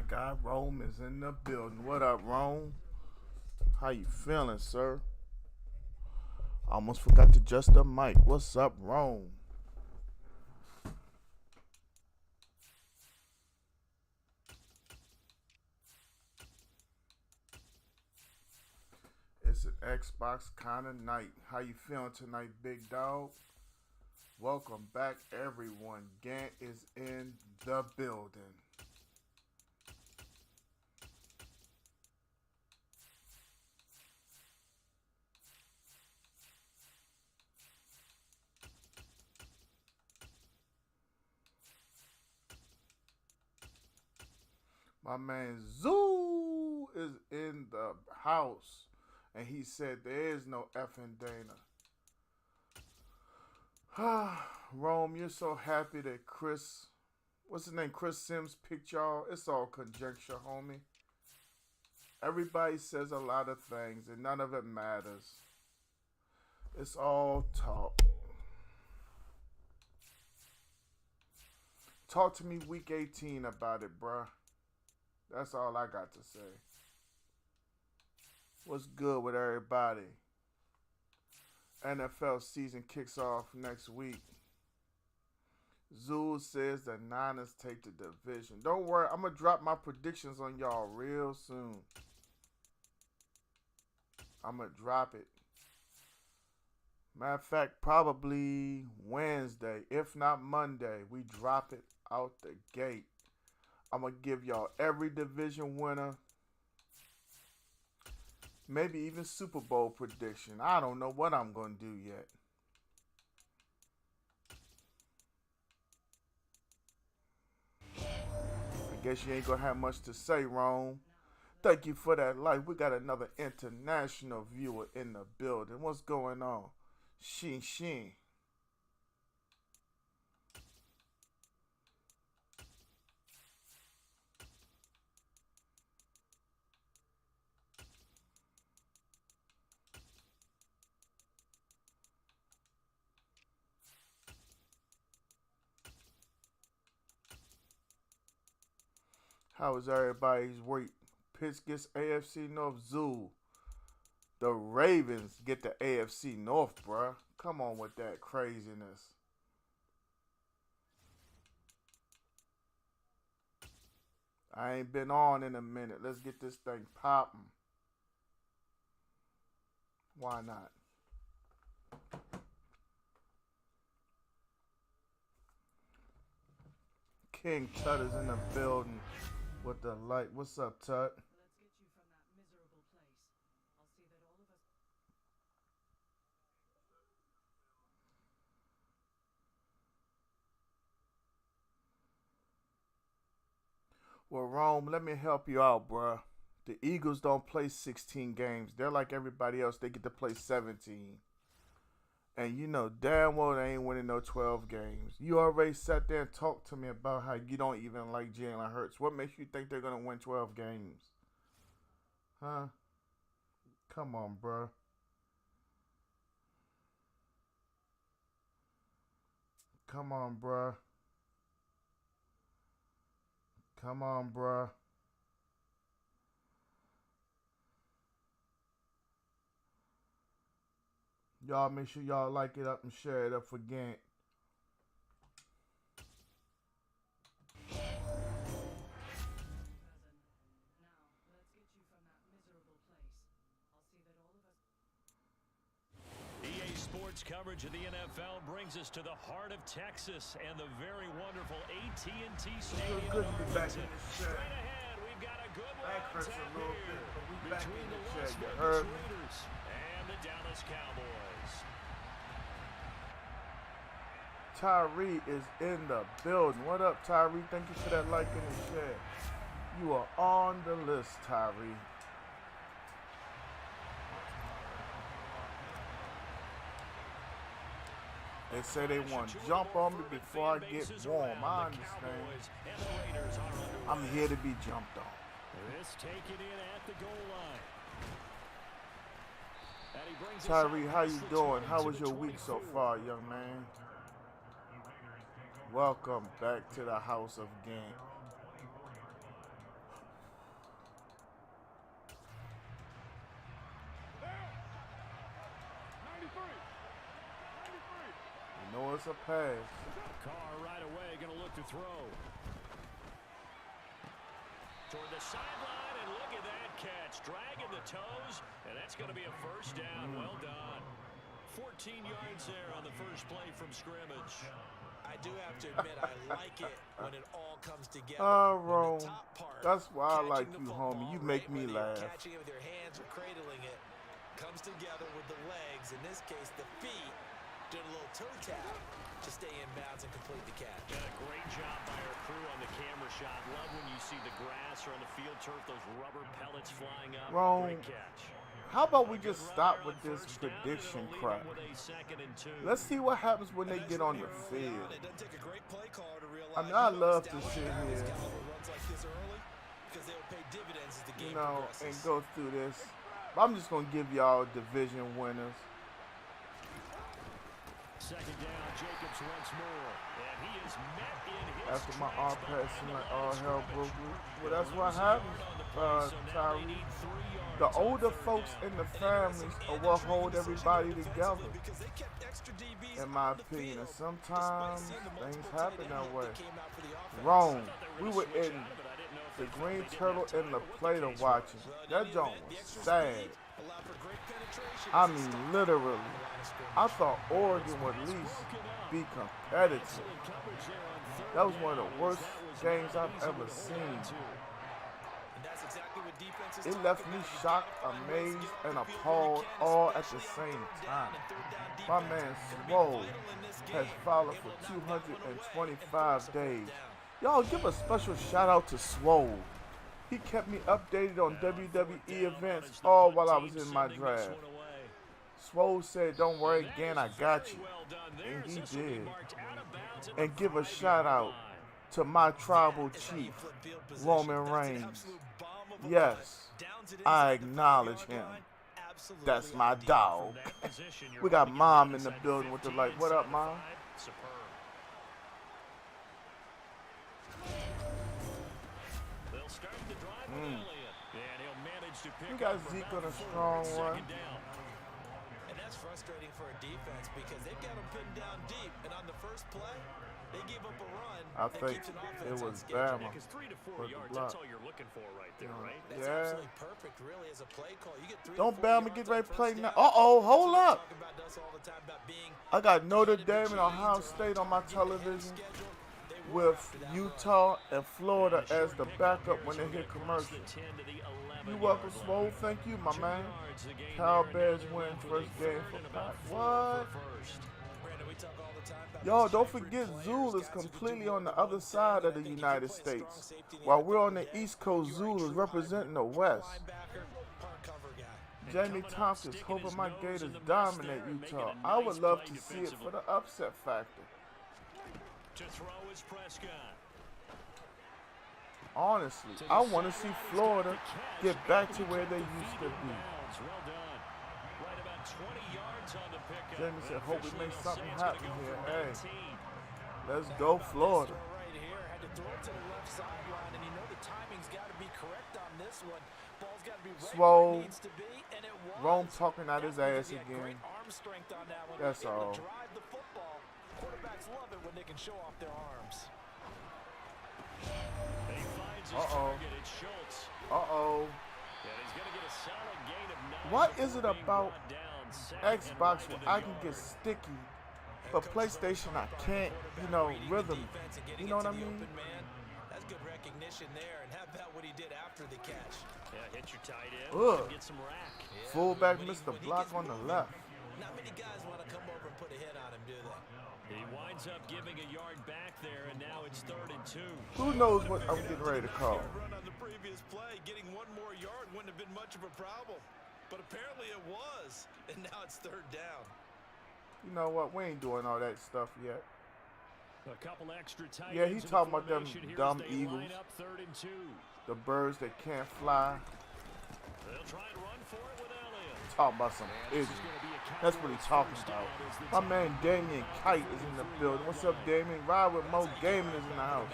guy Rome is in the building. What up, Rome? How you feeling, sir? I almost forgot to adjust the mic. What's up, Rome? It's an Xbox kind of night. How you feeling tonight, big dog? Welcome back, everyone. Gant is in the building. My man Zoo is in the house. And he said there is no effing Dana. Rome, you're so happy that what's his name? Chris Sims picked y'all. It's all conjecture, homie. Everybody says a lot of things and none of it matters. It's all talk. Talk to me week 18 about it, bruh. That's all I got to say. What's good with everybody? NFL season kicks off next week. Zool says the Niners take the division. Don't worry, I'm going to drop my predictions on y'all real soon. I'm going to drop it. Matter of fact, probably Wednesday, if not Monday, we drop it out the gate. I'm going to give y'all every division winner. Maybe even Super Bowl prediction. I don't know what I'm going to do yet. I guess you ain't going to have much to say, Rome. Thank you for that like. We got another international viewer in the building. What's going on? Sheen. How is everybody's week? Pitts gets AFC North. Zoo. The Ravens get the AFC North, bruh. Come on with that craziness. I ain't been on in a minute. Let's get this thing popping. Why not? King Tut is in the building with the light. What's up, Tut? Well, Rome, let me help you out, bruh. The Eagles don't play 16 games. They're like everybody else. They get to play 17. And you know damn well they ain't winning no 12 games. You already sat there and talked to me about how you don't even like Jalen Hurts. What makes you think they're going to win 12 games? Huh? Come on, bruh. Come on, bruh. Come on, bruh. Y'all make sure y'all like it up and share it up for Gant. EA Sports coverage of the NFL brings us to the heart of Texas and the very wonderful AT&T Stadium. Good to be back in the Straight ahead, we've got a good one That hurts a little bit, but we back between in the the Las chair. You Vegas heard me? Raiders and the Dallas Cowboys. Tyree is in the building. What up, Tyree? Thank you for that like and the share. You are on the list, Tyree. They say they want to jump on me before I get warm. I understand. I'm here to be jumped on. This taken in at the goal line. Tyree, how you doing? How was your week so far, young man? Welcome back to the House of Game. That's a pass. Carr right away, going to look to throw. Toward the sideline, and look at that catch. Dragging the toes, and that's going to be a first down. Well done. 14 yards there on the first play from scrimmage. I do have to admit, I like it when it all comes together. Rome. That's why I like you, homie. You make me laugh. Catching it with your hands or cradling it comes together with the legs. In this case, the feet. Doing a little toe tap to stay in bounds and complete the catch. Done a great job by our crew on the camera shot. Love when you see the grass or on the field turf, those rubber pellets flying up. Rome. Great catch. How about we just stop with this prediction crap? Let's see what happens when they get on the field. I mean, I love to sit here, you know, and go through this. But I'm just going to give y'all division winners. Second down, Jacobs once more. And he is met in his after my arm passing like all hell broke loose. Well, that's what happens, Tyree. The older folks in the families are what hold everybody together, in my opinion. And sometimes things happen that way. Wrong. We were in the Green Turtle in the plate of watching. That joint was sad. I mean, literally. I thought Oregon would at least be competitive. That was one of the worst games I've ever seen. It left me shocked, amazed, and appalled all at the same time. My man Swole has followed for 225 days. Y'all give a special shout out to Swole. He kept me updated on WWE events all while I was in my draft. Swole said, "Don't worry again, I got you." And he did. And give a shout out to my tribal chief, Roman Reigns. Yes, I acknowledge him. That's my dog. We got Mom in the building with the light. What up, Mom? We got Zeke on a strong run. And that's frustrating for a defense because they've got them pinned down deep. And on the first play, they gave up a run. I think it was Bama. Because 3 to 4 yards, that's all you're looking for right there, right? That's absolutely perfect, really, as a play call. You get 3 Don't to 4 Bama yards get ready to play now. down. Hold up. All the time about being I got Notre Dame and Ohio State on my television with Utah and Florida as the backup when they hit commercial. You welcome, Swole. Thank you, my man. Cal Bears win first game for Pat. What? Y'all, don't forget Zool is completely on the other side of the United States. While we're on the East Coast, Zool is representing the West. Jamie Tompkins hoping my Gators dominate Utah. I would love to see it for the upset factor. To throw is Prescott. Honestly, I want to see Florida get back to where they used to be. Well done. Right about 20 yards on the pickup. Jamie said, hope we make something happen here. Hey, let's go Florida. right here. Had to throw it to the left sideline, and you know the timing's got to be correct on this one. Ball's got to be right where it needs to be, and it was. Rome talking out his ass again. Great arm strength on that one. That's all. Drive the football. Quarterbacks love it when they can show off their arms. Uh-oh. Uh-oh. What What is it about Xbox where I can get sticky, but PlayStation I can't, you know, rhythm? You know what I mean? That's good recognition there, and how about what he did after the catch? Yeah, hit your tight end. Ugh. Get some rack. Fullback missed the block on the left. Not many guys want to come over and put a hit on him, do they? He winds up giving a yard back there, and now it's 3rd and 2. Who knows what I'm getting ready to call? Run on the previous play, getting one more yard wouldn't have been much of a problem, but apparently it was, and now it's 3rd down. You know what? We ain't doing all that stuff yet. A couple extra tight Yeah, he ends in talking the about them formation here dumb as they Eagles. line up 3rd and 2. The birds that can't fly. They'll try and run for it with Elliott. Talking about some idiots. That's what he's talking about. My man Damien Kite is in the building. What's up, Damien? Ride with Mo Gaming is in the house.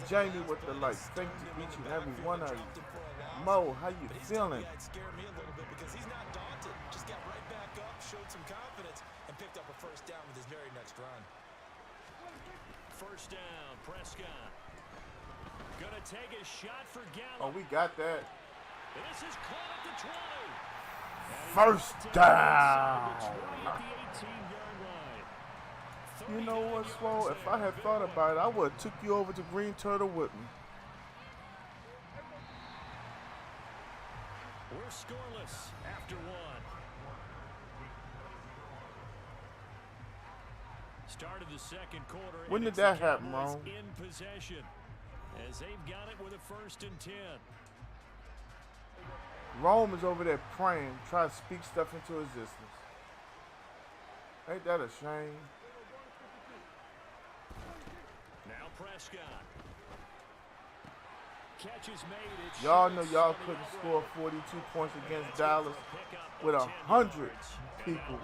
Jamie with the lights. Thank you each and every one of you. Mo, how you feeling? That scared me a little bit because he's not daunted. Just got right back up, showed some confidence, and picked up a first down with his very next run. First down, Prescott. Gonna take a shot for Gallup. Oh, we got that. And this is caught at the 20. First down. At the 18-yard line. You know what, Swole? If I had thought about it, I would have took you over to Green Turtle with me. We're scoreless after one. Started the second quarter. When did and it's that the happen, Cowboys Ron? in possession as they've got it with a 1st and 10. Rome is over there praying, trying to speak stuff into existence. Ain't that a shame? Now Prescott. Catch is made. Y'all know y'all couldn't score 42 points against Dallas with 100 people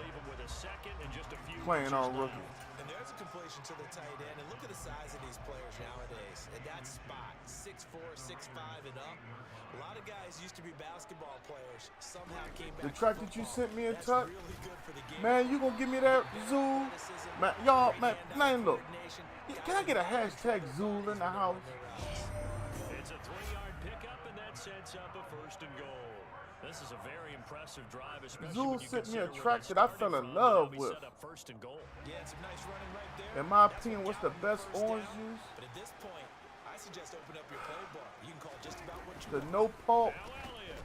playing on rookie. And there's a completion to the tight end. And look at the size of these players nowadays. And that spot, 6'4", 6'5", and up. A lot of guys used to be basketball players. Somehow came back. The track that you sent me in That's touch, really good for the game. man, you gonna give me that Zool? Man, y'all, man, look. Can I get a hashtag Zool in the house? It's a 3-yard pickup, and that sets up a 1st and goal. This is a very impressive drive, especially Zool when you sent me a consider where track they that I started fell in from. love Now we with. set up 1st and goal. Yeah, some nice running right there. In my That's opinion, what what's the got them best first orange down. juice? But at this point, I suggest open up your playbook. You can call just about what you The want. no pulp, Now Elliott.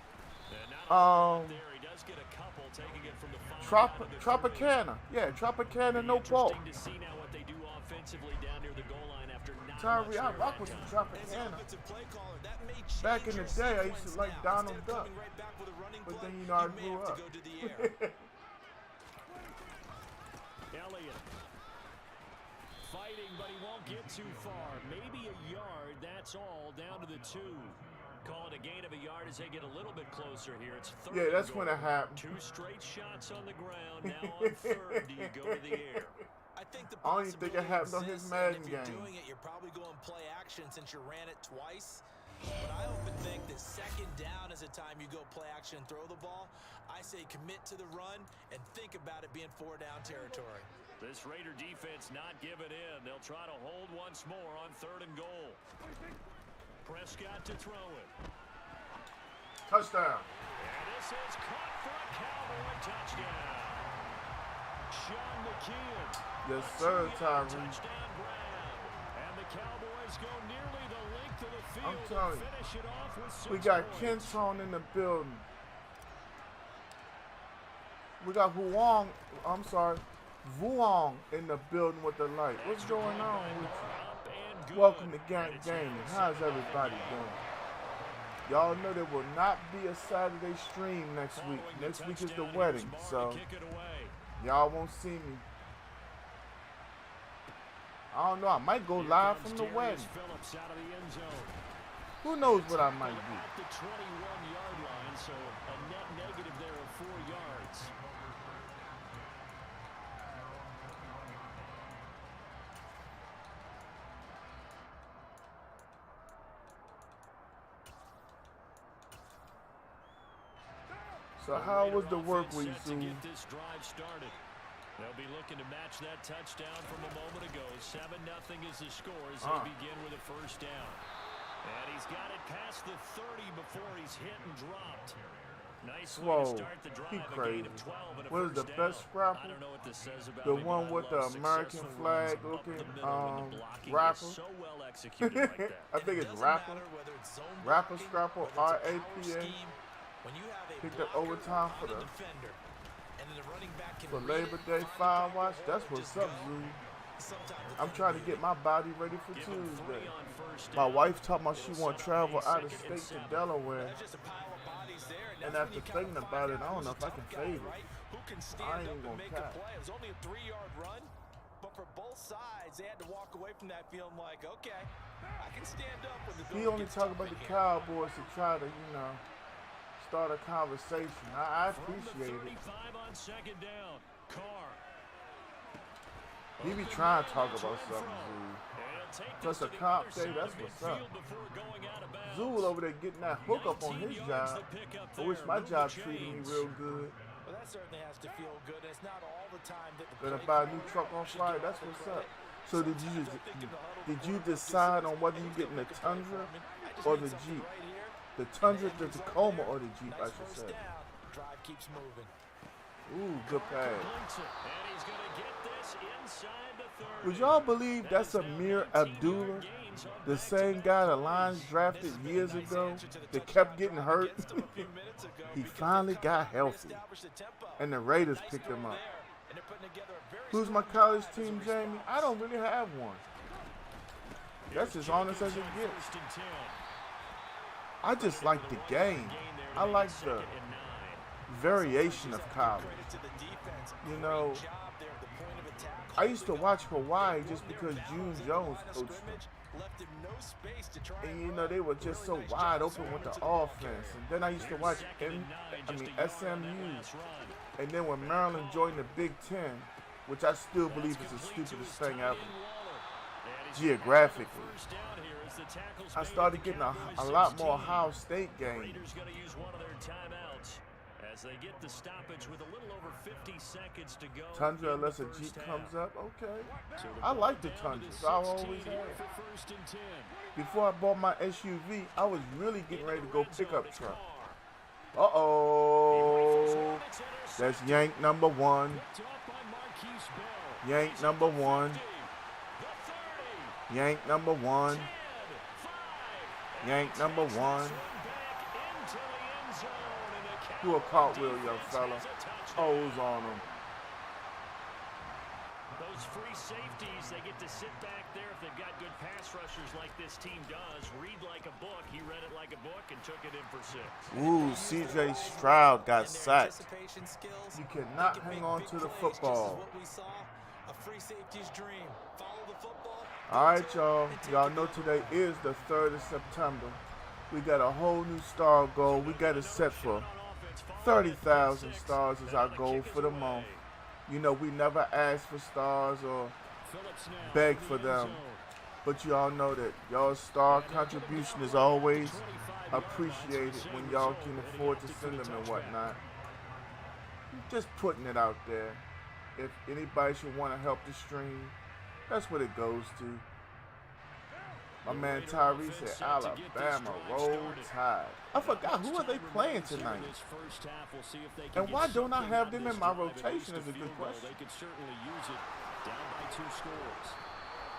And now there he does get a couple, taking it from the 5 down to the 30. Tropicana. Yeah, Tropicana, no pulp. Interesting to see now what they do offensively down near the goal line after not Tyree, much I there rock that with some time. As an Tropicana. offensive play caller, that may Back change in the your day, I used to sequence like now. Donald Instead of Duck. coming right back with a running But play, then, you know, I may grew have up. to go to the air. Elliott fighting, but he won't get too far. Maybe a yard, that's all, down to the 2. Call it a gain of a yard as they get a little bit closer here. It's 3rd Yeah, that's and when goal. it happened. 2 straight shots on the ground. Now on 3rd, do you go to the air? I think the I don't even think it possibility happened on his exists, and Madden if you're game. doing it, you're probably going play action since you ran it twice. But I often think that 2nd down is a time you go play action and throw the ball. I say commit to the run and think about it being 4 down territory. This Raider defense not giving in. They'll try to hold once more on 3rd and goal. Prescott to throw it. Touchdown. And this is caught for a Cowboy touchdown. Sean McKeon. Yes, sir, Tyree. Touchdown grab. And the Cowboys go nearly the length of the field I'm telling to you, finish it off with 6 we got points. Kenton in the building. We got Vuong in the building with the light. What's going on with you? Welcome to Gang Gaming. How's everybody doing? Y'all know there will not be a Saturday stream next week. Next week is the wedding, so y'all won't see me. I don't know. I might go live from the wedding. Who knows what I might do? At the 21-yard line, so a net negative there of 4 yards. So how was the work week, to Zoom? get this drive started? They'll be looking to match that touchdown from a moment ago. 7-0 is the score as they begin with a 1st down. And he's got it past the 30 before he's hit and dropped. Nice way to start the drive. He A crazy. gain of 12 and a What is the 1st down. best scrapple? I don't know what this says about The him, one but I with love the American successful flag runs up looking the middle when the blocking rapper. is so well executed like that. I think it's rapper. Rapper Scrapple, R-A-P-A. Picked up overtime for the Labor Day Fire Watch. That's what's up, Zoo. I'm trying to get my body ready for Tuesday. My wife told me she want to travel out of state to Delaware. And after thinking about it, I don't know if I can fade it. I ain't even gonna cap. It was only a 3-yard run, but for both sides, they had to walk away from that feeling like, okay, I can stand up when the He only talk about the Cowboys to try to, you know, start a conversation. I appreciate it. On 2nd down, Carr. He be trying to talk about something, Zoo. Plus a comp day, that's what's up. Zool over there getting that hookup on his job. I wish my job treated me real good. Well, that certainly has to feel good. It's not all the time that Gonna buy a new truck on Friday, that's what's up. So did you decide on whether you getting the Tundra or the Jeep? The Tundra, the Tacoma, or the Jeep, I should say. Drive keeps moving. Ooh, good pass. And he's going to get this inside the 30. Would y'all believe that's Amir Abdullah, the same guy the Lions drafted years ago that kept getting hurt? He finally got healthy, and the Raiders picked him up. Who's my college team, Jamie? I don't really have one. That's as honest as it gets. I just like the game. I like the variation of college. You know, I used to watch Hawaii just because June Jones coached them. And you know, they were just so wide open with the offense. And then I used to watch SMU. And then when Maryland joined the Big Ten, which I still believe is the stupidest thing ever, geographically, I started getting a lot more Ohio State games. As they get the stoppage with a little over 50 seconds to go. Tundra, unless a Jeep comes up, okay. I like the Tundras. I always have. Before I bought my SUV, I was really getting ready to go pick up truck. Uh-oh. That's Yank number 1. Yank number 1. Yank number 1. Yank number 1. Do a cartwheel, young fella. Hose on him. Those free safeties, they get to sit back there if they've got good pass rushers like this team does. Read like a book. He read it like a book and took it in for 6. Ooh, C.J. Stroud got sacked. You cannot hang on to the football. All right, y'all. Y'all know today is the 3rd of September. We got a whole new star goal. We got it set for 30,000 stars is our goal for the month. You know, we never ask for stars or beg for them. But you all know that y'all's star contribution is always appreciated when y'all can afford to send them and whatnot. Just putting it out there. If anybody should want to help the stream, that's what it goes to. My man Tyree said Alabama roll tide. I forgot, who are they playing tonight? And why don't I have them in my rotation is a good question. They could certainly use it down by 2 scores.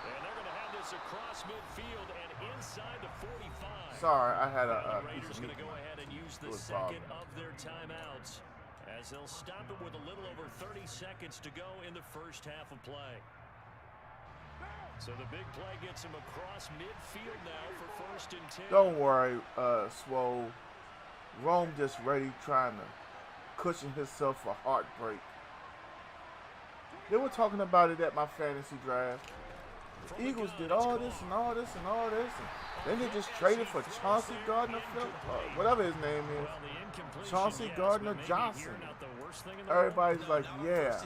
And they're going to have this across midfield and inside the 45. Sorry, I had a the piece Raiders of going meat. to go ahead and use the second of their timeouts as they'll stop it with a little over 30 seconds to go in the first half of play. So the big play gets him across midfield now for 1st and 10. Don't worry, Swole. Rome just ready trying to cushion himself for heartbreak. They were talking about it at my fantasy draft. The Eagles did all this and all this and all this, and then they just traded for Chauncey Gardner-Johnson, whatever his name is. Chauncey Gardner-Johnson. Everybody's like, yeah.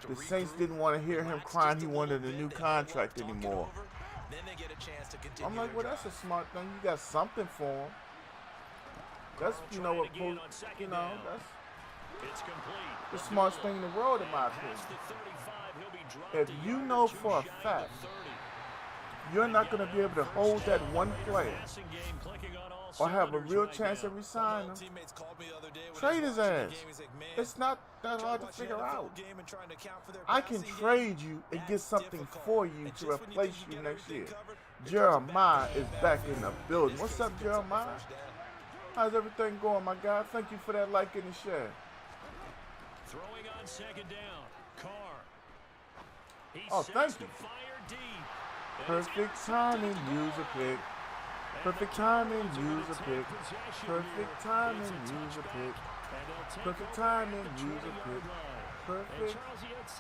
The Saints didn't want to hear him crying he wanted a new contract anymore. I'm like, well, that's a smart thing. You got something for him. That's, you know, what, you know, that's the smartest thing in the world, in my opinion. If you know for a fact you're not going to be able to hold that one player or have a real chance of resigning him, trade his ass. It's not that hard to figure out. I can trade you and get something for you to replace you next year. Jeremiah is back in the building. What's up, Jeremiah? How's everything going, my guy? Thank you for that like and the share. Throwing on 2nd down, Carr. Oh, thank you. Perfect timing, use a pick. Perfect timing, use a pick. Perfect timing, use a pick. Perfect timing, use a pick. Perfect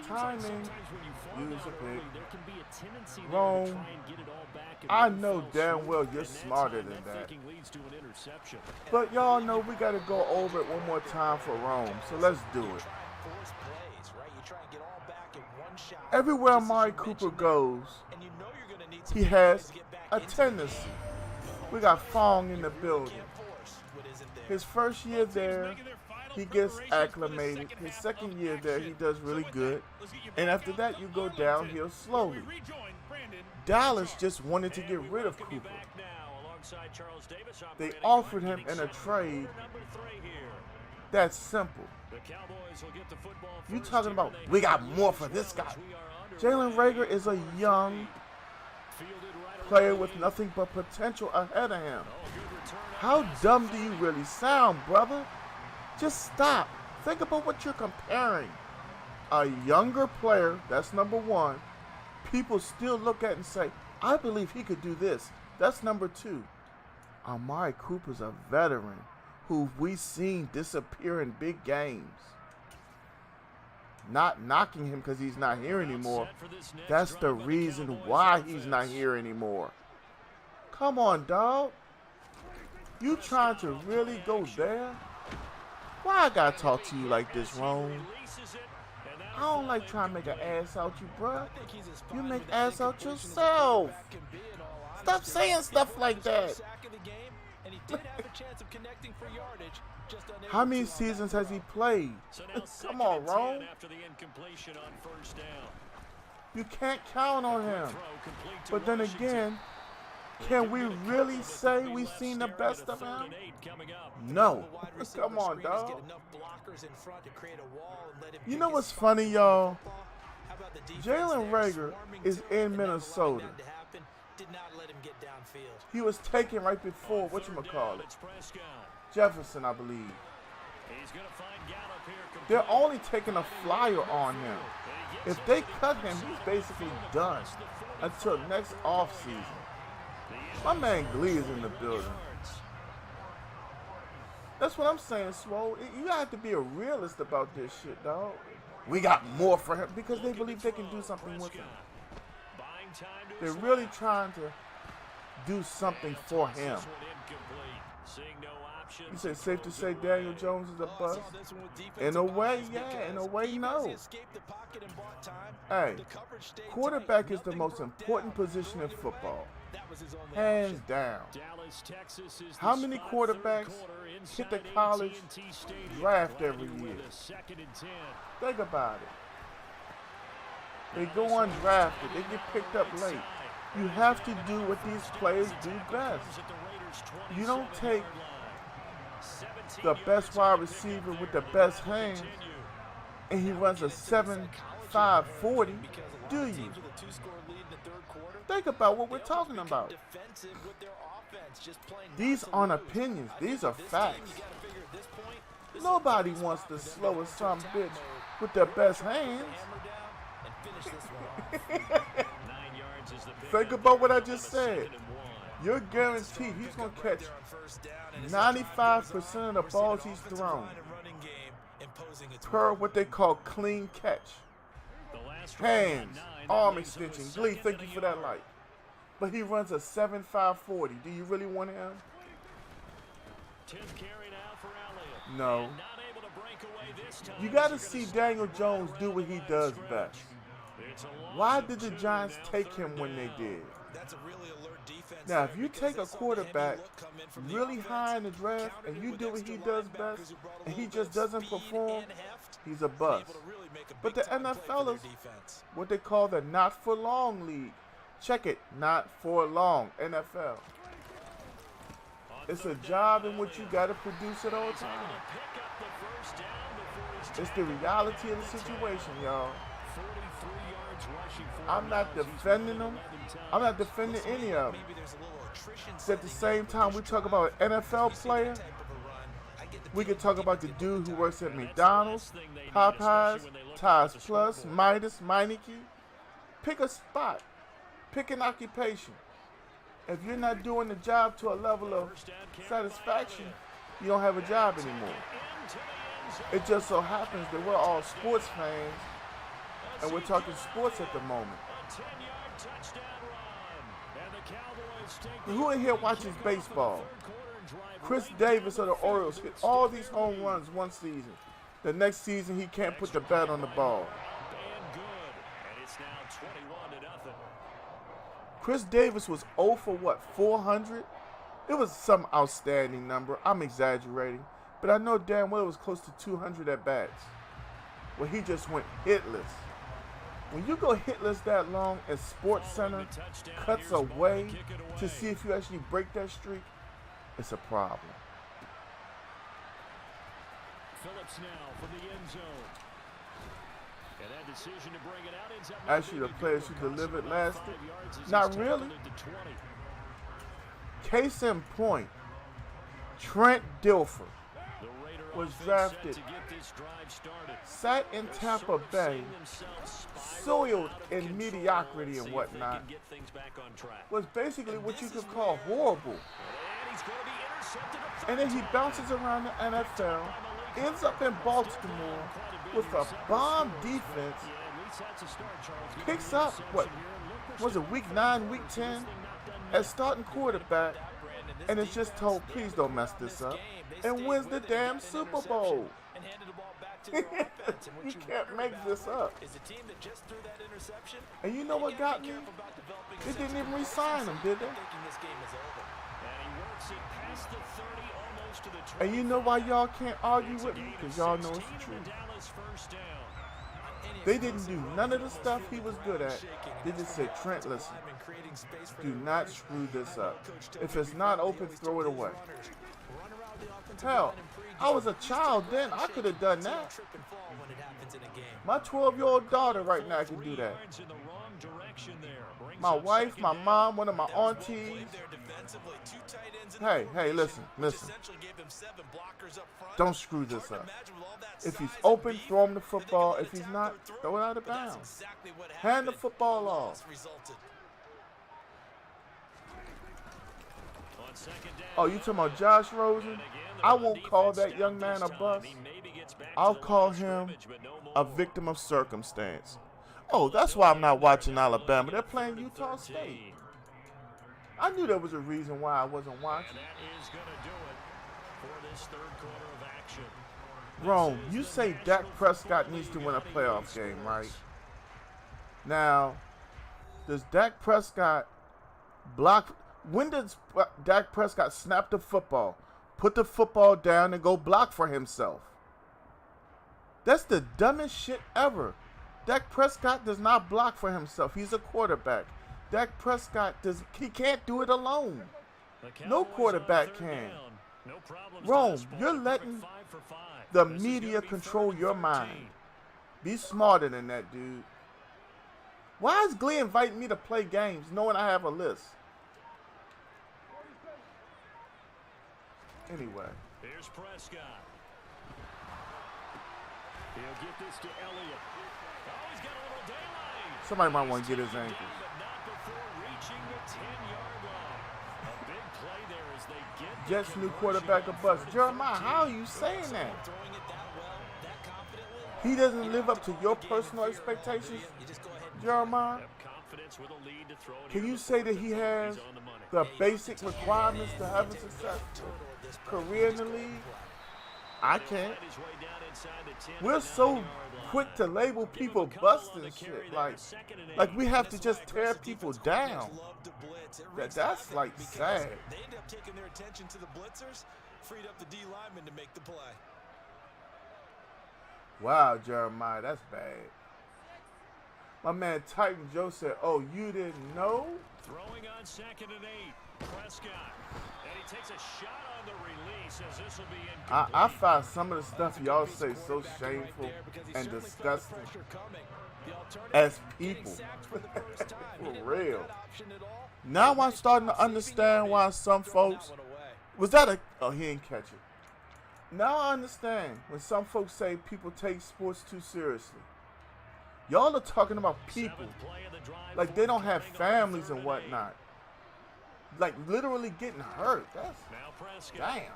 timing, use a pick. Rome, I know damn well you're smarter than that. But y'all know we got to go over it one more time for Rome, so let's do it. Everywhere Amari Cooper goes, he has a tendency. We got Fong in the building. His first year there, He gets acclimated. His second year there, he does really good. And after that, you go downhill slowly. Dallas just wanted to get rid of Cooper. They offered him in a trade. That's simple. You talking about, we got more for this guy. Jalen Reagor is a young player with nothing but potential ahead of him. How dumb do you really sound, brother? Just stop. Think about what you're comparing. A younger player, that's number one. People still look at and say, I believe he could do this. That's number two. Amari Cooper's a veteran who we've seen disappear in big games. Not knocking him because he's not here anymore. That's the reason why he's not here anymore. Come on, dog. You trying to really go there? Why I gotta talk to you like this, Rome? I don't like trying to make an ass out you, bruh. You make ass out yourself. Stop saying stuff like that. How many seasons has he played? Come on, Rome. You can't count on him. But then again, can we really say we've seen the best of him? No. Come on, dog. You know what's funny, y'all? Jalen Reagor is in Minnesota. He was taken right before, whatchamacallit, Jefferson, I believe. They're only taking a flyer on him. If they cut him, he's basically done until next offseason. My man Glee is in the building. That's what I'm saying, Swole. You have to be a realist about this shit, dog. We got more for him because they believe they can do something with him. They're really trying to do something for him. You say safe to say Daniel Jones is a bust? In a way, yeah. In a way, no. Hey, quarterback is the most important position in football. Hands down. How many quarterbacks hit the college draft every year? Think about it. They go undrafted. They get picked up late. You have to do what these players do best. You don't take the best wide receiver with the best hands and he runs a 7.5 40, do you? Think about what we're talking about. These aren't opinions. These are facts. Nobody wants the slowest son bitch with the best hands. Think about what I just said. You're guaranteed he's going to catch 95% of the balls he's thrown per what they call clean catch. Hands, arm extension. Glee, thank you for that light. But he runs a 7.5 40. Do you really want him? No. You got to see Daniel Jones do what he does best. Why did the Giants take him when they did? Now, if you take a quarterback really high in the draft and you do what he does best and he just doesn't perform, he's a bust. But the NFL is what they call the not for long league. Check it, not for long, NFL. It's a job in which you got to produce at all times. It's the reality of the situation, y'all. I'm not defending them. I'm not defending any of them. At the same time, we talk about an NFL player. We can talk about the dude who works at McDonald's, Popeyes, Ties Plus, Midas, Meineke. Pick a spot. Pick an occupation. If you're not doing the job to a level of satisfaction, you don't have a job anymore. It just so happens that we're all sports fans, and we're talking sports at the moment. Who in here watches baseball? Chris Davis of the Orioles hit all these home runs one season. The next season, he can't put the bat on the ball. Chris Davis was 0 for what, 400? It was some outstanding number. I'm exaggerating. But I know damn well it was close to 200 at bats. Where he just went hitless. When you go hitless that long and Sports Center cuts away to see if you actually break that streak, it's a problem. Phillips now from the end zone. And that decision to bring it out ends up Actually, the players who delivered lasted. Not really. Case in point, Trent Dilfer was drafted, sat in Tampa Bay, soiled in mediocrity and whatnot, was basically what you could call horrible. And then he bounces around the NFL, ends up in Baltimore with a bomb defense, picks up, what was it, week 9, week 10, as starting quarterback, and is just told, please don't mess this up, and wins the damn Super Bowl. You can't make this up. And you know what got me? They didn't even re-sign him, did they? And you know why y'all can't argue with me? Because y'all know it's the truth. They didn't do none of the stuff he was good at. They just said, Trent, listen, do not screw this up. If it's not open, throw it away. Hell, I was a child then. I could have done that. My 12-year-old daughter right now can do that. My wife, my mom, one of my aunties. Hey, listen. Don't screw this up. If he's open, throw him the football. If he's not, throw it out of bounds. Hand the football off. Oh, you talking about Josh Rosen? I won't call that young man a bust. I'll call him a victim of circumstance. Oh, that's why I'm not watching Alabama. They're playing Utah State. I knew there was a reason why I wasn't watching. Rome, you say Dak Prescott needs to win a playoff game, right? Now, does Dak Prescott block? When does Dak Prescott snap the football, put the football down, and go block for himself? That's the dumbest shit ever. Dak Prescott does not block for himself. He's a quarterback. Dak Prescott he can't do it alone. No quarterback can. Rome, you're letting the media control your mind. Be smarter than that, dude. Why is Glee inviting me to play games knowing I have a list? Anyway. Here's Prescott. He'll get this to Elliott. Oh, he's got a little daylight. Somebody might want to get his ankles. Jets new quarterback a bust. Jeremiah, how are you saying that? He doesn't live up to your personal expectations, Jeremiah? Can you say that he has the basic requirements to have a successful career in the league? I can't. We're so quick to label people busting shit. Like we have to just tear people down. That's like sad. They end up taking their attention to the blitzers, freed up the D lineman to make the play. Wow, Jeremiah, that's bad. My man Titan Joe said, "Oh, you didn't know?" Throwing on 2nd and 8, Prescott, and he takes a shot on the release as this will be incomplete. I find some of the stuff y'all say so shameful and disgusting as people. For real. Now I'm starting to understand why some folks he didn't catch it. Now I understand when some folks say people take sports too seriously. Y'all are talking about people like they don't have families and whatnot. Like literally getting hurt. That's damn.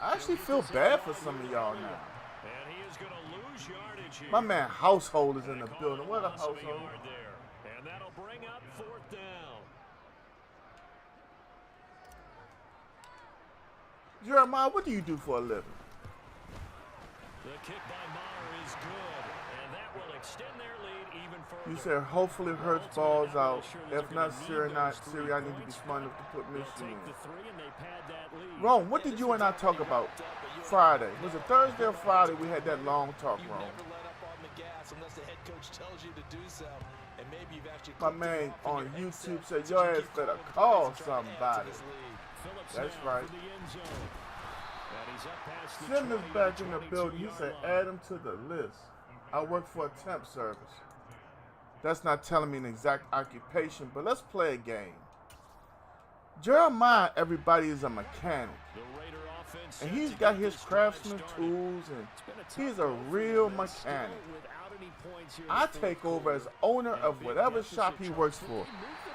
I actually feel bad for some of y'all now. My man Household is in the building. What a Household. And that'll bring up 4th down. Jeremiah, what do you do for a living? The kick by Maher is good, and that will extend their lead even further. You said hopefully Hurts balls out. If not, Siri, I need to be smart enough to put Michigan in. Rome, what did you and I talk about Friday? Was it Thursday or Friday we had that long talk, Rome? My man on YouTube said, your ass better call somebody. That's right. Sim is back in the building. He said, add him to the list. I work for a temp service. That's not telling me an exact occupation, but let's play a game. Jeremiah, everybody is a mechanic. And he's got his craftsman tools, and he's a real mechanic. I take over as owner of whatever shop he works for.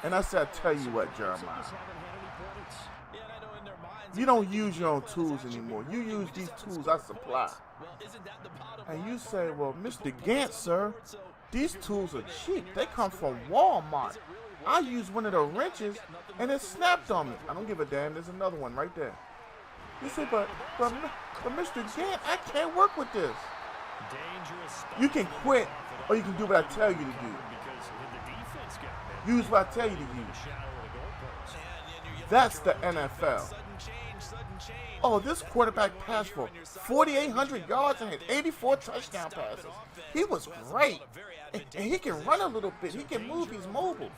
And I said, I tell you what, Jeremiah. You don't use your own tools anymore. You use these tools I supply. And you say, well, Mr. Gant, sir, these tools are cheap. They come from Walmart. I used one of the wrenches, and it snapped on me. I don't give a damn. There's another one right there. You say, but Mr. Gant, I can't work with this. You can quit, or you can do what I tell you to do. Use what I tell you to use. That's the NFL. Oh, this quarterback passed for 4,800 yards and had 84 touchdown passes. He was great. And he can run a little bit. He can move. He's mobile.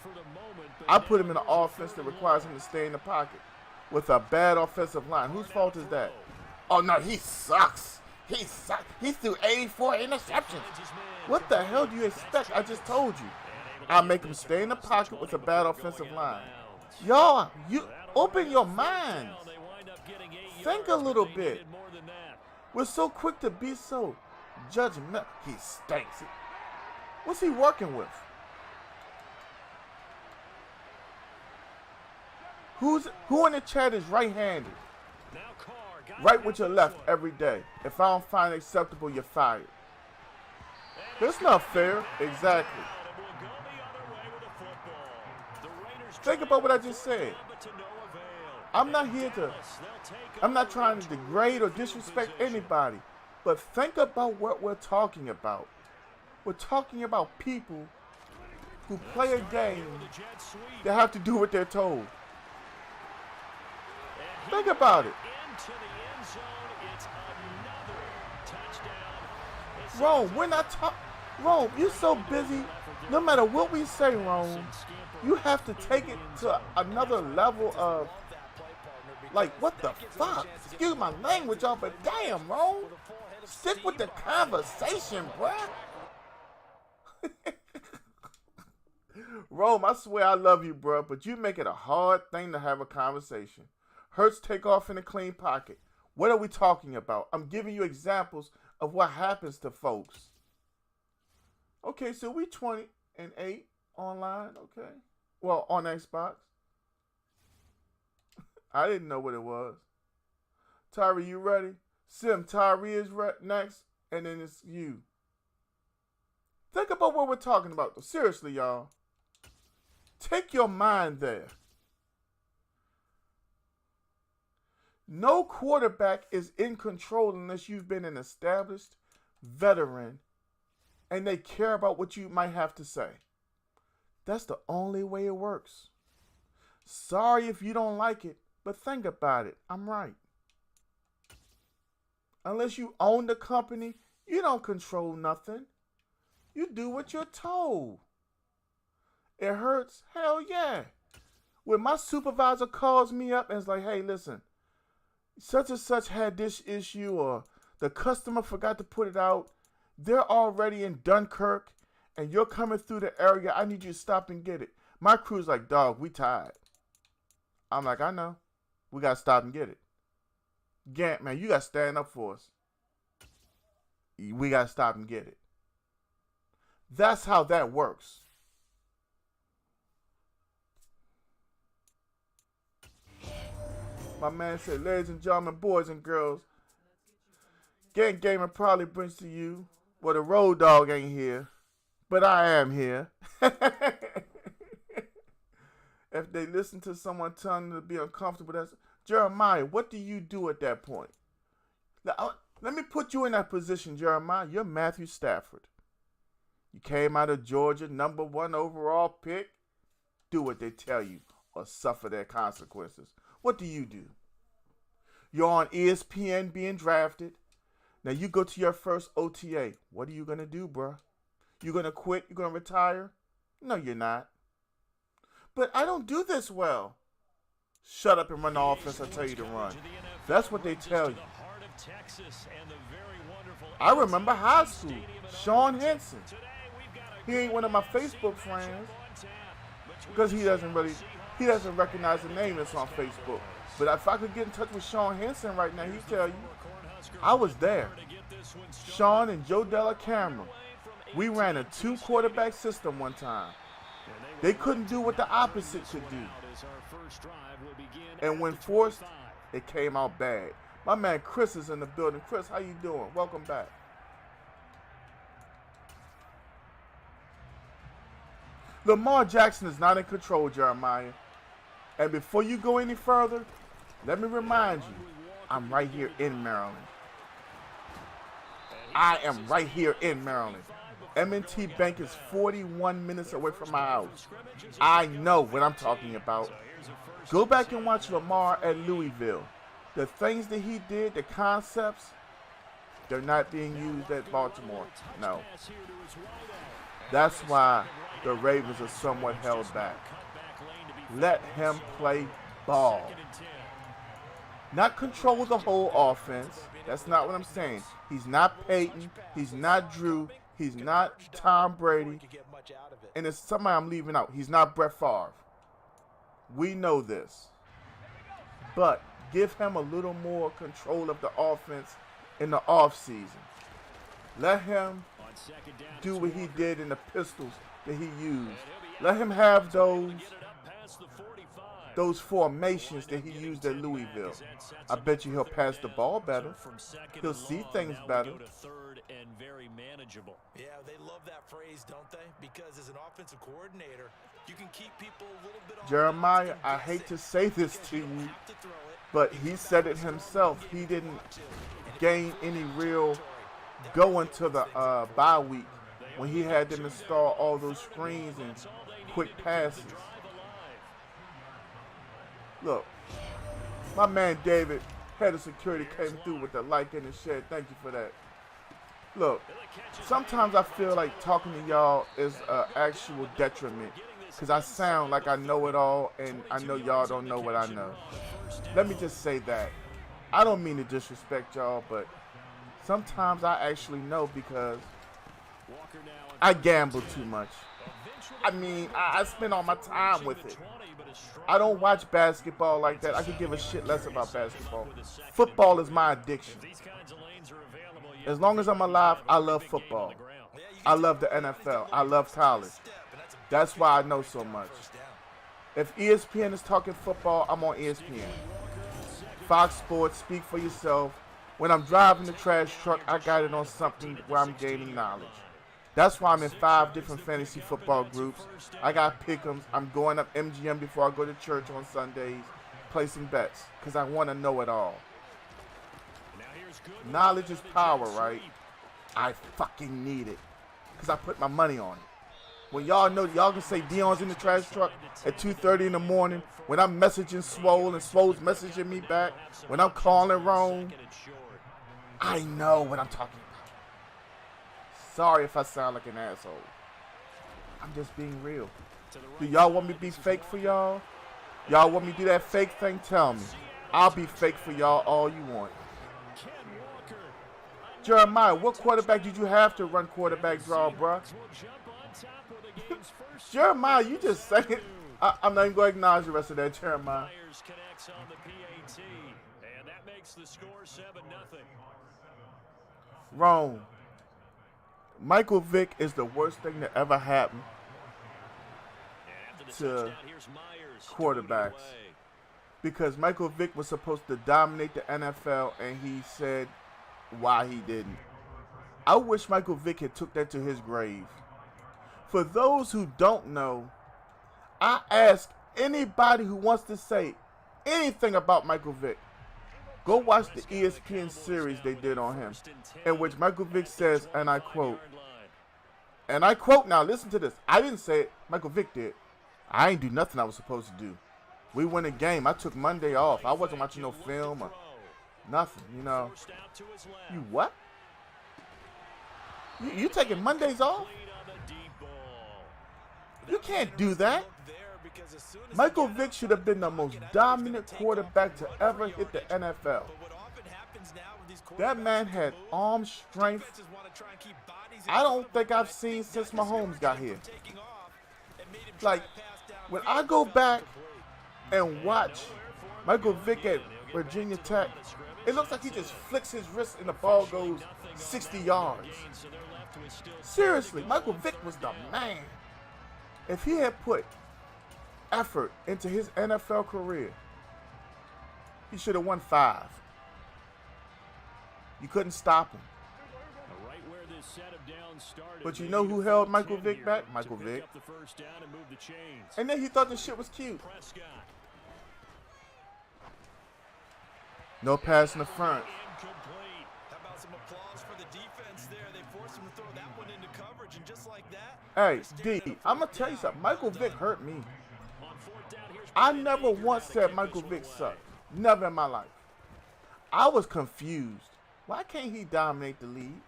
I put him in an offense that requires him to stay in the pocket with a bad offensive line. Whose fault is that? Oh, no, he sucks. He sucks. He threw 84 interceptions. What the hell do you expect? I just told you. I make him stay in the pocket with a bad offensive line. Y'all, you open your minds. Think a little bit. We're so quick to be so judgmental. He stinks. What's he working with? Who in the chat is right-handed? Right with your left every day. If I don't find it acceptable, you're fired. That's not fair. Exactly. Think about what I just said. I'm not trying to degrade or disrespect anybody, but think about what we're talking about. We're talking about people who play a game that have to do what they're told. Think about it. Rome, we're not talking. Rome, you're so busy. No matter what we say, Rome, you have to take it to another level of, like, what the fuck? Excuse my language, y'all, but damn, Rome. Stick with the conversation, bruh. Rome, I swear I love you, bruh, but you make it a hard thing to have a conversation. Hurts take off in a clean pocket. What are we talking about? I'm giving you examples of what happens to folks. Okay, so we 20-8 online, okay? Well, on Xbox. I didn't know what it was. Tyree, you ready? Sim, Tyree is next, and then it's you. Think about what we're talking about, though. Seriously, y'all. Take your mind there. No quarterback is in control unless you've been an established veteran and they care about what you might have to say. That's the only way it works. Sorry if you don't like it, but think about it. I'm right. Unless you own the company, you don't control nothing. You do what you're told. It hurts? Hell yeah. When my supervisor calls me up and is like, hey, listen, such and such had this issue, or the customer forgot to put it out, they're already in Dunkirk, and you're coming through the area, I need you to stop and get it. My crew's like, dog, we tired. I'm like, I know. We got to stop and get it. Gant, man, you got to stand up for us. We got to stop and get it. That's how that works. My man said, ladies and gentlemen, boys and girls, Gang Gamer probably brings to you, well, the road dog ain't here, but I am here. If they listen to someone telling them to be uncomfortable, that's Jeremiah, what do you do at that point? Now, let me put you in that position, Jeremiah. You're Matthew Stafford. You came out of Georgia, #1 overall pick. Do what they tell you or suffer their consequences. What do? You're on ESPN being drafted. Now you go to your first OTA. What are you going to do, bruh? You going to quit? You going to retire? No, you're not. But I don't do this well. Shut up and run the offense I tell you to run. That's what they tell you. I remember high school. Sean Henson. He ain't one of my Facebook friends because he doesn't recognize the name that's on Facebook. But if I could get in touch with Sean Henson right now, he'd tell you I was there. Sean and Joe Della Camera. We ran a 2-quarterback system one time. They couldn't do what the opposite could do. And when forced, it came out bad. My man Chris is in the building. Chris, how you doing? Welcome back. Lamar Jackson is not in control, Jeremiah. And before you go any further, let me remind you, I'm right here in Maryland. I am right here in Maryland. M&T Bank is 41 minutes away from my house. I know what I'm talking about. Go back and watch Lamar at Louisville. The things that he did, the concepts, they're not being used at Baltimore. No. That's why the Ravens are somewhat held back. Let him play ball. Not control the whole offense. That's not what I'm saying. He's not Peyton. He's not Drew. He's not Tom Brady. And it's somebody I'm leaving out. He's not Brett Favre. We know this. But give him a little more control of the offense in the offseason. Let him do what he did in the pistols that he used. Let him have those formations that he used at Louisville. I bet you he'll pass the ball better. He'll see things better. Yeah, they love that phrase, don't they? Because as an offensive coordinator, you can keep people a little bit off. Jeremiah, I hate to say this to you, but he said it himself. He didn't gain any real going to the bye week when he had them install all those screens and quick passes. Look, my man David, head of security, came through with the like in the shed. Thank you for that. Look, sometimes I feel like talking to y'all is an actual detriment because I sound like I know it all and I know y'all don't know what I know. Let me just say that. I don't mean to disrespect y'all, but sometimes I actually know because I gamble too much. I mean, I spend all my time with it. I don't watch basketball like that. I could give a shit less about basketball. Football is my addiction. As long as I'm alive, I love football. I love the NFL. I love college. That's why I know so much. If ESPN is talking football, I'm on ESPN. Fox Sports, speak for yourself. When I'm driving the trash truck, I got it on something where I'm gaining knowledge. That's why I'm in 5 different fantasy football groups. I got pick'ems. I'm going up MGM before I go to church on Sundays, placing bets, because I want to know it all. Knowledge is power, right? I fucking need it, because I put my money on it. When y'all know, y'all can say Dion's in the trash truck at 2:30 in the morning, when I'm messaging Swole and Swole's messaging me back, when I'm calling Rome, I know what I'm talking about. Sorry if I sound like an asshole. I'm just being real. Do y'all want me to be fake for y'all? Y'all want me to do that fake thing? Tell me. I'll be fake for y'all all you want. Jeremiah, what quarterback did you have to run quarterback draw, bruh? Jeremiah, you just say it. I'm not even going to acknowledge the rest of that, Jeremiah. Wrong. Michael Vick is the worst thing that ever happened to quarterbacks. Because Michael Vick was supposed to dominate the NFL, and he said why he didn't. I wish Michael Vick had took that to his grave. For those who don't know, I ask anybody who wants to say anything about Michael Vick, go watch the ESPN series they did on him, in which Michael Vick says, and I quote, And I quote now, listen to this. I didn't say it. Michael Vick did. I ain't do nothing I was supposed to do. We won a game. I took Monday off. I wasn't watching no film or nothing, you know. You what? You taking Mondays off? You can't do that. Michael Vick should have been the most dominant quarterback to ever hit the NFL. That man had arm strength I don't think I've seen since Mahomes got here. Like, when I go back and watch Michael Vick at Virginia Tech, it looks like he just flicks his wrist and the ball goes 60 yards. Seriously, Michael Vick was the man. If he had put effort into his NFL career, he should have won 5. You couldn't stop him. But you know who held Michael Vick back? Michael Vick. And then he thought the shit was cute. No pass in the front. How about some applause for the defense there? They forced him to throw that one into coverage, and just like that. Hey, D, I'm going to tell you something. Michael Vick hurt me. I never once said Michael Vick sucked. Never in my life. I was confused. Why can't he dominate the league?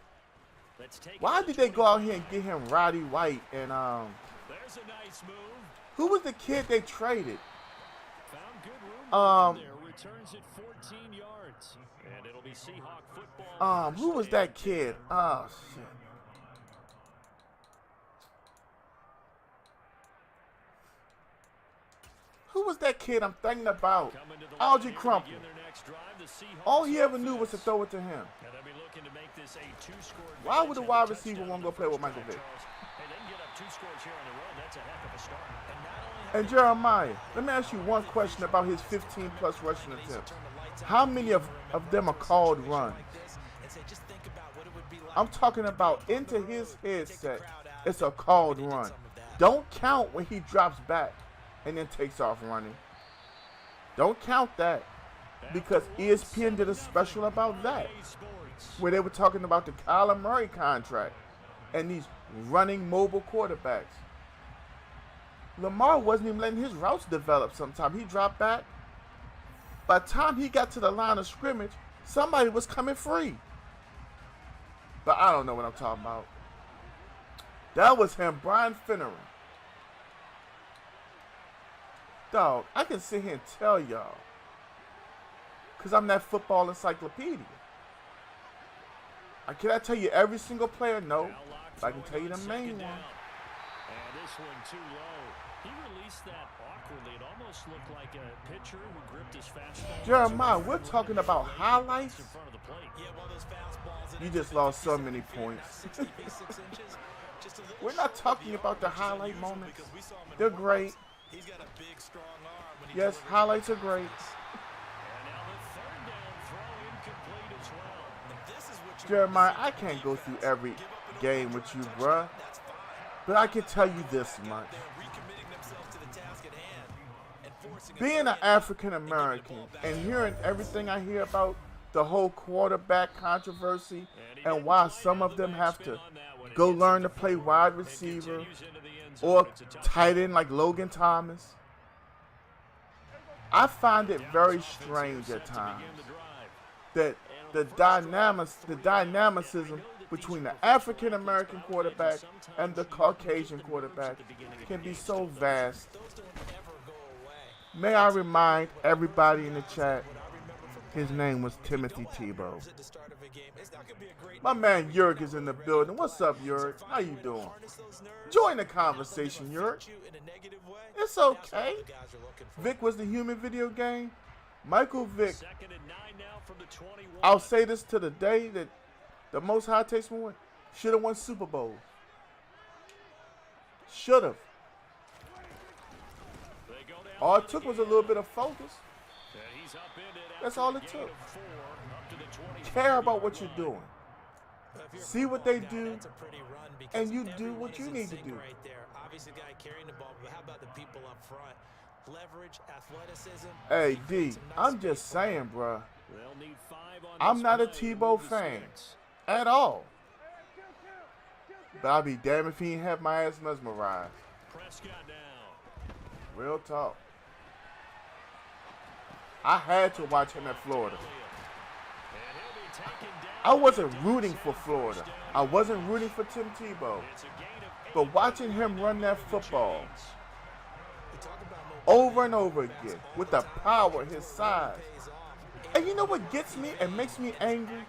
Why did they go out here and get him Roddy White and There's a nice move. who was the kid they traded? Found good room there. Returns it 14 yards. And it'll be Seahawk football. Who was that kid? Oh shit. Who was that kid I'm thinking about? Algie Crumple. All he ever knew was to throw it to him. Why would a wide receiver want to go play with Michael Vick? And Jeremiah, let me ask you one question about his 15-plus rushing attempts. How many of them are called runs? I'm talking about into his headset, it's a called run. Don't count when he drops back and then takes off running. Don't count that, because ESPN did a special about that, where they were talking about the Kyler Murray contract and these running mobile quarterbacks. Lamar wasn't even letting his routes develop sometimes. He dropped back. By the time he got to the line of scrimmage, somebody was coming free. But I don't know what I'm talking about. That was him, Brian Finneran. Dog, I can sit here and tell y'all, because I'm that football encyclopedia. Can I tell you every single player? No. But I can tell you the main one. And this one too low. He released that awkwardly. It almost looked like a pitcher who gripped his fastball. Jeremiah, we're talking about highlights. You just lost so many points. We're not talking about the highlight moments. They're great. Yes, highlights are great. Jeremiah, I can't go through every game with you, bruh. But I can tell you this much. Being an African American and hearing everything I hear about the whole quarterback controversy and why some of them have to go learn to play wide receiver or tight end like Logan Thomas, I find it very strange at times that the dynamicism between the African American quarterback and the Caucasian quarterback can be so vast. May I remind everybody in the chat, his name was Timothy Tebow. My man Yurk is in the building. What's up, Yurk? How you doing? Join the conversation, Yurk. It's okay. Vic was the human video game. Michael Vick. I'll say this to the day that the Most High takes me away. Should have won Super Bowl. Should have. All it took was a little bit of focus. That's all it took. Care about what you're doing. See what they do, and you do what you need to do. Obviously, the guy carrying the ball, but how about the people up front? Leverage, athleticism. Hey, D, I'm just saying, bruh. I'm not a Tebow fan at all. But I'll be damned if he ain't have my ass mesmerized. Prescott now. Real talk. I had to watch him at Florida. And he'll be taken down. I wasn't rooting for Florida. I wasn't rooting for Tim Tebow. It's a gain of 8. But watching him run that football over and over again with the power, his size. And you know what gets me and makes me angry?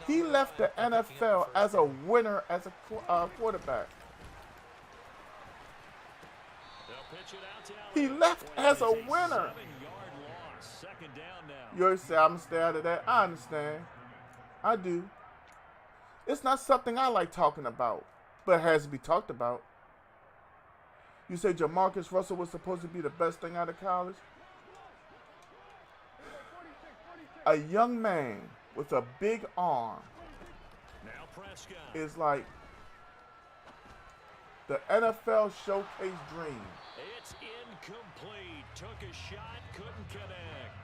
He left the NFL as a winner as a quarterback. They'll pitch it out to He left as a winner. 7-yard loss. Second down now. You always say, I'm going to stay out of that. I understand. I do. It's not something I like talking about, but it has to be talked about. You say Jamarcus Russell was supposed to be the best thing out of college? A young man with a big arm Now Prescott. is like the NFL showcase dream. It's incomplete. Took a shot, couldn't connect.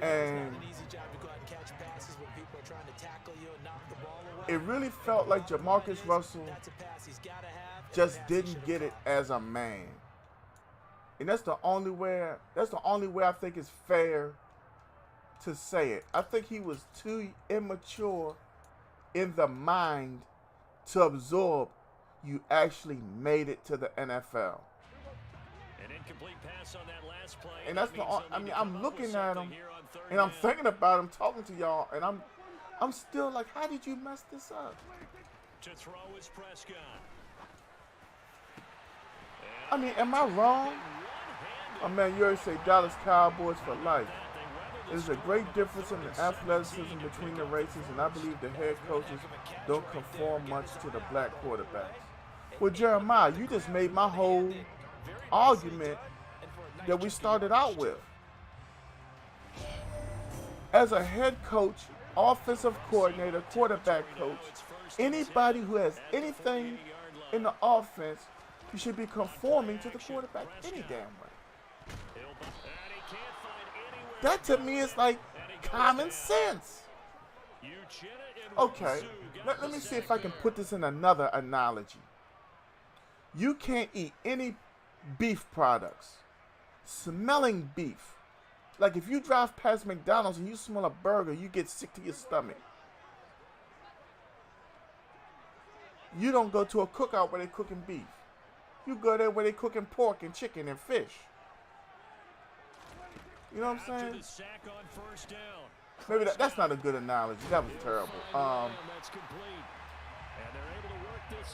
And It's not an easy job to go out and catch passes when people are trying to tackle you and knock the ball away. it really felt like Jamarcus Russell That's a pass he's gotta have, and a just pass he didn't should've get it caught. as a man. And that's the only way I think it's fair to say it. I think he was too immature in the mind to absorb you actually made it to the NFL. An incomplete pass on that last play. And that's That the means only, they'll I need mean, to I'm come up looking with at something him here on third and I'm down. thinking about him, talking to y'all, and I'm still like, how did you mess this up? To throw is Prescott. I mean, am I wrong? Oh man, you always say Dallas Cowboys for life. There's a great difference in the athleticism between the races, and I believe the head coaches don't conform much to the black quarterbacks. Well, Jeremiah, you just made my whole argument that we started out with. As a head coach, offensive coordinator, quarterback coach, anybody who has anything in the offense, you should be conforming to the quarterback any damn way. That to me is like common sense. Okay, let me see if I can put this in another analogy. You can't eat any beef products. Smelling beef. Like if you drive past McDonald's and you smell a burger, you get sick to your stomach. You don't go to a cookout where they're cooking beef. You go there where they're cooking pork and chicken and fish. You know what I'm saying? Maybe that's not a good analogy. That was terrible.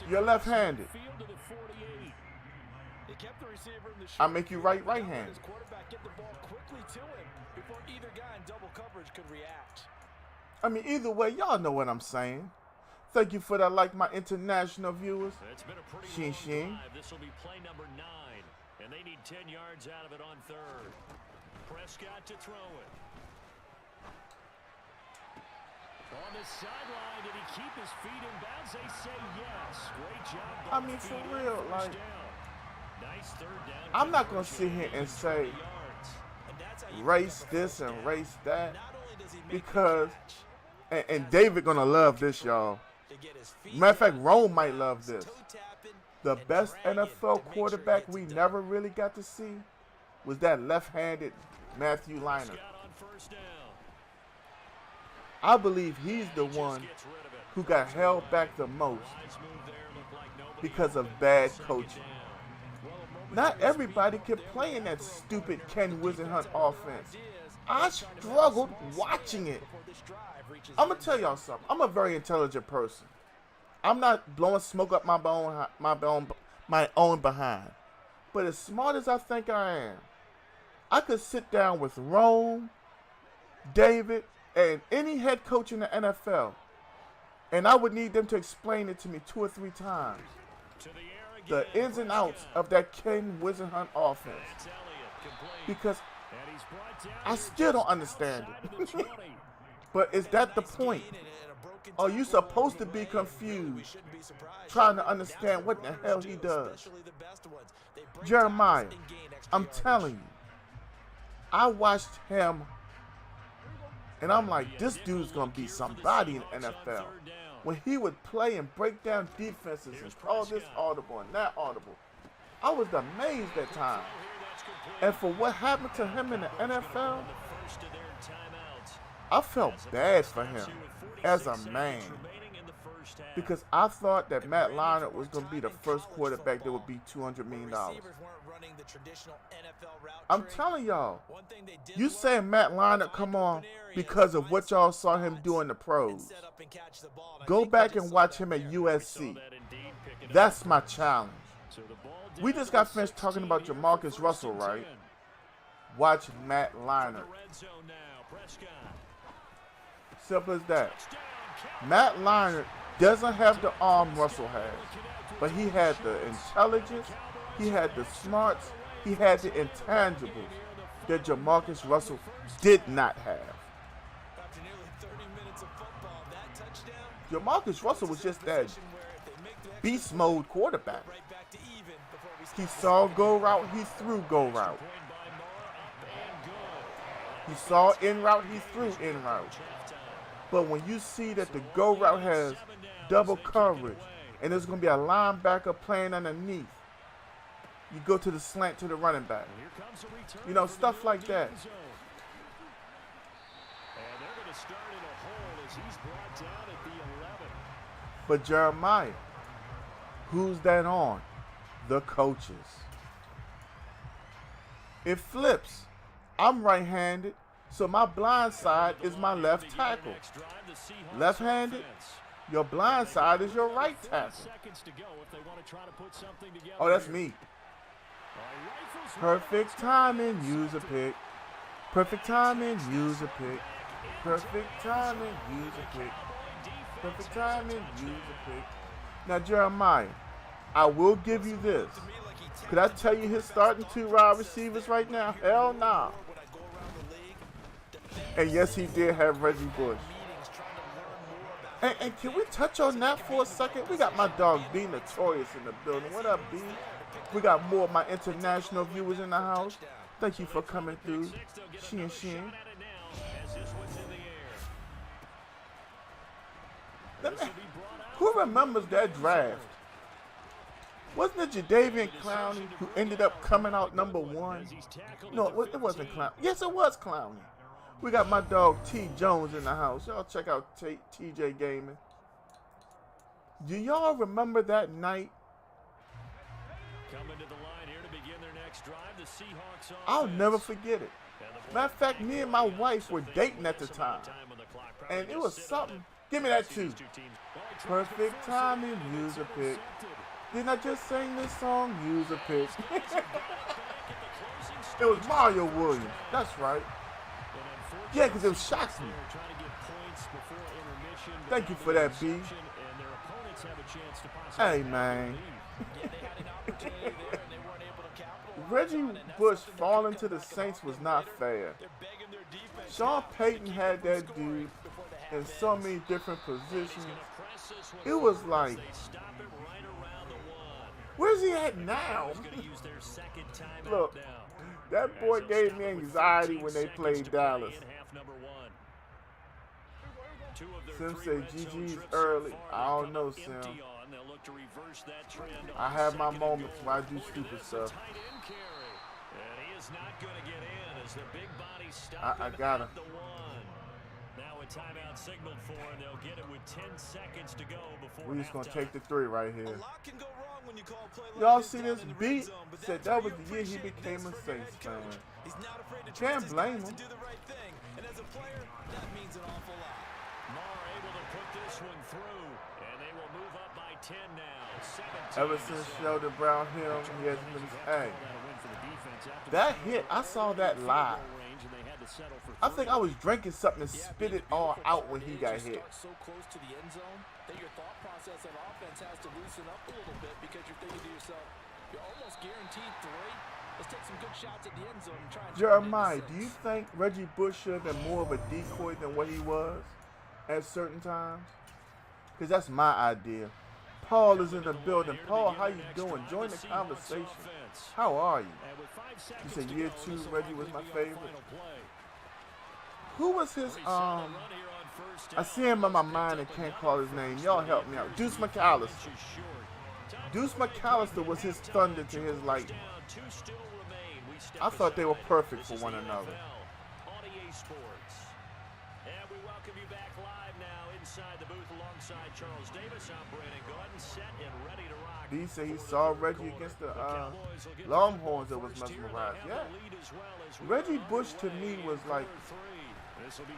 You're left-handed. I make you right-handed. I mean, either way, y'all know what I'm saying. Thank you for that, like my international viewers. It's been a pretty Sheen long Sheen. drive. This will be play number 9, and they need 10 yards out of it on third. Prescott to throw it. On the sideline, did he keep his feet in bounds? They say yes. Great job. I mean, for feet in, real, first like, down. Nice third down. I'm not going to sit here and say race this and race that, because, and David going to love this, y'all. Matter of fact, Rome might love this. The best NFL quarterback we never really got to see was that left-handed Matthew Leinart. I believe he's the one who got held back the most because of bad coaching. Not everybody can play in that stupid Ken Wisenhunt offense. I struggled watching it. I'm going to tell y'all something. I'm a very intelligent person. I'm not blowing smoke up my own behind. But as smart as I think I am, I could sit down with Rome, David, and any head coach in the NFL, and I would need them to explain it to me 2 or 3 times. The ins and outs of that Ken Wisenhunt offense. Because I still don't understand it. But is that the point? Are you supposed to be confused, trying to understand what the hell he does? Jeremiah, I'm telling you, I watched him, and I'm like, this dude's going to be somebody in the NFL. when he would play and break down defenses and call this audible and that audible, I was amazed at times. And for what happened to him in the NFL, I felt bad for him as a man. Because I thought that Matt Leinart was going to be the first quarterback that would be $200 million. I'm telling y'all, you saying Matt Leinart come on because of what y'all saw him do in the pros. Go back and watch him at USC. That's my challenge. We just got finished talking about Jamarcus Russell, right? Watch Matt Leinart. Simple as that. Matt Leinart doesn't have the arm Russell has, but he had the intelligence, he had the smarts, he had the intangibles that Jamarcus Russell did not have. Jamarcus Russell was just that beast mode quarterback. He saw go route, he threw go route. He saw in route, he threw in route. But when you see that the go route has double coverage and there's going to be a linebacker playing underneath, you go to the slant to the running back. You know, stuff like that. But Jeremiah, who's that on? The coaches. It flips. I'm right-handed, so my blind side is my left tackle. Left-handed, your blind side is your right tackle. Oh, that's me. Perfect timing, use a pick. Perfect timing, use a pick. Perfect timing, use a pick. Perfect timing, use a pick. Now, Jeremiah, I will give you this. Could I tell you his starting 2 wide receivers right now? Hell nah. And yes, he did have Reggie Bush. And can we touch on that for a second? We got my dog B Notorious in the building. What up, B? We got more of my international viewers in the house. Thank you for coming through. Shin. Who remembers that draft? Wasn't it Jadeveon Clowney who ended up coming out number 1? No, it wasn't Clowney. Yes, it was Clowney. We got my dog T Jones in the house. Y'all check out TJ Gaming. Do y'all remember that night? Coming to the line here to begin their next drive, the Seahawks. I'll never forget it. Matter of fact, me and my wife were dating at the time. And it was something. Give me that too. Perfect timing, use a pick. Didn't I just sing this song? Use a pick. It was Mario Williams. That's right. Yeah, because it was Shoxley. Thank you for that, B. Hey, man. Reggie Bush falling to the Saints was not fair. Sean Payton had that dude in so many different positions. It was like, where's he at now? Look, that boy gave me anxiety when they played Dallas. Sim say GG's early. I don't know, Sim. I have my moments where I do stupid stuff. I got him. Now a timeout signaled for, and they'll get it with 10 seconds to go before we're just going to take the 3 right here. Y'all see this? B said that was the year he became a Saints fan. Can't blame him. And as a player, that means an awful lot. Marr able to put this one through, and they will move up by 10 now. 17. Ever since Sheldon Brown Hill, he hasn't been. Hey, that hit, I saw that live. I think I was drinking something and spit it all out when he got hit. So close to the end zone that your thought process on offense has to loosen up a little bit because you're thinking to yourself, you're almost guaranteed 3. Let's take some good shots at the end zone and try and Jeremiah, do you think Reggie Bush should have been more of a decoy than what he was at certain times? Because that's my idea. Paul is in the building. Paul, how you doing? Join the conversation. How are you? You said year 2, Reggie was my favorite. Who was his I see him in my mind and can't call his name. Y'all help me out. Deuce McAllister. Deuce McAllister was his thunder to his lightning. I thought they were perfect for one another. And we welcome you back live now inside the booth alongside Charles Davis. I'm Brandon Gordon, set and ready to rock. He said he saw Reggie against the Longhorns that was mesmerized. Yeah. Reggie Bush to me was like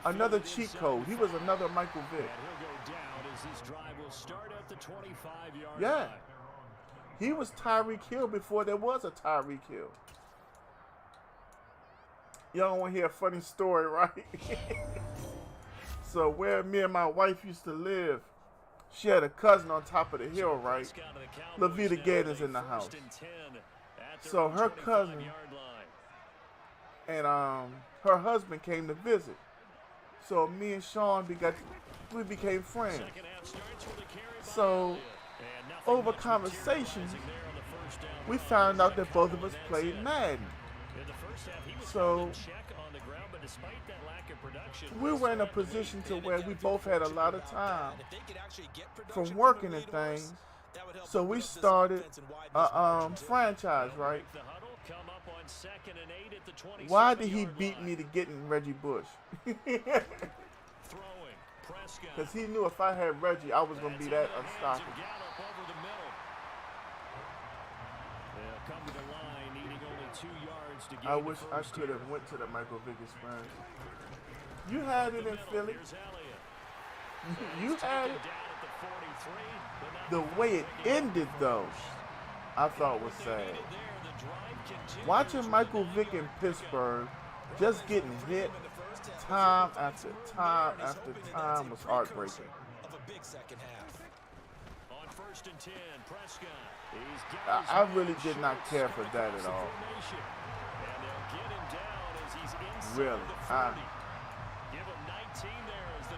another cheat code. He was another Michael Vick. Yeah. He was Tyreek Hill before there was a Tyreek Hill. Y'all want to hear a funny story, right? So where me and my wife used to live, she had a cousin on top of the hill, right? Levita Gators in the house. So her cousin and her husband came to visit. So me and Sean we became friends. So over conversations, we found out that both of us played Madden. So we were in a position to where we both had a lot of time from working and things. So we started a franchise, right? Why did he beat me to getting Reggie Bush? Because he knew if I had Reggie, I was going to be that unstoppable. I wish I could have went to the Michael Vick experience. You had it in Philly. You had it. The way it ended, though, I thought was sad. Watching Michael Vick in Pittsburgh, just getting hit time after time after time was heartbreaking. I really did not care for that at all. Really.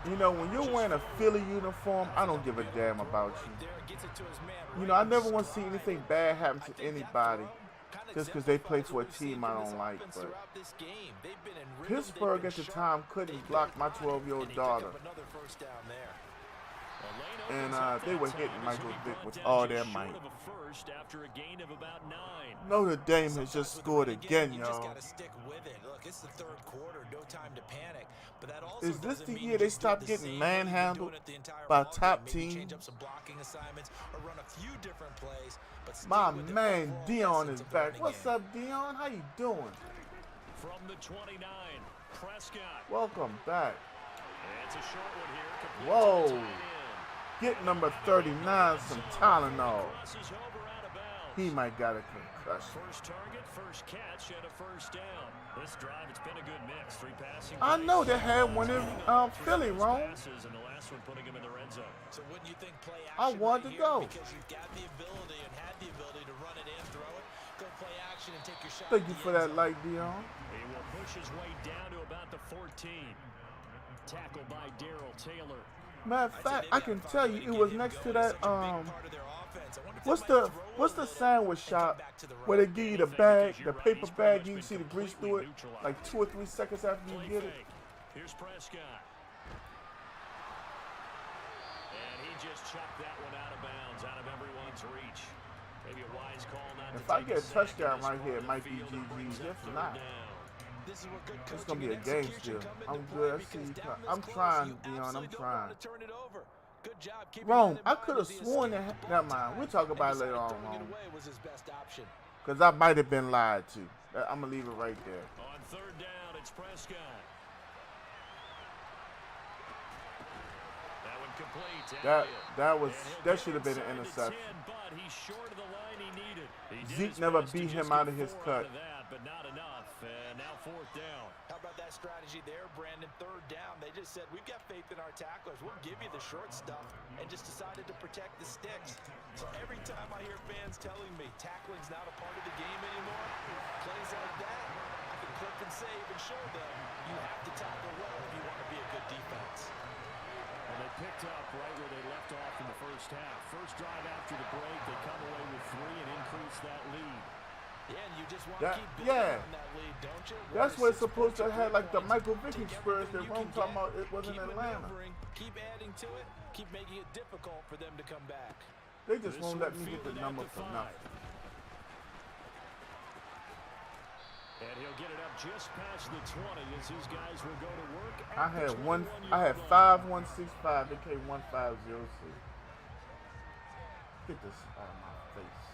You know, when you're wearing a Philly uniform, I don't give a damn about you. You know, I never want to see anything bad happen to anybody just because they play for a team I don't like. But Pittsburgh at the time couldn't block my 12-year-old daughter. And they were hitting Michael Vick with all their might. Notre Dame has just scored again, y'all. Is this the year they stopped getting manhandled by top teams? My man Dion is back. What's up, Dion? How you doing? From the 29, Prescott. Welcome back. It's a short one here. Whoa. Get number 39 some Tylenol. He might got a concussion. First target, first catch, and a first down. This drive, it's been a good mix. 3 passing. I know they had one in Philly, Rome. And the last one putting him in the red zone. So wouldn't you think play I action wanted to go. Because you've got the ability and had the ability to run it in, throw it, go play action and take your shot. Thank you for that light, Dion. He will push his way down to about the 14. Tackled by Darrell Taylor. Matter of fact, I can tell you it was next to that what's the sandwich shop where they give you the bag, the paper bag, you can see the grease through it like 2 or 3 seconds after you get it. Here's Prescott. And he just chucked that one out of bounds, out of everyone's reach. Maybe a wise call not to If I get a touchdown right here, it might be GG's. If not, it's going to be a game still. I'm good. I see you. I'm trying, Dion. I'm trying. Rome, I could have sworn that. Never mind. We'll talk about it later on, Rome. Because I might have been lied to. I'm going to leave it right there. On third down, it's Prescott. That one complete. That should have been an interception. Zeke never beat him out of his cut. But not enough. And now fourth down. How about that strategy there, Brandon? Third down. They just said, we've got faith in our tacklers. We'll give you the short stuff, and just decided to protect the sticks. So every time I hear fans telling me tackling's not a part of the game anymore, plays like that, I can clip and save and show them you have to tackle well if you want to be a good defense. And they picked up right where they left off in the first half. First drive after the break, they come away with 3 and increase that lead. Yeah, and you just want That, to keep building yeah. on that lead, don't you? That's what it's supposed to have, like the points. Michael Vick Take experience that everything you Rome can talking get, about. It was in keep Atlanta. maneuvering, keep adding to it, keep making it difficult for them to come back. They just won't let me get the number for nothing. And he'll get it up just past the 20 as his guys will go to work. I had 5165. They came 1506. Get this out of my face.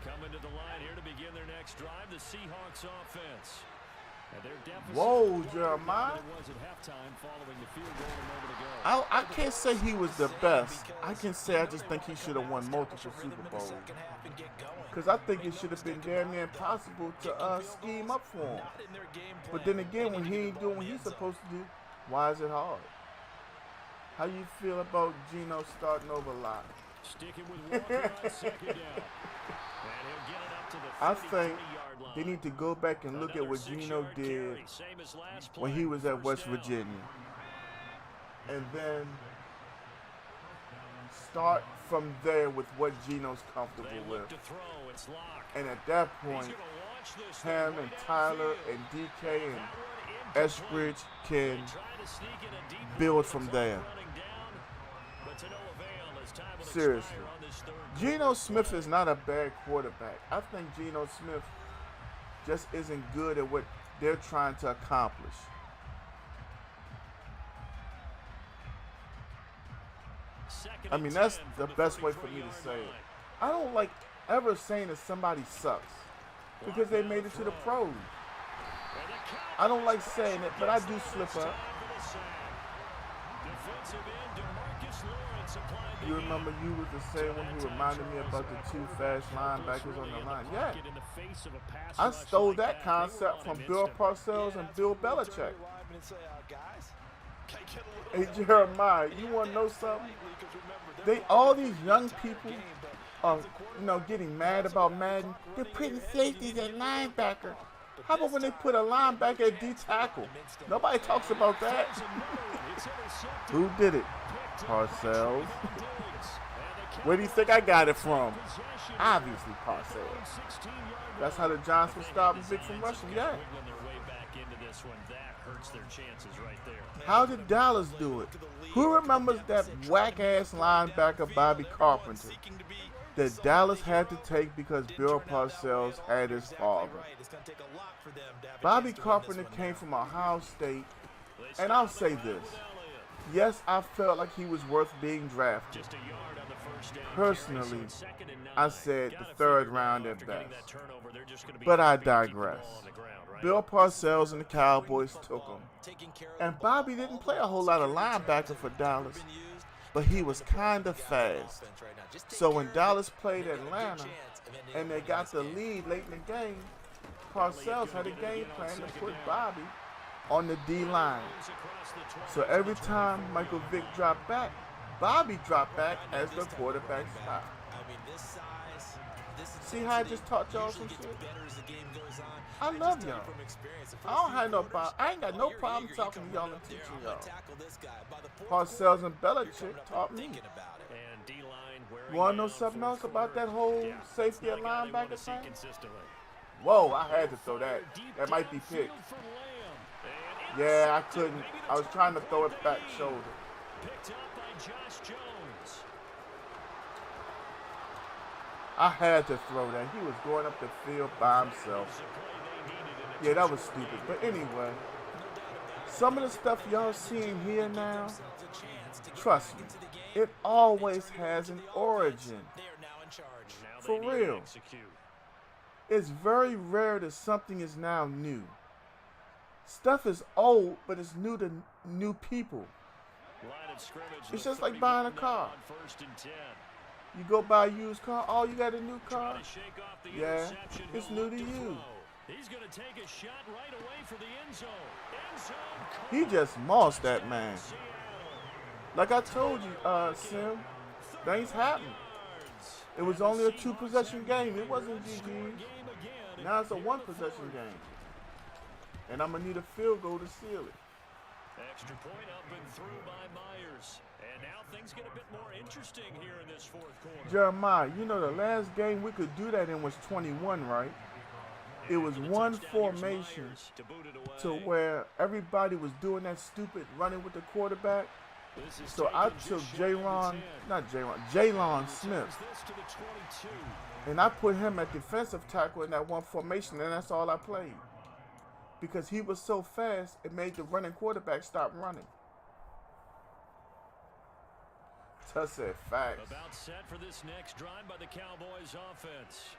Coming to the line here to begin their next drive, the Seahawks offense. And their deficit Whoa, Jeremiah. it was at halftime following the field goal a moment ago. I can't say he was the best. I can say I just think he should have won multiple Super Bowls. Because I think it should have been damn near impossible to scheme up for him. But then again, when he ain't doing what he's supposed to do, why is it hard? How you feel about Geno starting over a lot? Sticking with Walker on second down. And he'll get it up to the I think 30-yard line. they need to go back and look at what Geno did when he was at West Virginia. And then start from there with what Geno's comfortable with. And at that point, Ham and Tyler and DK and Eskridge can build from there. Seriously. Geno Smith is not a bad quarterback. I think Geno Smith just isn't good at what they're trying to accomplish. I mean, that's the best way for me to say it. I don't like ever saying that somebody sucks because they made it to the pros. I don't like saying it, but I do slip up. You remember you was the same one who reminded me about the two fast linebackers on the line. Yeah. I stole that concept from Bill Parcells and Bill Belichick. Hey, Jeremiah, you want to know something? All these young people are, getting mad about Madden. They're putting safeties at linebacker. How about when they put a linebacker at D tackle? Nobody talks about that. Who did it? Parcells. Where do you think I got it from? Obviously Parcells. That's how the Giants were stopping Vic from rushing. Yeah. How did Dallas do it? Who remembers that whack-ass linebacker Bobby Carpenter that Dallas had to take because Bill Parcells had his father? Bobby Carpenter came from Ohio State, and I'll say this. Yes, I felt like he was worth being drafted. Personally, I said the third round at best. But I digress. Bill Parcells and the Cowboys took him. And Bobby didn't play a whole lot of linebacker for Dallas, but he was kind of fast. So when Dallas played Atlanta and they got the lead late in the game, Parcells had a game plan to put Bobby on the D-line. So every time Michael Vick dropped back, Bobby dropped back as the quarterback stop. See how I just taught y'all some shit? I love y'all. I ain't got no problem talking to y'all and teaching y'all. Parcells and Belichick taught me. You want to know something else about that whole safety and linebacker thing? Whoa, I had to throw that. That might be picked. Yeah, I couldn't. I was trying to throw it back shoulder. I had to throw that. He was going up the field by himself. Yeah, that was stupid. But anyway, some of the stuff y'all seeing here now, trust me, it always has an origin. For real. It's very rare that something is now new. Stuff is old, but it's new to new people. It's just like buying a car. You go buy a used car, oh, you got a new car? Yeah, it's new to you. He just mossed that man. Like I told you, Sim, things happen. It was only a 2-possession game. It wasn't GG's. Now it's a 1-possession game. And I'm going to need a field goal to seal it. Extra point up and through by Myers. And now things get a bit more interesting here in this fourth quarter. Jeremiah, you know the last game we could do that in was 21, right? It was one formation to where everybody was doing that stupid running with the quarterback. So I took Jalen Smith, and I put him at defensive tackle in that one formation, and that's all I played. Because he was so fast, it made the running quarterback stop running. Tuss said facts. About set for this next drive by the Cowboys offense.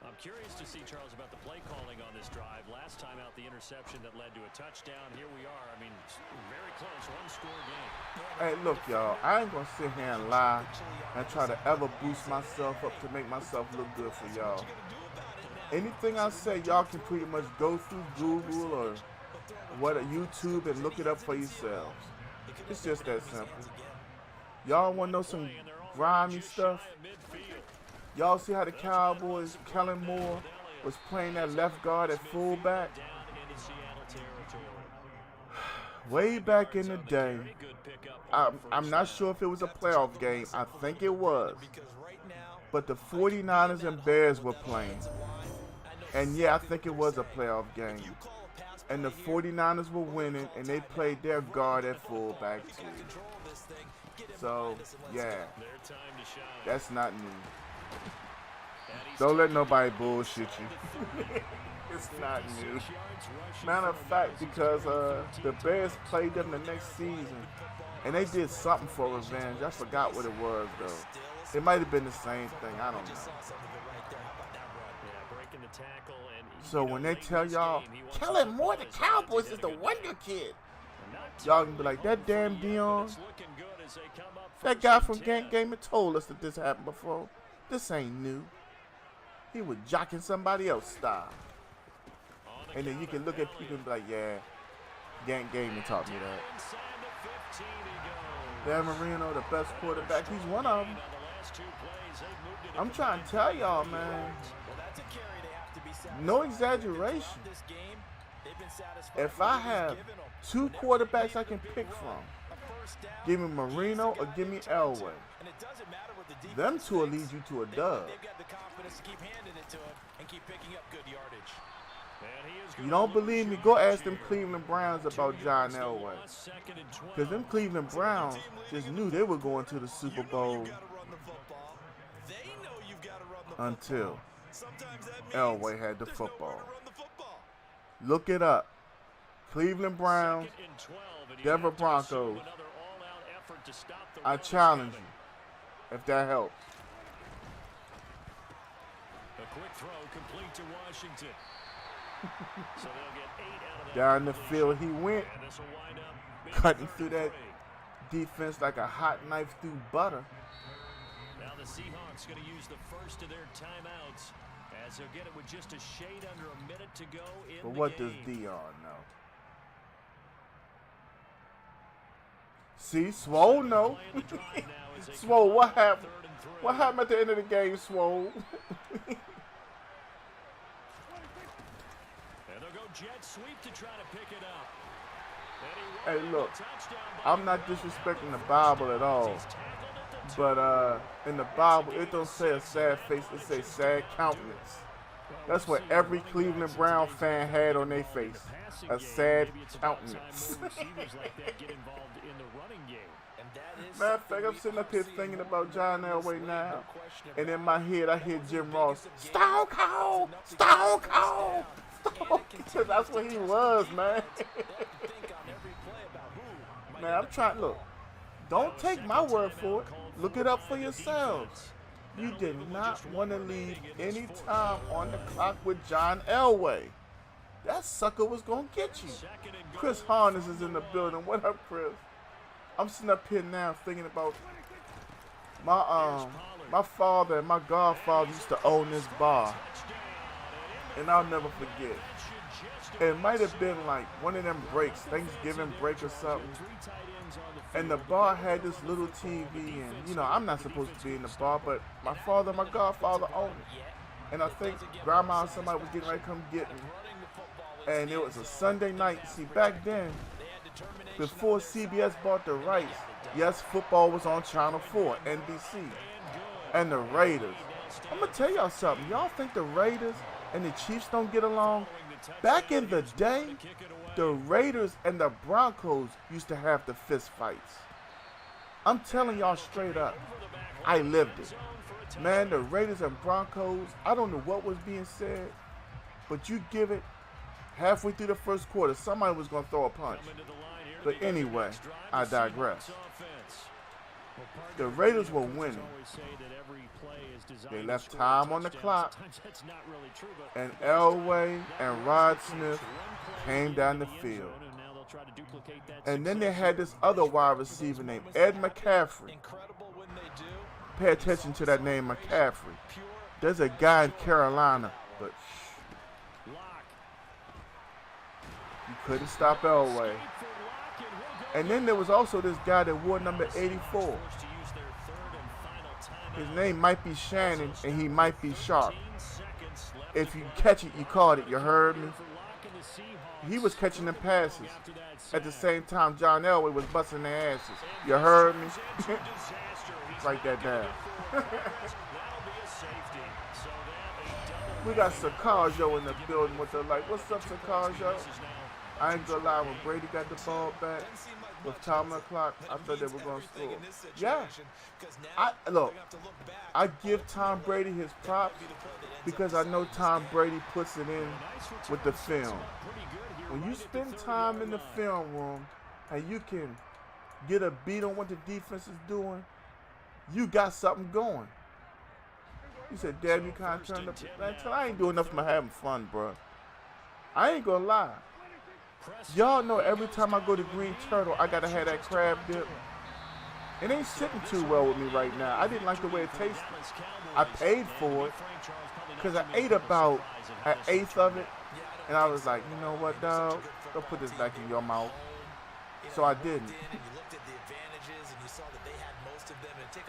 I'm curious to see, Charles, about the play calling on this drive. Last time out, the interception that led to a touchdown. Here we are. I mean, very close, one-score game. Hey, look, y'all. I ain't going to sit here and lie and try to ever boost myself up to make myself look good for y'all. Anything I say, y'all can pretty much go through Google or YouTube and look it up for yourselves. It's just that simple. Y'all want to know some grimy stuff? Y'all see how the Cowboys, Kellen Moore, was playing that left guard at fullback? Way back in the day, I'm not sure if it was a playoff game. I think it was. But the 49ers and Bears were playing. And yeah, I think it was a playoff game. And the 49ers were winning, and they played their guard at fullback too. So, yeah, that's not new. Don't let nobody bullshit you. It's not new. Matter of fact, because the Bears played them the next season, and they did something for revenge. I forgot what it was, though. It might have been the same thing. I don't know. So when they tell y'all, Kellen Moore, the Cowboys is the wonder kid, y'all can be like, that damn Dion, that guy from Game told us that this happened before. This ain't new. He was jocking somebody else's style. And then you can look at people and be like, yeah, Gank Gaming taught me that. Dan Marino, the best quarterback, he's one of them. I'm trying to tell y'all, man, no exaggeration. If I have two quarterbacks I can pick from, give me Marino or give me Elway. Them two will lead you to a dub. You don't believe me? Go ask them Cleveland Browns about John Elway. Because them Cleveland Browns just knew they were going to the Super Bowl until Elway had the football. Look it up. Cleveland Browns, Denver Broncos. I challenge you, if that helps. A quick throw complete to Washington. So they'll get 8 out of that. Down the field he went, cutting through that defense like a hot knife through butter. Now the Seahawks going to use the first of their timeouts as they'll get it with just a shade under a minute to go in the game. But what does Dion know? See, Swole know. Swole, what happened? What happened at the end of the game, Swole? Jet sweep to try to pick it up. Hey, look, I'm not disrespecting the Bible at all, but in the Bible, it don't say a sad face, it says sad countenance. That's what every Cleveland Brown fan had on their face, a sad countenance. Matter of fact, I'm sitting up here thinking about John Elway now, and in my head I hear Jim Ross, Stone Cold, Stone Cold. That's what he was, man. Man, I'm trying. Look, don't take my word for it. Look it up for yourselves. You did not want to leave any time on the clock with John Elway. That sucker was gonna get you. Chris Harness is in the building. What up, Chris? I'm sitting up here now thinking about my father and my godfather used to own this bar. And I'll never forget. It might have been like one of them breaks, Thanksgiving break or something. And the bar had this little TV, and you know, I'm not supposed to be in the bar, but my father, my godfather owned it. And I think grandma and somebody was getting ready to come get me. And it was a Sunday night. See, back then, before CBS bought the rights, yes, football was on Channel 4, NBC, and the Raiders. I'm going to tell y'all something. Y'all think the Raiders and the Chiefs don't get along? Back in the day, the Raiders and the Broncos used to have the fist fights. I'm telling y'all straight up, I lived it. Man, the Raiders and Broncos, I don't know what was being said, but you give it halfway through the first quarter, somebody was going to throw a punch. But anyway, I digress. The Raiders were winning. They left time on the clock, and Elway and Rod Smith came down the field. And then they had this other wide receiver named Ed McCaffrey. Pay attention to that name, McCaffrey. There's a guy in Carolina, but you couldn't stop Elway. And then there was also this guy that wore number 84. His name might be Shannon, and he might be sharp. If you catch it, you caught it. You heard me? He was catching them passes. At the same time, John Elway was busting their asses. You heard me? Write that down. We got Sakajo in the building with the like. What's up, Sakajo? I ain't gonna lie, when Brady got the ball back with time on the clock, I thought they were gonna score. Yeah. I give Tom Brady his props because I know Tom Brady puts it in with the film. When you spend time in the film room and you can get a beat on what the defense is doing, you got something going. You said, damn, you kind of turned up. Man, I ain't doing nothing but having fun, bro. I ain't gonna lie. Y'all know every time I go to Green Turtle, I gotta have that crab dip. It ain't sitting too well with me right now. I didn't like the way it tasted. I paid for it because I ate about an eighth of it, and I was like, you know what, dog? Don't put this back in your mouth. So I didn't.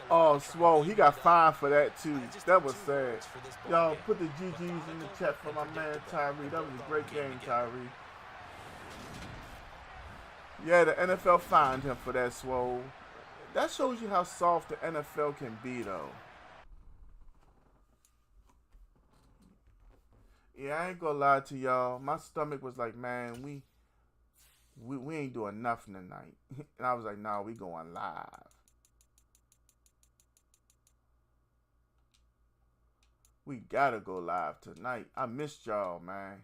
Oh, Swole, he got fined for that too. That was sad. Y'all put the GGs in the chat for my man Tyree. That was a great game, Tyree. Yeah, the NFL fined him for that, Swole. That shows you how soft the NFL can be, though. Yeah, I ain't gonna lie to y'all. My stomach was like, man, we ain't doing nothing tonight. And I was like, nah, we going live. We gotta go live tonight. I missed y'all, man.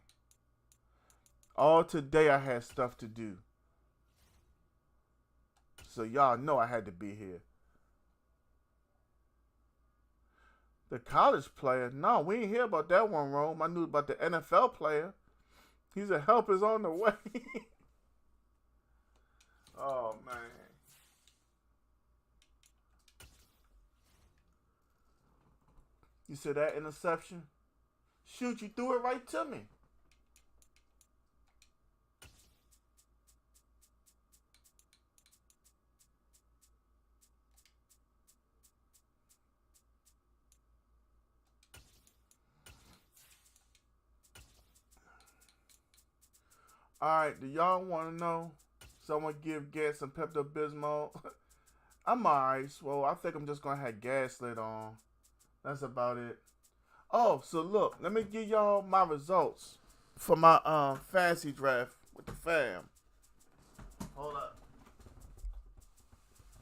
All today I had stuff to do. So y'all know I had to be here. The college player? No, we ain't hear about that one, Rome. I knew about the NFL player. He's a help is on the way. Oh, man. You said that interception? Shoot, you threw it right to me. Alright, do y'all want to know? Someone give Gas some Pepto-Bismol? I'm alright, well, I think I'm just going to have Gaslit on. That's about it. Oh, so look, let me give y'all my results for my fantasy draft with the fam. Hold up.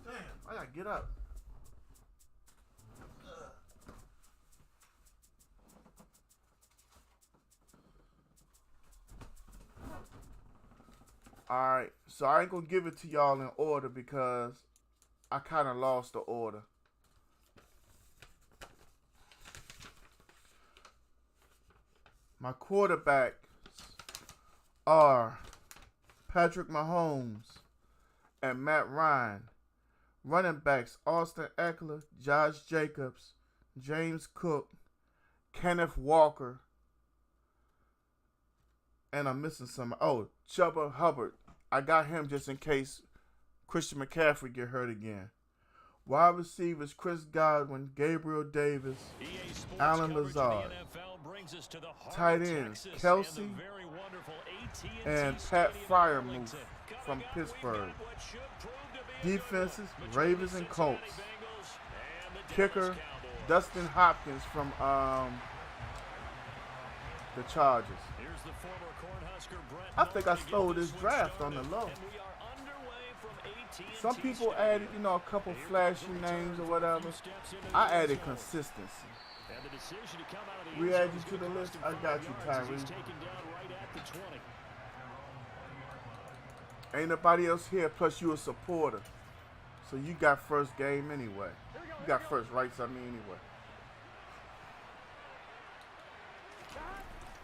Damn, I gotta get up. Alright, so I ain't gonna give it to y'all in order because I kind of lost the order. My quarterbacks are Patrick Mahomes and Matt Ryan. Running backs, Austin Eckler, Josh Jacobs, James Cook, Kenneth Walker, and I'm missing some. Oh, Chuba Hubbard. I got him just in case Christian McCaffrey get hurt again. Wide receivers, Chris Godwin, Gabriel Davis, Alan Lazard. Tight ends, Kelsey and Pat Freiermuth from Pittsburgh. Defenses, Ravens and Colts. Kicker, Dustin Hopkins from the Chargers. I think I stole this draft on the low. Some people added, a couple flashy names or whatever. I added consistency. We add you to the list. I got you, Tyree. Ain't nobody else here, plus you a supporter. So you got first game anyway. You got first rights, anyway.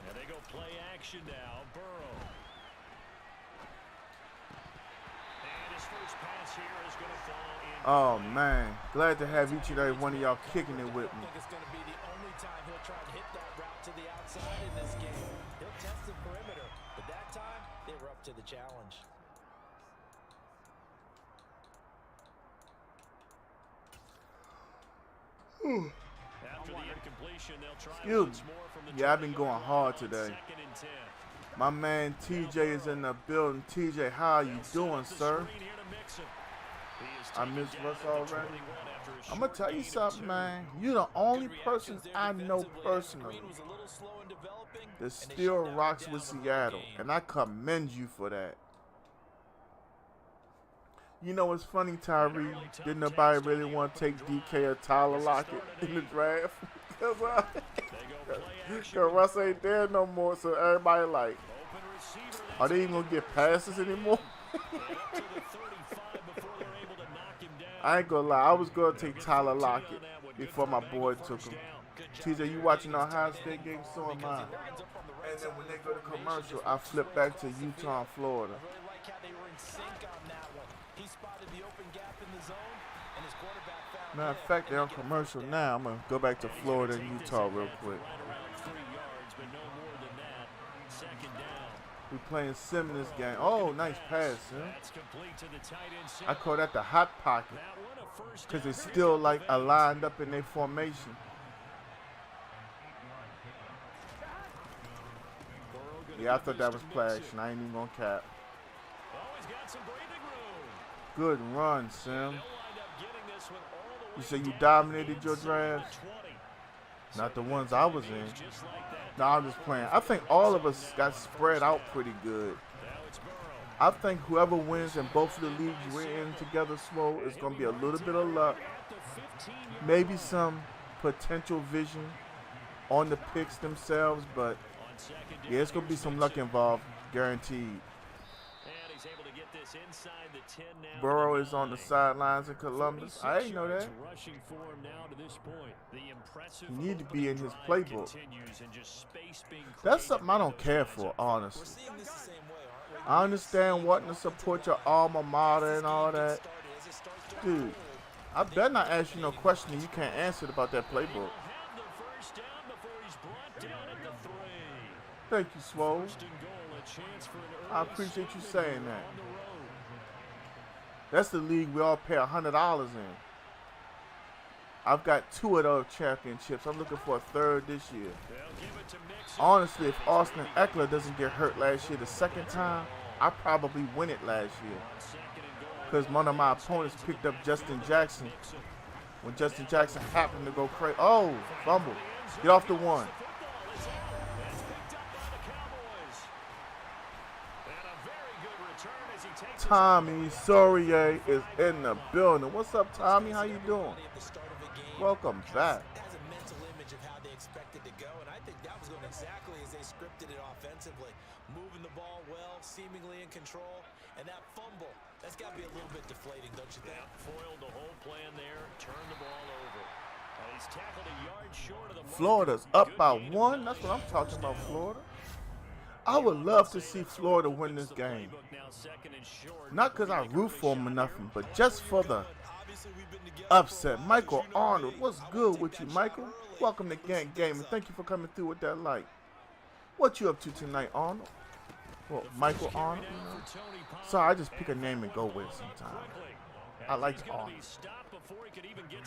And they go play action now. Burrow. And his first pass here is going to fall in. Oh, man. Glad to have each and every one of y'all kicking it with me. I think it's going to be the only time he'll try to hit that route to the outside in this game. He'll test the perimeter, but that time they were up to the challenge. After the incompletion, they'll try Excuse me. Yeah, I've been going hard today. My man TJ is in the building. TJ, how are you doing, sir? I missed Russ already. I'm going to tell you something, man. You're the only person I know personally that still rocks with Seattle, and I commend you for that. You know what's funny, Tyree? Didn't nobody really want to take DK or Tyler Lockett in the draft? Because Russ ain't there no more, so everybody like, are they even going to get passes anymore? I ain't going to lie. I was going to take Tyler Lockett before my boy took him. TJ, you watching the Ohio State game? So am I. And then when they go to commercial, I flip back to Utah and Florida. Matter of fact, they're on commercial now. I'm going to go back to Florida and Utah real quick. We playing sim in this game. Oh, nice pass, huh? I call that the hot pocket because it's still like aligned up in their formation. Yeah, I thought that was play action. I ain't even going to cap. Good run, Sim. You say you dominated your draft? Not the ones I was in. No, I'm just playing. I think all of us got spread out pretty good. I think whoever wins in both of the leagues we're in together, Swole, is going to be a little bit of luck. Maybe some potential vision on the picks themselves, but yeah, it's going to be some luck involved, guaranteed. Burrow is on the sidelines in Columbus. I didn't know that. He need to be in his playbook. That's something I don't care for, honestly. I understand wanting to support your alma mater and all that. Dude, I better not ask you no question you can't answer about that playbook. Thank you, Swole. I appreciate you saying that. That's the league we all pay $100 in. I've got 2 of those championships. I'm looking for a 3rd this year. Honestly, if Austin Eckler doesn't get hurt last year the 2nd time, I probably win it last year. Because one of my opponents picked up Justin Jackson when Justin Jackson happened to go crazy. Oh, fumble. Get off the 1. Tommy Sorier is in the building. What's up, Tommy? How you doing? Welcome back. Has a mental image of how they expected to go, and I think that was going exactly as they scripted it offensively. Moving the ball well, seemingly in control, and that fumble, that's got to be a little bit deflating, don't you think? Yeah, foiled the whole plan there, turned the ball over. He's tackled a yard short of the mark. Florida's up by 1. That's what I'm talking about, Florida. I would love to see Florida win this game. Not because I root for them or nothing, but just for the upset. Michael Arnold, what's good with you, Michael? Welcome to Gank Gaming. Thank you for coming through with that light. What you up to tonight, Arnold? Well, Michael Arnold, you know? Sorry, I just pick a name and go with it sometimes. I like Arnold.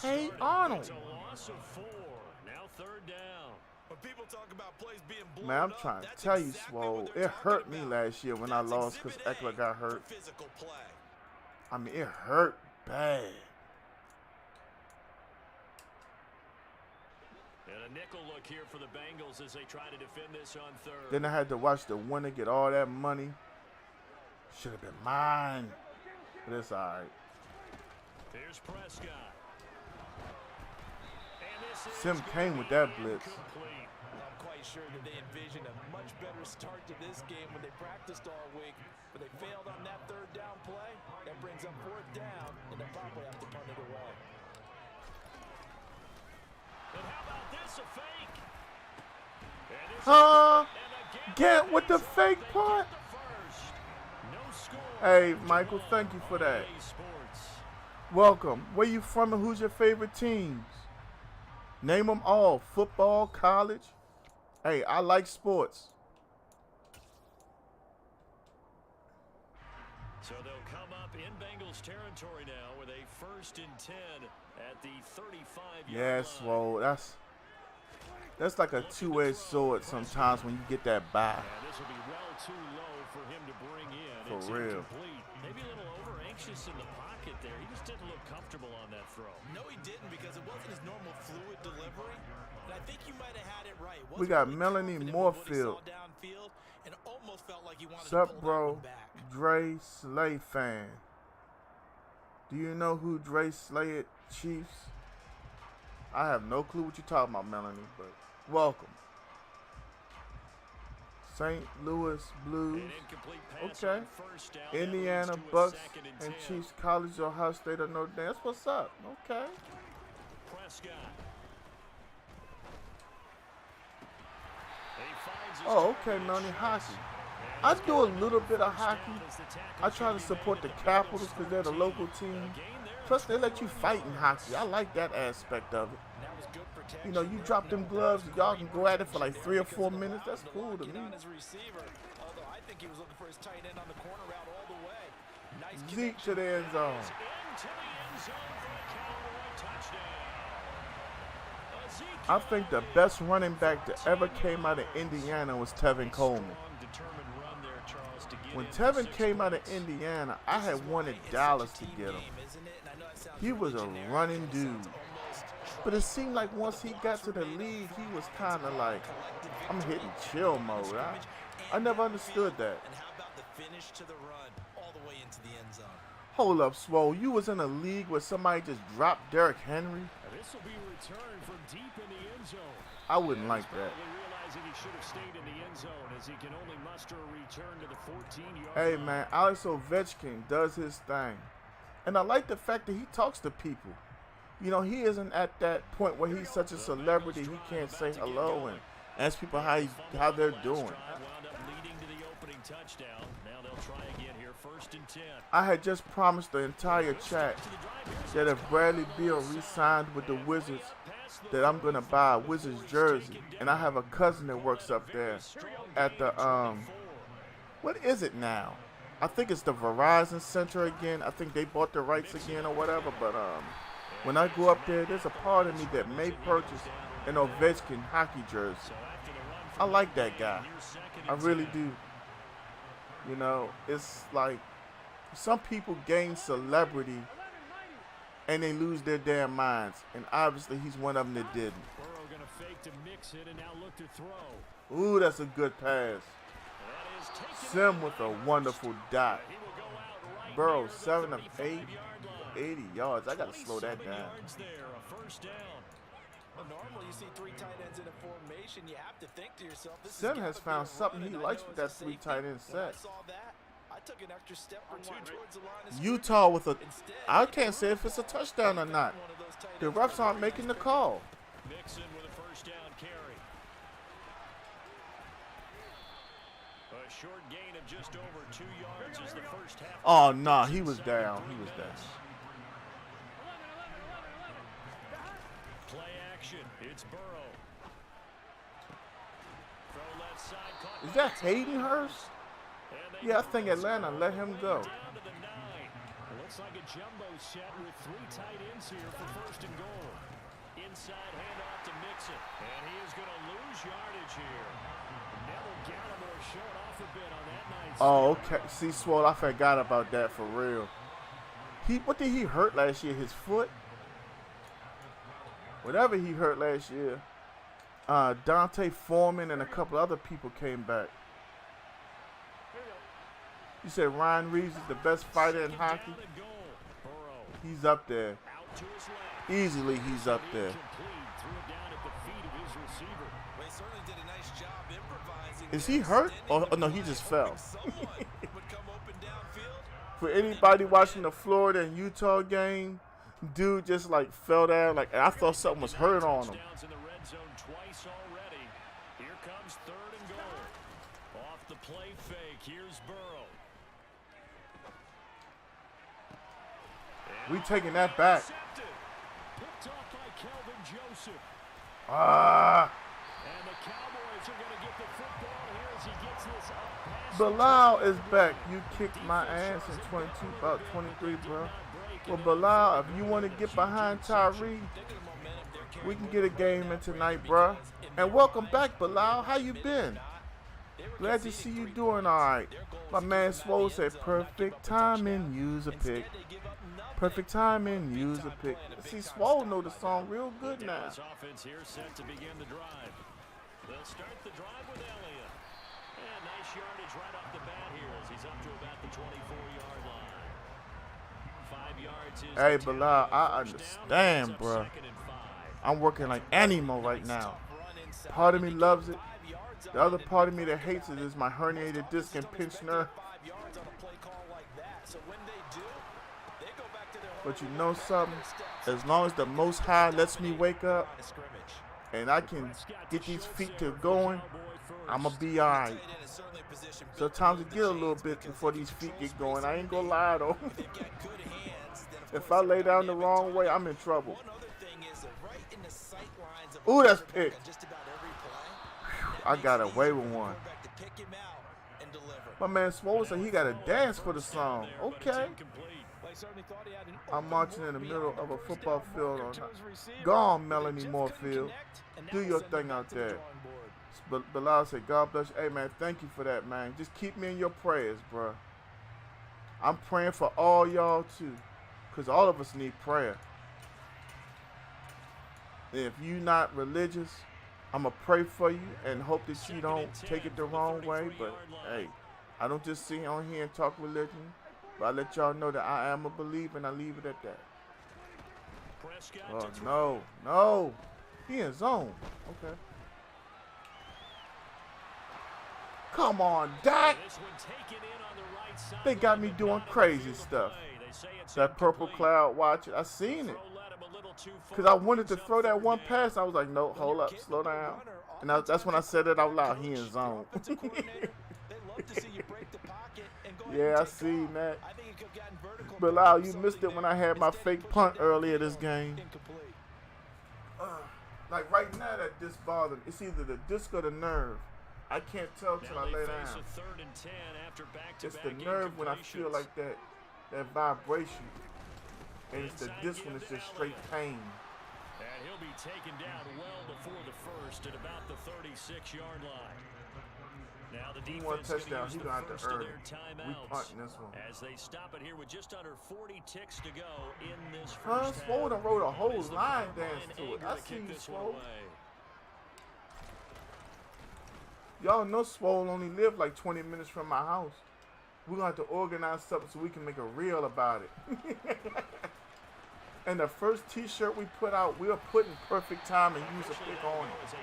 Hey, Arnold. Now 3rd down. When people talk about plays being blown Man, I'm up, trying to that's tell you, exactly Swole. what they're It hurt talking me about. last year when I That's lost because Exhibit Eckler A got for hurt. physical play. I mean, it hurt bad. And a nickel look here for the Bengals as they try to defend this on third. Then I had to watch the winner get all that money. Should have been mine. But it's all right. Here's Prescott. And this is Sim came with that blitz. incomplete. I'm quite sure that they envisioned a much better start to this game when they practiced all week, but they failed on that third down play. That brings up fourth down, and they'll probably have to punt it away. And how about this, a fake? And this Huh? and again, Get with the they fake get punt. the first. No score. Hey, Michael, thank you for that. EA Sports. Welcome. Where you from and who's your favorite teams? Name them all. Football, college. Hey, I like sports. So they'll come up in Bengals territory now with a 1st and 10 at the 35-yard Yes, line. well, that's like a two-edged sword sometimes when you get that bye. And this will be well too low for him to bring in. For It's real. incomplete. Maybe a little over anxious in the pocket there. He just didn't look comfortable on that throw. No, he didn't, because it wasn't his normal fluid delivery. And I think you might have had it right. We got Melanie Moorfield. Downfield and almost felt like he wanted Sup, to pull that bro? one back. Dre Slay fan. Do you know who Dre Slay is, Chiefs? I have no clue what you're talking about, Melanie, but welcome. St. Louis Blues. An incomplete pass Okay. on first down. That Indiana leads to a Bucks 2nd and 10. Chiefs College, Ohio State, or Notre Dame. That's what's up. Okay. Prescott. He finds his Oh, okay, target. Melanie, hockey. And I it's do gonna a be little bit of first down hockey. as the tackle I try to should be support the made at Capitals because they're the 14. local team. A gain there. Plus, they let you fight in hockey. I like that aspect of it. That was good protection. You know, you drop them gloves, y'all can go at it for like 3 or 4 minutes. That's cool to me. On his receiver, although I think he was looking for his tight end on the corner route all the way. Nice Zeke to the end zone. Into the end zone for a count touchdown. I think the best running back that ever came out of Indiana was Tevin Coleman. When Tevin came out of Indiana, I had wanted Dallas to get him. He was a running dude. But it seemed like once he got to the league, he was kind of like, I'm hitting chill mode. I never understood that. And how about the finish to the run all the way into the end zone? Hold up, Swole. You was in a league where somebody just dropped Derrick Henry? This will be returned from deep in the end zone. I wouldn't like that. Probably realizing he should have stayed in the end zone as he can only muster a return to the 14-yard Hey, line. man, Alex Ovechkin does his thing. And I like the fact that he talks to people. You know, he isn't at that point where he's such a celebrity he can't say hello and ask people how they're doing. Wound up leading to the opening touchdown. Now they'll try again here, 1st and 10. I had just promised the entire chat that if Bradley Beal re-signed with the Wizards, that I'm going to buy a Wizards jersey. And I have a cousin that works up there at the, what is it now? I think it's the Verizon Center again. I think they bought the rights again or whatever. But when I go up there, there's a part of me that may purchase an Ovechkin hockey jersey. I like that guy. I really do. You know, it's like some people gain celebrity and they lose their damn minds. And obviously he's one of them that didn't. Burrow gonna fake to mix it and now look to throw. Ooh, that's a good pass. That is taken Sim with a wonderful dot. He will go out right Burrow, near the 7 of 8, 35-yard line. 80 yards. I got to slow that 27 down. yards there, a 1st down. Well, normally you see 3 tight ends in a formation. You have to think to yourself, this Sim has has found something he likes with that 3 tight end When I set. saw that, I took an extra step or 2 towards the line of Utah with a, Instead, I can't say if it's a touchdown or not. one of those tight The ends refs aren't making the call. Mixon with a 1st down carry. A short gain of just over 2 yards as the first half. Oh, no, he was down. He was down. Play action. It's Burrow. Throw left side, caught Is by that Hayden Hurst? and they Yeah, I think Atlanta let him go. down to the 9. Looks like a jumbo set with 3 tight ends here for 1st and goal. inside handoff to Mixon. And he is going to lose yardage here. Neville Gallimore showing off a bit on that night. Oh, okay. See, Swole, I forgot about that for real. What did he hurt last year? His foot? Whatever he hurt last year. Dante Foreman and a couple other people came back. You said Ryan Reeves is the best fighter in hockey? He's up there. Easily he's up there. Is he hurt? Oh, no, he just fell. For anybody watching the Florida and Utah game, dude just like fell down. Like I thought something was hurt on him. Here comes 3rd and goal. Off the play fake. Here's Burrow. We taking that back. Picked off by Kelvin Joseph. And the Cowboys are going to get the football here as he gets this up past Bilal is back. You kicked my ass in 22, about 23, bro. Well, Bilal, if you want to get behind Tyree, we can get a game in tonight, bro. And welcome back, Bilal. How you been? Glad to see you doing all right. My man Swole said, perfect timing, use a pick. Perfect timing, use a pick. See, Swole know the song real good now. Offense here set to begin the drive. They'll start the drive with Elliott. And nice yardage right off the bat here as he's up to about the 24-yard line. 5 yards is Hey, Bilal, I understand, bro. I'm working like animal right now. Part of me loves it. The other part of me that hates it is my herniated disc and pinched nerve. But you know something? As long as the Most High lets me wake up and I can get these feet to going, I'm going to be all right. Sometimes it get a little bit before these feet get going. I ain't going to lie, though. If I lay down the wrong way, I'm in trouble. Ooh, that's picked. I got away with one. My man Swole said he got to dance for the song. Okay. I'm marching in the middle of a football field. Go on, Melanie Moorfield. Do your thing out there. Bilal said, God bless you. Hey, man, thank you for that, man. Just keep me in your prayers, bro. I'm praying for all y'all, too. Because all of us need prayer. If you're not religious, I'm going to pray for you and hope that you don't take it the wrong way. But, hey, I don't just sit on here and talk religion. But I let y'all know that I am a believer, and I leave it at that. Oh, no. No. He in zone. Okay. Come on, Dak. They got me doing crazy stuff. That purple cloud, watch it. I seen it. Because I wanted to throw that one pass. I was like, no, hold up, slow down. And that's when I said it out loud. He in zone. Yeah, I see that. Bilal, you missed it when I had my fake punt earlier this game. Like right now, that disc bothers me. It's either the disc or the nerve. I can't tell till I lay down. It's the nerve when I feel like that vibration. And it's the disc when it's just straight pain. And he'll be taken down well before the first at about the 36-yard line. Now the defense is going to use the first of their timeouts as they stop it here with just under 40 ticks to go in this first half. Swole done wrote a whole line dance to it. I see you, Swole. Y'all know Swole only live like 20 minutes from my house. We're going to have to organize something so we can make a reel about it. And the first t-shirt we put out, we're putting perfect time and use a pick on it.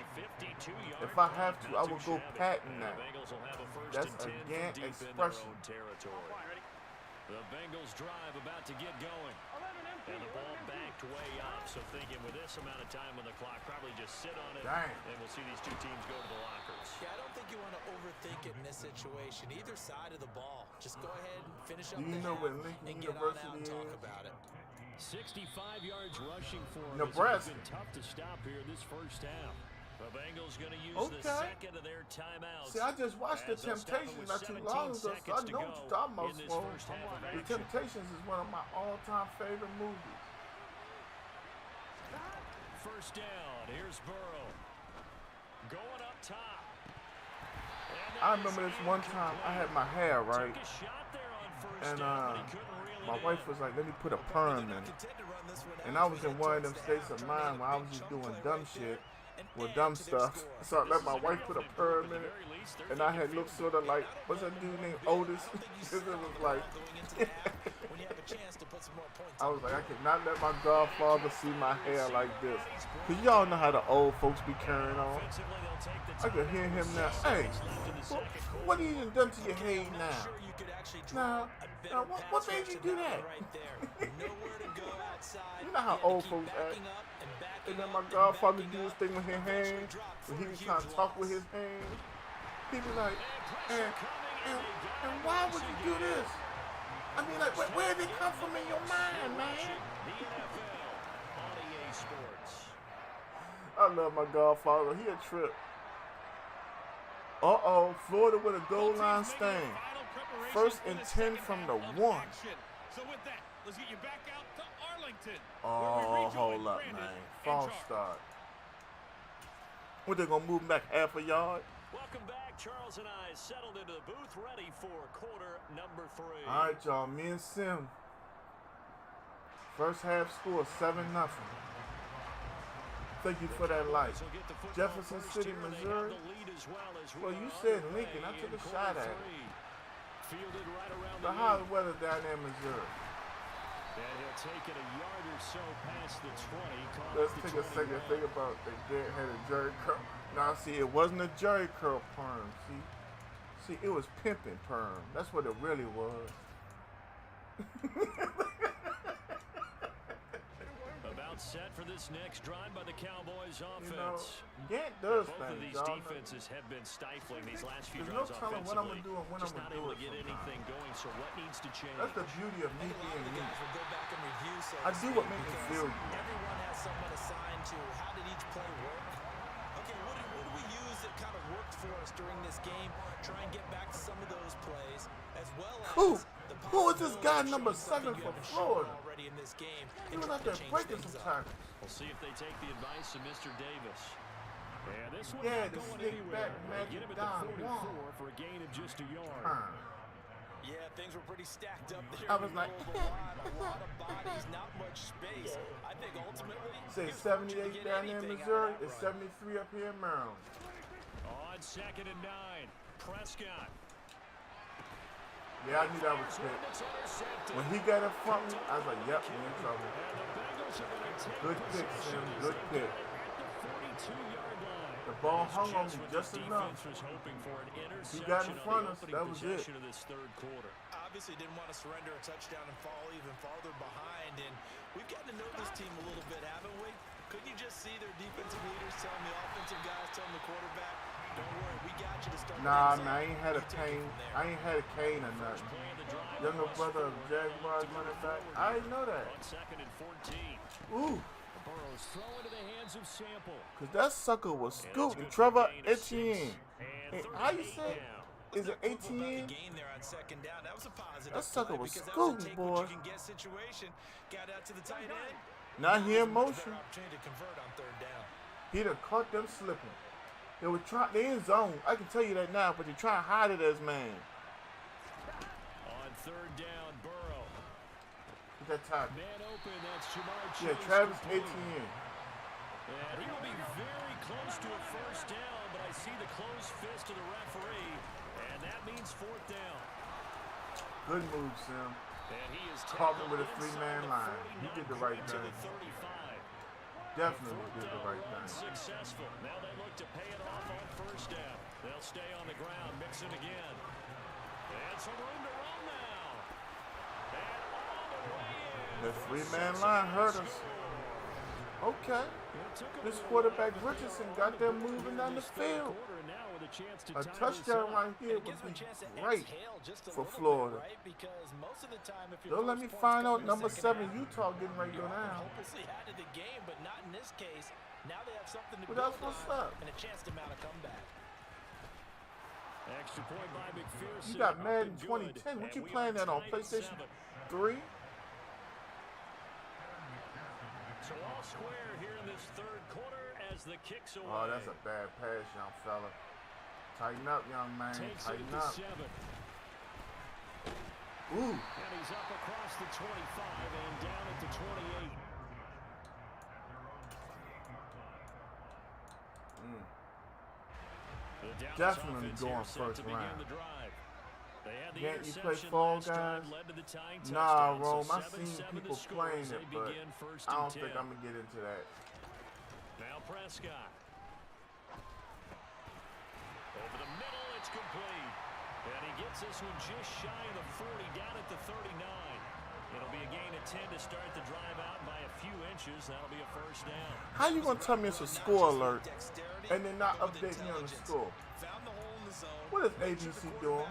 If I have to, I will go patent that. That's a Gantt expression. The Bengals drive about to get going. And the ball backed way up. So thinking with this amount of time on the clock, probably just sit on it. Dang. And we'll see these two teams go to the lockers. Yeah, I don't think you want to overthink it in this situation. Either side of the ball. Just go ahead and finish up Do you know what Lincoln University and talk is? about it. 65 yards rushing for him. Nebraska. It's been tough to stop here this first half. The Bengals going to use the second of their timeouts. See, I just watched The Temptations not too long ago, so I know what you're talking about, Swole. The Temptations is one of my all-time favorite movies. first down. Here's Burrow. Going up top. I remember this one time I had my hair, right? And my wife was like, let me put a perm in it. And I was in one of them states of mind where I was just doing dumb shit. With dumb stuff. So I let my wife put a perm in it. And I had looked sort of like, what's that dude named Otis? Because it was like, I was like, I cannot let my godfather see my hair like this. Because y'all know how the old folks be carrying on. I could hear him now. Hey, what are you done to your hair now? Now, what made you do that? You know how old folks act. And then my godfather do this thing with his hands. When he was trying to talk with his hands. He be like, and why would you do this? I mean, like, where did it come from in your mind, man? I love my godfather. He a trip. Uh-oh, Florida with a goal line stand. 1st and 10 from the 1. So with that, let's get you back out to Arlington. Oh, hold up, man. False start. What, they gonna move back half a yard? Welcome back. Charles and I settled into the booth, ready for quarter number 3. All right, y'all. Me and Sim. First half score 7-0. Thank you for that light. Jefferson City, Missouri. Well, you said Lincoln. I took a shot at it. But how's the weather down there in Missouri? And he'll take it a yard or so past the 20. Let's take a second to think about they had a Jerry curl. Now, see, it wasn't a Jerry curl perm. See, it was pimping perm. That's what it really was. About set for this next drive by the Cowboys offense. You know, Gant does both things, of these y'all. defenses have been stifling these last few There's no drives telling what I'm going to do and when I'm just going not to do able it to get sometimes. anything going, so what needs to change? That's the beauty of me being me. I I do what makes me feel good. Everyone has someone assigned to how did each play work? Okay, what did we use that kind of worked for us during this game? Try and get back to some of those plays, as well as Who is this guy number 7 for Florida? already in this game. He was out there breaking some tackles. We'll see if they take the advice of Mr. Davis. And this one Yeah, not the going sneak anywhere. back magic Get him at Don the 44 Juan. for a gain of just a yard. Yeah, things were pretty stacked up there. I was like, a lot of bodies, not much space. I think ultimately, say 78 down there in Missouri, it's 73 up here in Maryland. On 2nd and 9, Prescott. Yeah, I knew that was it. When he got in front of me, I was like, yep, we in trouble. Good pick, Sim, good pick. The ball hung on me just enough. He got in front of us, that was it. obviously didn't want to surrender a touchdown and fall even farther behind. And we've gotten to know this team a little bit, haven't we? Couldn't you just see their defensive leaders telling the offensive guys, telling the quarterback, don't worry, we got you to start. Nah, man, I ain't had a cane. I ain't had a cane or nothing. Younger brother of Jaguars running back. I didn't know that. Ooh. Burrows throw into the hands of Sample. Because that sucker was scooting. Trevor Etienne. How you say it? Is it Etienne? That sucker was scooting, boy. Now he in motion. He done caught them slipping. They were trying, they in zone. I can tell you that now, but they trying to hide it as man. On third down, Burrow. Get that time. Man open, that's Jamar Chase. Yeah, Travis Etienne. And he will be very close to a first down, but I see the closed fist of the referee, and that means fourth down. Good move, Sim. And he is Caught me with a three-man line. He did the right thing. Definitely did the right thing. Successful. Now they look to pay it off on first down. They'll stay on the ground, mix it again. And some room to run now. And all the way in. The three-man line hurt us. Okay. This quarterback Richardson got them moving down the field. A touchdown right here would be great for Florida. Don't let me find out number 7 Utah getting ready to go down. But that's what's up. Extra point by McPherson. You got Madden 2010. What you playing that on? PlayStation 3? So So all square here in this third quarter as the kicks away. Oh, that's a bad pass, young fella. Tighten up, young man. Takes Tighten it to up. 7. Ooh. And he's up across the 25 and down at the 28. The Dallas Definitely offense going here set first to begin round. the drive. They had the Can't you play interception Fall last Guys? drive, led to the tying Nah, touchdown. Rome. So I've seen 7-7 people the playing scores. it, They but begin first I and don't 10. think I'm going to get into that. Now Prescott. Over the middle, it's complete. And he gets this one just shy of the 40, down at the 39. It'll be a gain of 10 to start the drive out by a few inches. That'll be a first down. How you going to tell me it's a score alert and then not update me on the score? What is ABC doing?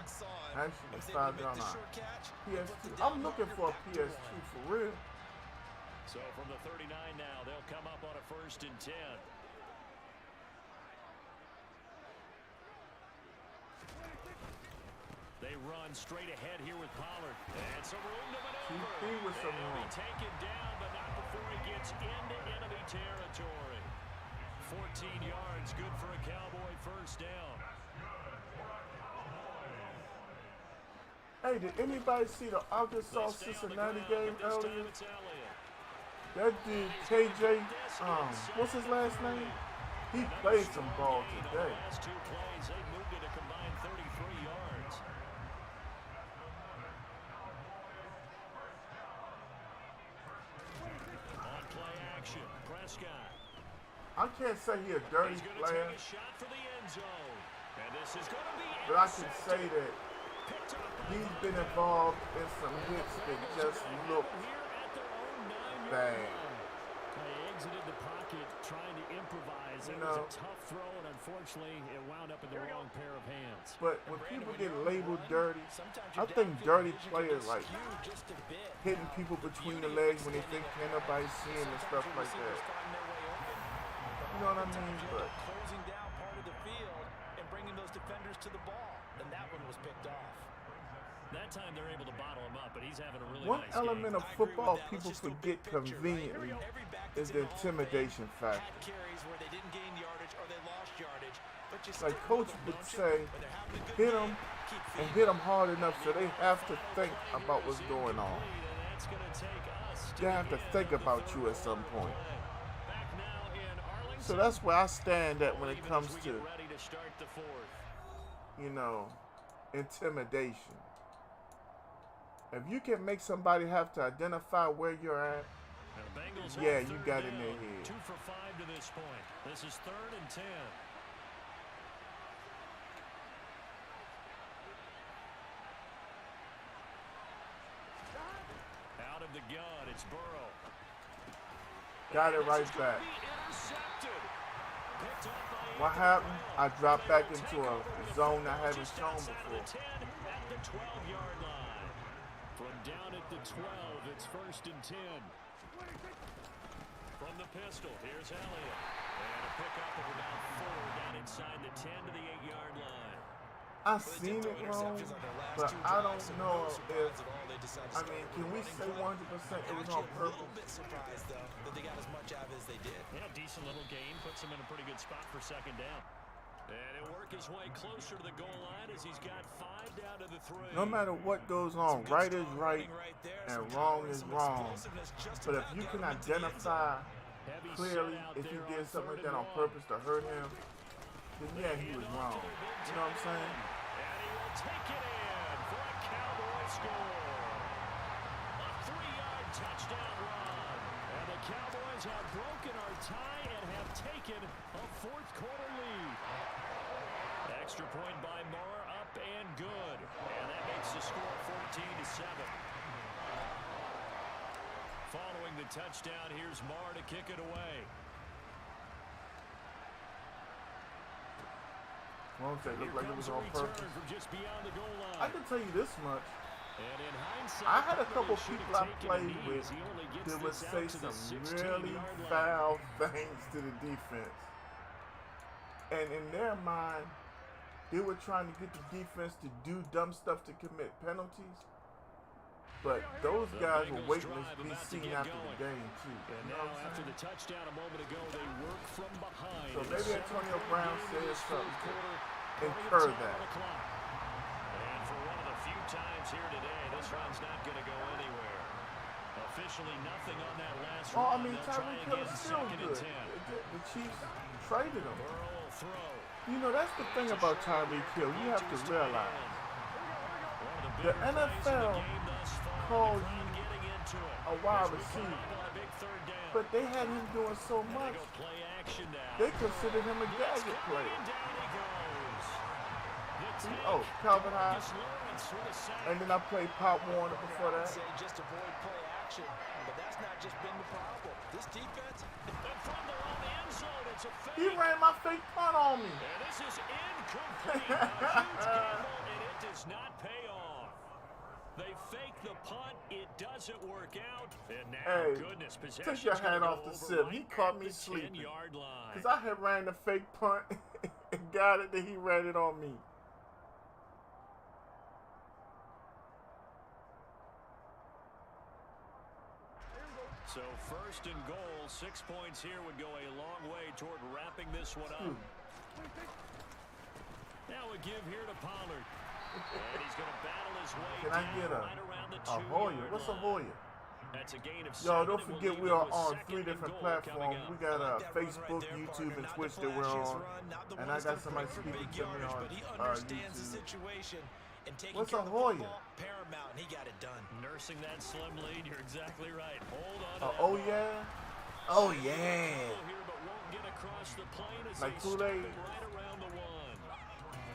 Actually, it's 5 down line. PS2. I'm looking for a PS2 for real. So from the 39 now, they'll come up on a first and 10. They run straight ahead here with Pollard. And some room to maneuver. TP with some He'll room. be taken down, but not before he gets into enemy territory. 14 yards, good for a Cowboy first down. Hey, did anybody see the Arkansas-Cincinnati game earlier? That dude, KJ, what's his last name? He played some ball today. The last 2 plays, they moved it a combined 33 yards. On play action, Prescott. I can't say he's a dirty He's going to player, take a shot for the end zone. And this is going to be but I can say intercepted. that Picked up by he's been involved in some hits that just look here at their own 9-yard bad. line. They exited the pocket trying to improvise. It You was know. a tough throw, and unfortunately, it wound up in the wrong pair of hands. But when people get labeled dirty, I think dirty players like hitting people between the legs when they think can't nobody see him and stuff like that. You know what I mean? But Closing down part of the field and bringing those defenders to the ball. And that one was picked off. That time they're able to bottle him up, but he's having a really one nice element game. of football people forget conveniently is the intimidation factor. Like Coach would say, hit them and hit them hard enough so they have to think about what's going on. That's going to take us to They have to begin think the about third you at some point. Back now in Arlington. So that's where I stand at when it Even comes as we to, get ready to start the fourth. you know, intimidation. If you can make somebody have to identify where you're at, And the Bengals yeah, have you third got in down. their head. 2 for 5 to this point. This is 3rd and 10. Out of the gun, it's Burrow. got it right This is gonna back. be intercepted. Picked up by What Anthony happened? Brown. I dropped back They'll into take a over zone I the haven't just shown outside of before. the 10 at the 12-yard line. From down at the 12, it's 1st and 10. From the pistol, here's Elliott. And a pickup of about 4 down inside the 10 to the 8-yard line. I seen it wrong, but I don't know if, I mean, can we say 100% it was on A purpose? little bit surprised, though, that they got as much out as they did. Yeah, decent little gain. Puts him in a pretty good spot for 2nd down. And he'll work his way closer to the goal line as he's got 5 down to the 3. No matter what goes on, right is right and wrong is wrong. But if you can identify Heavy clearly set out if he there did on something 3rd like that and on 1. purpose to hurt him, then yeah, he was wrong. You know what I'm saying? And he will take it in for a Cowboy score. A 3-yard touchdown run. And the Cowboys have broken our tie and have taken a 4th quarter lead. Extra point by Moore, up and good. And that makes the score 14-7. Following the touchdown, here's Moore to kick it away. Won't say it looked like it was on purpose. From just beyond the goal line. I can tell you this much. And in hindsight, I had a couple probably should people have I taken played a knee with as he only gets that would this say out to the some 16-yard really line. foul things to the defense. And in their mind, they were trying to get the defense to do dumb stuff to commit penalties. But those The guys were Bengals waiting drive to be about to seen get after going. the game, too. And You know now what I'm after saying? the touchdown a moment ago, they work from behind. So In a maybe Antonio 7-point Brown game in said this something fourth quarter, to plenty of incur time that. on the clock. And for one of the few times here today, this run's not going to go anywhere. Officially nothing on that last Oh, I run. mean, They'll try Tyreek again, Hill is still 2nd and good. 10. The Chiefs traded him. Burrow will throw. You know, that's the thing about Tyreek Hill. You have to realize the NFL calls you a wide receiver, but they had him doing so much. They considered him a gadget player. Oh, Calvin Hyde. And then I played Pop Warner before that. Say just avoid play action, but that's not just been the problem. This defense, from their own end zone, it's a fake. He ran my fake punt on me. And this is incomplete. A huge gamble, and it does not pay off. They fake the punt. It doesn't work out. And now, Hey, goodness, take your hand off the sip. He caught me sleeping. Because I had ran the fake punt and got it, then he ran it on me. So first and goal, 6 points here would go a long way toward wrapping this one up. Now a give here to Pollard. And he's going to battle his way Can I down get right around the a Hoyer? 2-yard What's a line. Hoyer? That's a gain of Yo, 7, don't and we'll forget leave we them are with on 2nd 3 and different goal platforms. coming We up. got that Facebook, run right there, YouTube, partner. and Not Twitch the that we're flashiest on. run, not the And one I that's got gonna somebody break for speaking big to me yardage, on but he understands the YouTube. situation. And taking What's care a of the Hoyer? football, paramount, and he got it done. Nursing that slim lead, you're exactly right. Hold on to that Oh, ball. yeah? Oh, yeah. Here, but won't get across the plane as Like they stop Kool-Aid? him right around the 1.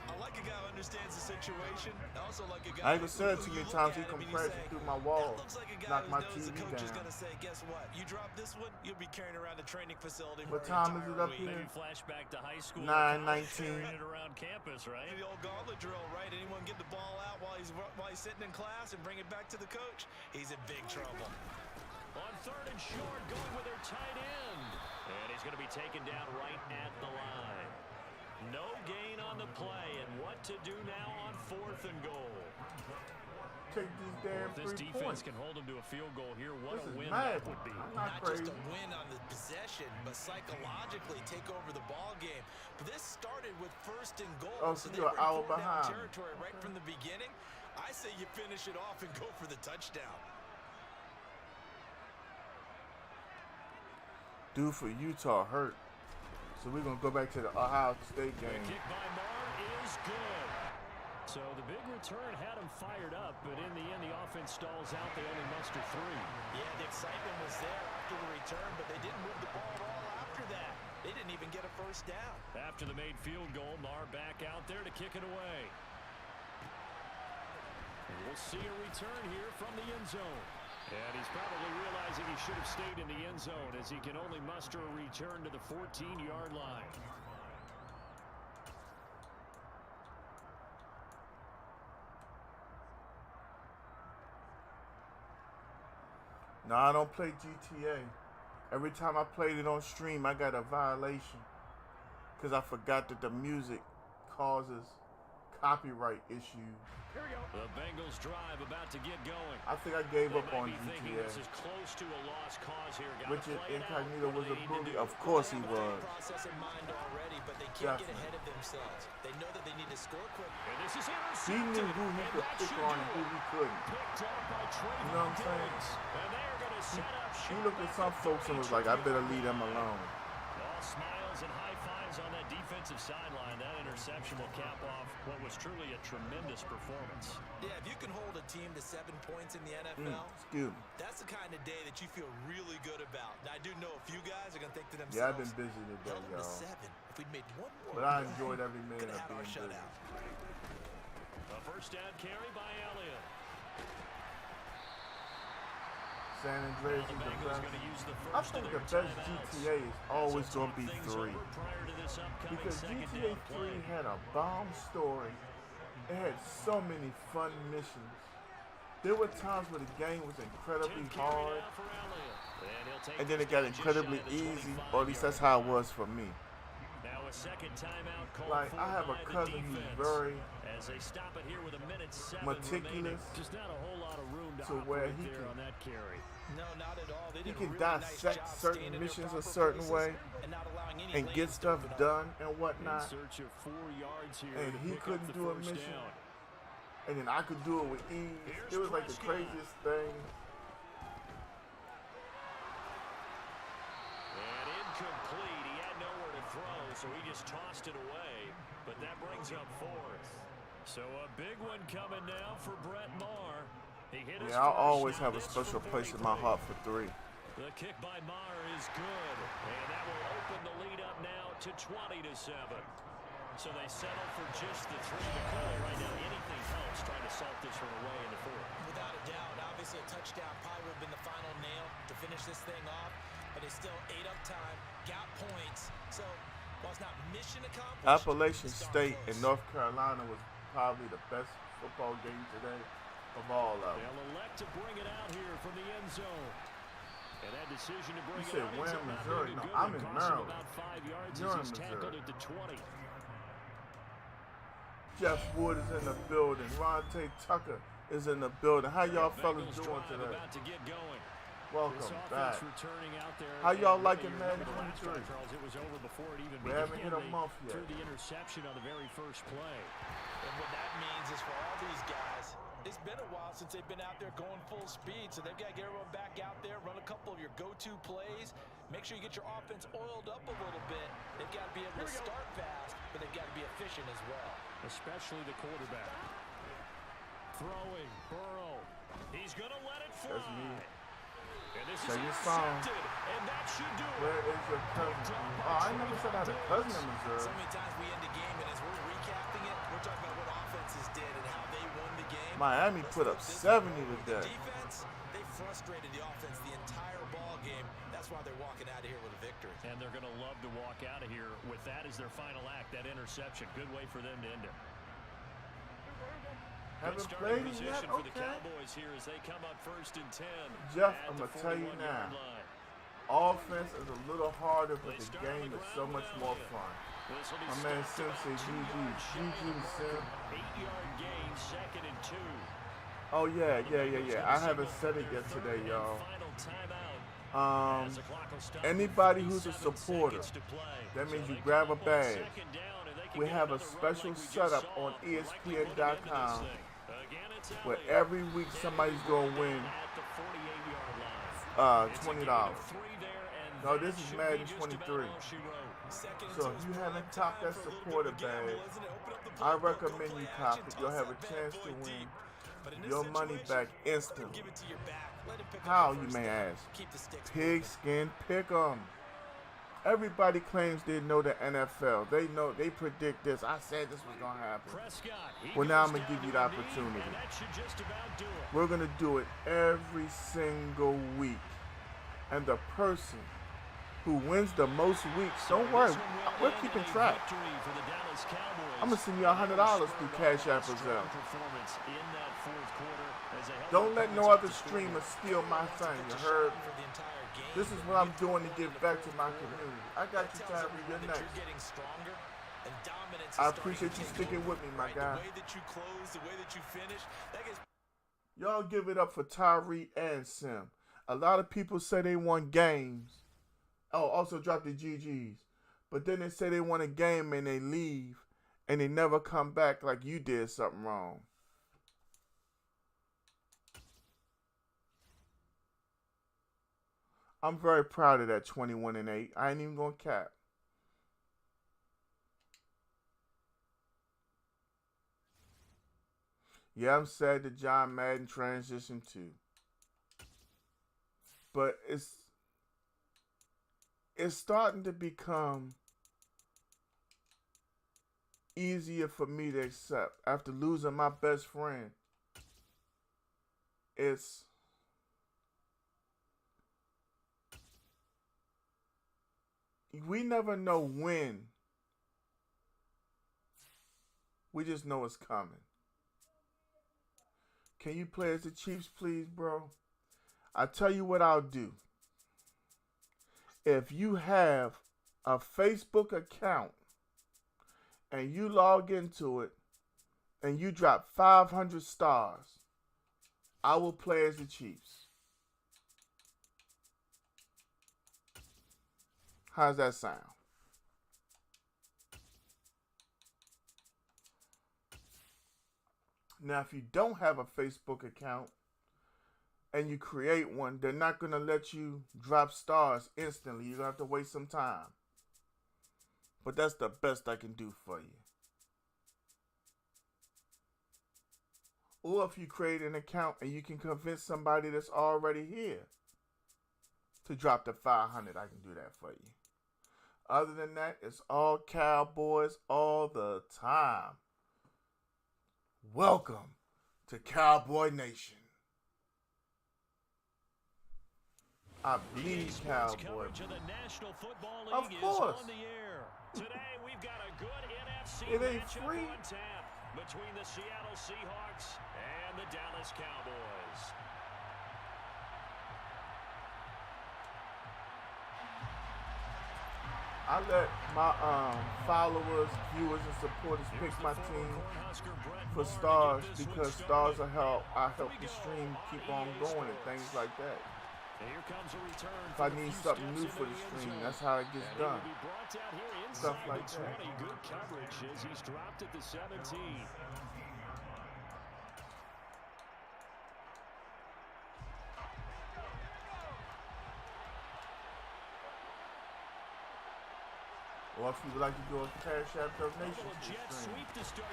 I like a guy who understands the situation. I also like a guy I ain't gonna say it too who many you times. look He at him come and you crashing say, through my wall, that looks like a guy knock who my knows the TV coach is down. going to say, guess what? You drop this one, you'll be carrying around the training facility What for time an is it entire up week. here? Maybe flashback to high school. 9:19. Carrying it around campus, right? The old gauntlet drill, right? Anyone get the ball out while he's sitting in class and bring it back to the coach? He's in big trouble. On 3rd and short, going with their tight end. And he's going to be taken down right at the line. No gain on the play, and what to do now on 4th and goal. Take these damn If this 3 defense points. can hold them to a field goal here, what This a is win mad. that would be. I'm Not not crazy. just a win on the possession, but psychologically take over the ball game. But this started with 1st and goal, Oh, so so they you're were an hour in 4-down behind. territory right from the beginning. I say you finish it off and go for the touchdown. Dude for Utah hurt. So we're going to go back to the Ohio State The game. kick by Marr is good. So the big return had him fired up, but in the end, the offense stalls out. They only muster 3. Yeah, the excitement was there after the return, but they didn't move the ball at all after that. They didn't even get a first down. After the made field goal, Marr back out there to kick it away. And we'll see a return here from the end zone. And he's probably realizing he should have stayed in the end zone as he can only muster a return to the 14-yard line. No, I don't play GTA. Every time I played it on stream, I got a violation. Because I forgot that the music causes copyright issues. Here we go. The Bengals drive about to get going. I think I gave They up might on be thinking GTA. this is close to a lost cause here. Gotta Richard play it out. Incognito was a What do they need bully. to do? Of course he They have a was. thought process in mind already, but they can't get Definitely. ahead of themselves. They know that they need to score quick. And this is He intercepted. knew who he And could that pick should on do and who it. he couldn't. Picked off by Trayvon You know what I'm saying? Diggs. And they are going to set up He shop looked at at some the folks and was like, I better leave them alone. All smiles and high fives on that defensive sideline. That interception will cap off what was truly a tremendous performance. Yeah, if you can hold a team to 7 points in the NFL, Excuse me. that's the kind of day that you feel really good about. Now, I do know a few guys are going to think to themselves, Yeah, I've been busy today, held them to y'all. 7. If we'd made one more, But I enjoyed every minute could of have had our being busy. shutout. A first down carry by Elliott. San Andreas The is the Bengals best. going to use the I first think of the their best timeouts. GTA is always going to be Things 3. over prior to this upcoming Because second GTA down 3 play. had a bomb story. It had so many fun missions. There were times where the game was incredibly 10 carry hard, now for Elliott. And he'll take and then this it got down just incredibly shy of the easy, 25 or at least that's yard how it was for me. Now a second timeout called Like, for I have a by the cousin who's defense. very As they stop it here with 1:07 meticulous remaining. Just not a whole lot of room to where operate he there can, on that carry. No, not at all. They he did a can really nice dissect job certain staying in their missions a proper certain places way and not allowing any and get lanes to stuff open up. done and In whatnot. search of 4 yards here And to he pick up couldn't the do a first mission. down. And then I could do it with ease. It was like the craziest thing. And incomplete. He had nowhere to throw, so he just tossed it away. But that brings up 4th. So a big one coming now for Brett Maher. He hit his Yeah, I'll first. always Now have a this special from place in my 43. heart for 3. The kick by Maher is good. And that will open the lead up now to 20-7. So they settle for just the 3 to call right now. Anything helps trying to salt this one away in the 4th. Without a doubt, obviously a touchdown probably would have been the final nail to finish this thing off, but they still ate up time, got points. So while it's not mission accomplished, Appalachian it's darn State close. and North Carolina was probably the best football game today of all of them. They'll elect to bring it out here from the end zone. And that decision to bring You it said out where ends in up not Missouri? being No, good. I'm It in costs him Maryland. about 5 yards You're as in he's tackled Missouri. at the 20. Jeff Wood is in the building. Ronte Tucker is in the building. How y'all fellas Bengals doing drive today? about to get going. This Welcome offense back. returning out there. How y'all And liking you Madden remember the last 23? drive, Charles, it was over before it even We began. haven't hit a They month yet. threw the interception on the very first play. And what that means is for all these guys, it's been a while since they've been out there going full speed, so they've got to get everyone back out there, run a couple of your go-to plays, make sure you get your offense oiled up a little bit. They've got to be able to start fast, but they've got to be efficient as well. Especially the quarterback. Throwing, Burrow. He's going to let it fly. That's me. And this Sing is your song. intercepted, and that should do it. Where is your cousin? Oh, I never said I had a cousin in Missouri. So many times we end the game, and as we're recapping it, we're talking about what offenses did and how they won the game. Miami put up 70 today. Defense, they frustrated the offense the entire ball game. That's why they're walking out of here with a victory. And they're going to love to walk out of here with that as their final act, that interception. Good way for them to end it. Haven't Good played starting it yet? position for the Okay. Cowboys here as they come up 1st and 10. Jeff, at I'm the going to tell you 41-yard now. line. Offense is a little harder, but They the start on game the is so ground much with more Elliott. fun. This will be My man stopped Sim about said 2 GG. yards shy of GG, the mark. Sim. 8-yard gain, 2nd and 2. Oh, yeah. I haven't said it yet today, y'all. Final timeout as the clock will stop Anybody with who's a 57 supporter, seconds to play. that means So you they grab come a up on badge. 2nd down, and they can We get have a another run special like we just setup saw, on likely put an end to this ESPN.com thing. Again, it's where Elliott. every week somebody's going to win At the 48-yard line. It's a gain $20. of 3 there, and No, that this is should Madden be just about 23. all she wrote. Second and So two if is you prime haven't topped time that for a little supporter bit of a gamble, badge, isn't it? Open up the I playbook, go recommend play you action, cop it. You'll toss have a that bad chance boy to win deep. But in this your money situation, back don't instantly. give it to your back. Let him pick up How, the you first may down. ask? Keep the sticks moving. Pigskin Pick'em. Everybody claims they know the NFL. They know, they predict this. I said this was going to happen. Prescott, he Well, now I'm goes going to give down you to the a knee, opportunity. and that should just about do it. We're going to do it every single week. And the person who wins the most weeks, don't worry, This one will we're end keeping in a track. victory for the Dallas Cowboys. I'm going to send you $100 through Cash App or Zelle. Performance in that 4th quarter as they held Don't their let no opponents other up to streamer score. steal my thing, you heard? For the entire game. This is what I'm doing to give back to my community. I got you, That tells Tyree. You're everyone that next. you're getting stronger and dominance is I starting appreciate to you take sticking over, with me, my right? guy. The way that you close, the way that you finish, that gets Y'all give it up for Tyree and Sim. A lot of people say they won games. Oh, also drop the GGs. But then they say they won a game and they leave and they never come back like you did something wrong. I'm very proud of that 21-8. I ain't even gonna cap. Yeah, I'm sad that John Madden transitioned too. But it's starting to become easier for me to accept. After losing my best friend, we never know when. We just know it's coming. Can you play as the Chiefs, please, bro? I tell you what I'll do. If you have a Facebook account and you log into it and you drop 500 stars, I will play as the Chiefs. How's that sound? Now, if you don't have a Facebook account and you create one, they're not going to let you drop stars instantly. You're going to have to wait some time. But that's the best I can do for you. Or if you create an account and you can convince somebody that's already here to drop the 500, I can do that for you. Other than that, it's all Cowboys all the time. Welcome to Cowboy Nation. I bleed Cowboy. Of course. Today we've got a good NFC it ain't matchup free. on tap between the Seattle Seahawks and the Dallas Cowboys. I let my followers, viewers, and supporters pick my team for stars because stars are I help the stream keep on going and things like that. If I need something new for the stream, that's how it gets done. Stuff like that. Good coverage as he's dropped at the 17. Or if you would like to do a Cash App donation to the stream,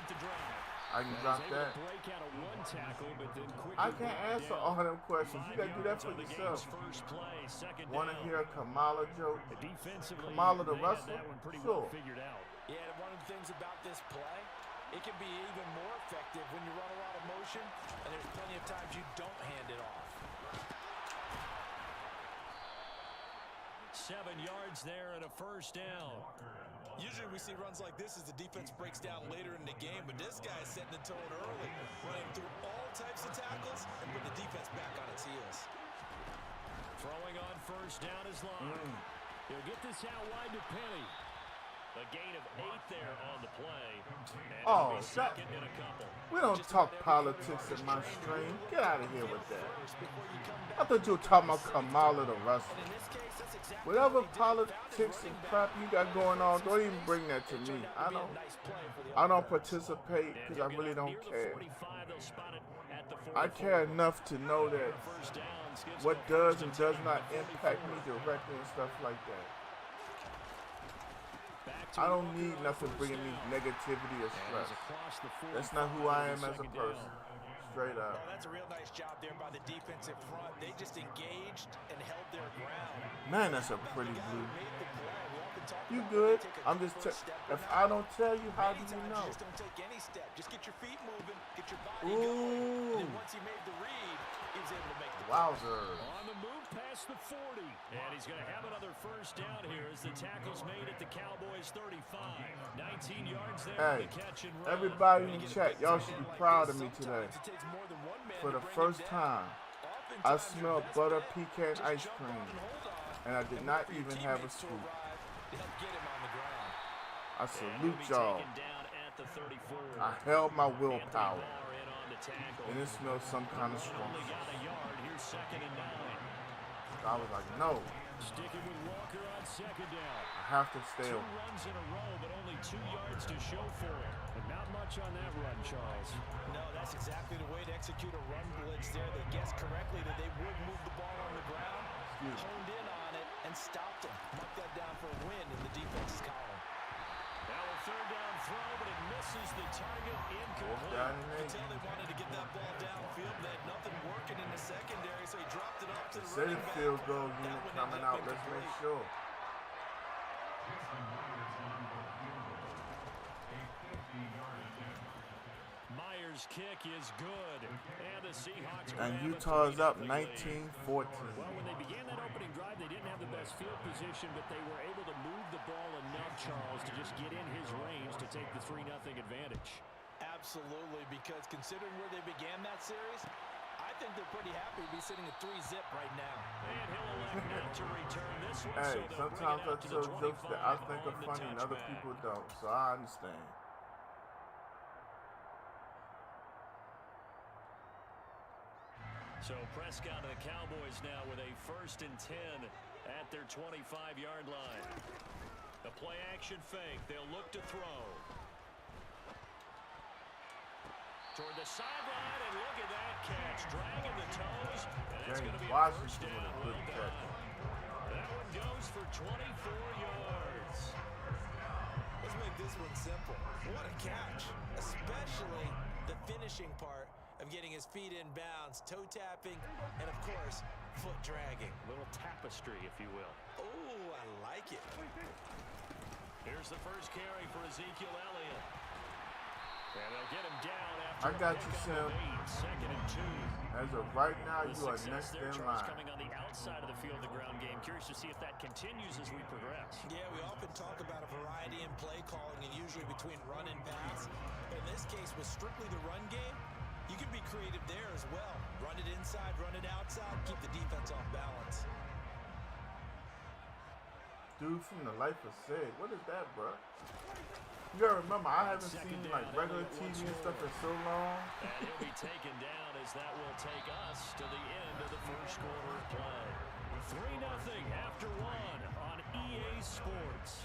I can drop that. I can't answer all them questions. You gotta do that for yourself. Want to hear a Kamala joke? Kamala the wrestler? Sure. Yeah, and one of the things about this play, it can be even more effective when you run a lot of motion, and there's plenty of times you don't hand it off. 7 yards there and a first down. Usually we see runs like this as the defense breaks down later in the game, but this guy is setting the tone early, running through all types of tackles and putting the defense back on its heels. Throwing on first down is Long. He'll get this out wide to Penny. A gain of 8 there on the play. And Oh, second in a couple. We don't talk politics in my stream. Get out of here with that. I thought you were talking about Kamala the wrestler. Whatever politics and crap you got going on, don't even bring that to me. I don't participate because I really don't care. I care enough to know that what does and does not impact me directly and stuff like that. I don't need nothing bringing me negativity or stress. That's not who I am as a person. Straight up. Oh, that's a real nice job there by the defensive front. They just engaged and held their ground. Man, that's a pretty blue. You good? I'm just if I don't tell you, how do you know? Just don't take any step. Just get your feet moving, get your body going. And then once he made the read, he was able to make the wowzer. On the move past the 40. And he's going to have another first down here as the tackle's made at the Cowboys 35. 19 yards there for the catch and run. Everybody in the chat, y'all should be proud of me today. For the first time, I smelled butter pecan ice cream, and I did not even have a scoop. I salute y'all. I held my willpower, and it smelled some kind of strong. I was like, no. Sticking with Walker on second down. I have to stay Two over. runs in a row, but only 2 yards to show for it. But not much on that run, Charles. No, that's exactly the way to execute a run blitz there. They guessed correctly that they would move the ball on the ground, honed in on it, and stopped them. Marked that down for a win in the defense's column. Now a third down throw, but it misses the target incomplete. Until they wanted to get that ball downfield, they had nothing working in the secondary, so he dropped it off to the Say running back. field goal unit coming out. Let's make sure. Myers' kick is good. And the Seahawks And Utah's up 19-14. Well, when they began that opening drive, they didn't have the best field position, but they were able to move the ball enough, Charles, to just get in his range to take the 3-0 advantage. Absolutely, because considering where they began that series, I think they're pretty happy to be sitting at 3-zip right now. And he'll elect not to return this one. Hey, so sometimes I tell jokes that I think are funny and other people don't, so I understand. So Prescott and the Cowboys now with a 1st and 10 at their 25-yard line. The play action fake. They'll look to throw. Toward the sideline, and look at that catch. Dragging the toes. And that's going to be a first down. Well done. That one goes for 24 yards. Let's make this one simple. What a catch. Especially the finishing part of getting his feet in bounds, toe tapping, and of course, foot dragging. A little tapestry, if you will. Oh, I like it. Here's the first carry for Ezekiel Elliott. And they'll get him down after I got you, Sam. 2nd and 2. As of right now, The you are success next there, in Charles, line. coming on the outside of the field, the ground game. Curious to see if that continues as we progress. Yeah, we often talk about a variety in play calling and usually between run and pass. But in this case, with strictly the run game, you can be creative there as well. Run it inside, run it outside, keep the defense off balance. Dude from the life of Sid. What is that, bro? You gotta remember, I haven't seen like regular TV and stuff in so long. And he'll be taken down as that will take us to the end of the first quarter of play. 3-0 after 1 on EA Sports.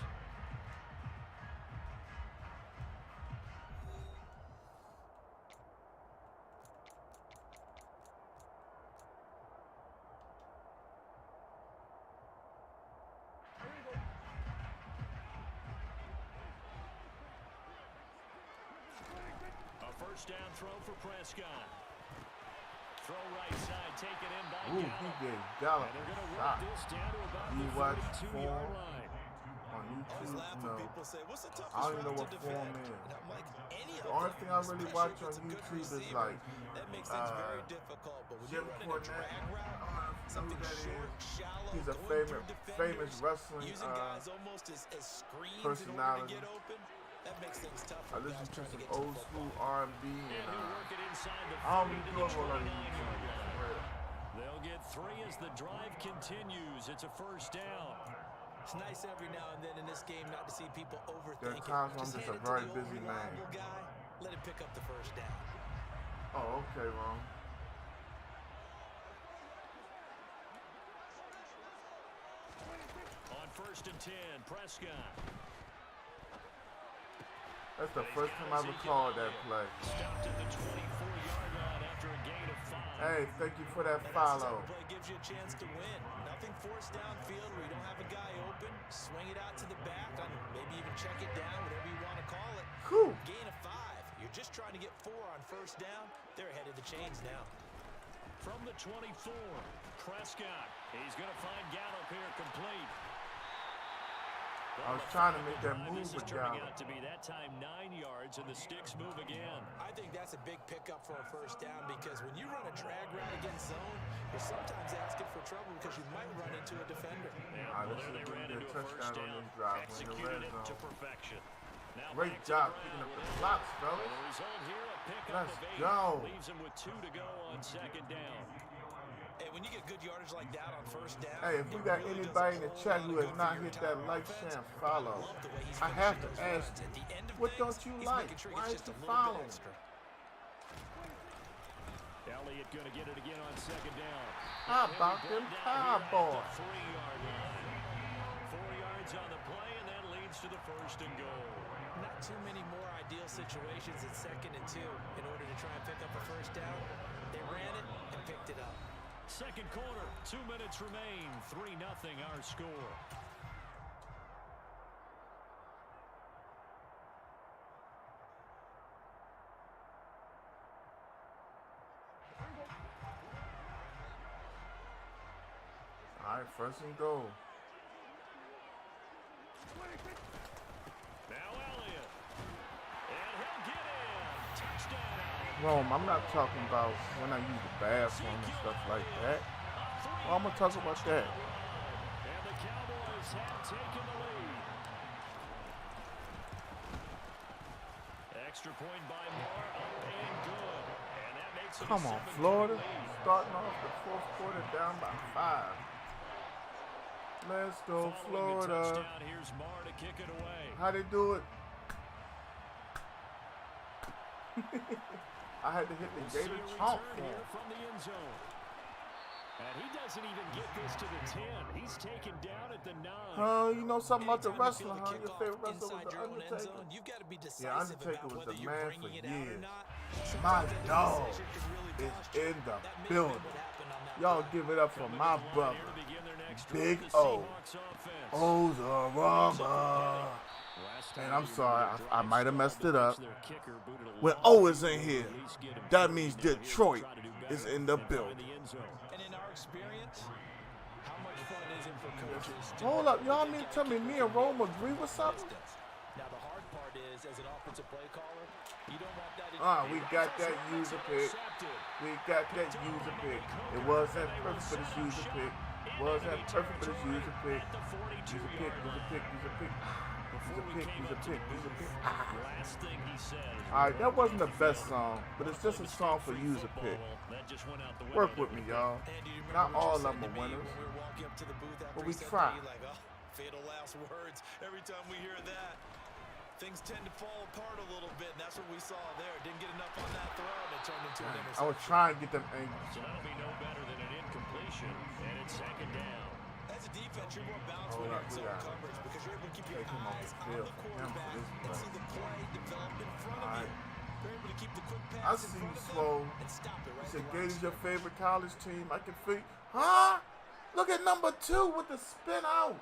First down throw for Prescott. Throw right side, taken in by Ooh, he gave Gallup And they're going to a work shot. this down to about You the watch 42-yard form line. on I always YouTube? laugh No. when people say, what's the toughest I don't even know route what to form defend? is. And I'm like, any The of only them, thing I really especially watch if on it's a good YouTube is receiver. like That makes things very difficult. But when Jim you're running a Cornette. drag route, I don't know something who that short, is. shallow, He's a going through famous defenders, wrestling using guys almost as screens in order to personality. get open, that makes things tough I for listen guys to trying to some get to the old football. school R&B And and he'll work it inside the I don't 30 even to do the a whole lot of 29-yard YouTube. line. They'll get 3 as the drive continues. It's a first down. It's nice every now and then in this game not to see people There overthink are times when I'm it. just Hand a it to very the old busy man. reliable guy. Let him pick up the first down. Oh, okay, Ron. On 1st and 10, Prescott. That's the first time I recall that play. Stopped at the 24-yard line after a gain of 5. Hey, thank you for that And that's the type follow. of play gives you a chance to win. Nothing forced downfield where you don't have a guy open. Swing it out to the back, on maybe even check it down, whatever you want to call it. Whew. Gain of 5. You're just trying to get 4 on first down. They're ahead of the chains now. From the 24, Prescott. He's going to find Gallup here complete. I was trying to make that move This is with turning Gallup. out to be that time 9 yards, and the sticks move again. I think that's a big pickup for a first down because when you run a drag route against zone, you're sometimes asking for trouble because you might run into a defender. Yeah, All right, well, this there is they ran a into a touchdown first on down, this drive. We're in the executed red it to zone. perfection. Now Great back to job the picking up ground the with blocks, the fellas. result here, a pickup Let's of 8. go. Leaves him with 2 to go on 2nd down. Hey, when you get good yardage like that on first down, Hey, if we it got really does anybody in a the whole chat lot who of has good not for your hit that entire like, offense. share, and I follow, love the way he's I finishing have to those ask runs. At the end of what things, don't you he's like? making sure he Why gets is just you a little bit following? extra. Elliott going to get it again on 2nd down. How about them Cowboys? 3-yard line. 4 yards on the play, and that leads to the 1st and goal. Not too many more ideal situations at 2nd and 2 in order to try and pick up a first down. They ran it and picked it up. Second quarter, 2 minutes remain. 3-0 our score. All right, 1st and goal. Now Elliott. And he'll get in. Touchdown. Rome, I'm not talking about when I use the bathroom and stuff like that. Well, I'm going to talk about that. And the Cowboys have taken the lead. Extra point by Moore, up and good. And that makes it Come a on, 7-point Florida. lead. Starting off the 4th quarter down by 5. Let's go, Following the Florida. touchdown, here's Moore to kick it away. How they do it? I had to hit the See a Gator return chomp for here him. from the end zone. And he doesn't even get this to the 10. He's taken down at the 9. You know something about the Anytime you feel wrestling, the huh? Your kickoff favorite wrestler was inside The your own end Undertaker? zone, you've got to be decisive Yeah, Undertaker about was whether the you're man bringing for it out or years. not. My Sometimes that dog decision can really is cost you. in the That may have been building. what happened on that Y'all play. give it up for Coming my to the line brother, here to begin their next Big drive, the O. Seahawks offense. Ozarama. Last And time I'm they sorry, were I might have messed it up. their kicker booted a When long O is in field goal here, to at least get him that 30. means Now here to Detroit try to do is better in the and find building. the end zone. And in our experience, how much fun is it for coaches to Hold know up, y'all that mean they tell got me a me kicker and who Rome can agree move with from something? distance. Now the hard part is, as an offensive play caller, you don't want that. We got that user pick. We got that user pick. It wasn't perfect for this user pick. Wasn't perfect for this user pick. User pick, user pick, user pick. User pick, user pick, user pick. Last thing he said. Alright, that wasn't the best song, but it's just a song for user pick. Work with me, y'all. Not all of them are winners, When we were walking up to the booth after but he we said try. that, you're like, oh, fatal last words. Every time we hear that, things tend to fall apart a little bit, and that's what we saw there. Didn't get enough on that throw, and it turned into an I interception. was trying to get them angles. So that'll be no better than an incompletion, and it's second down. As a defense, you're more balanced when Hold you're up, in we zone got it. coverage because you're able to keep your Take him off eyes the on field. the Him for quarterback this and play. see the play develop in front of Alright. you. You're able to keep the quick I pass in see front you, of them Slow. and stop it You right said at the Gators line. your favorite college team. I can feel. Huh? Look at number 2 with the spin out.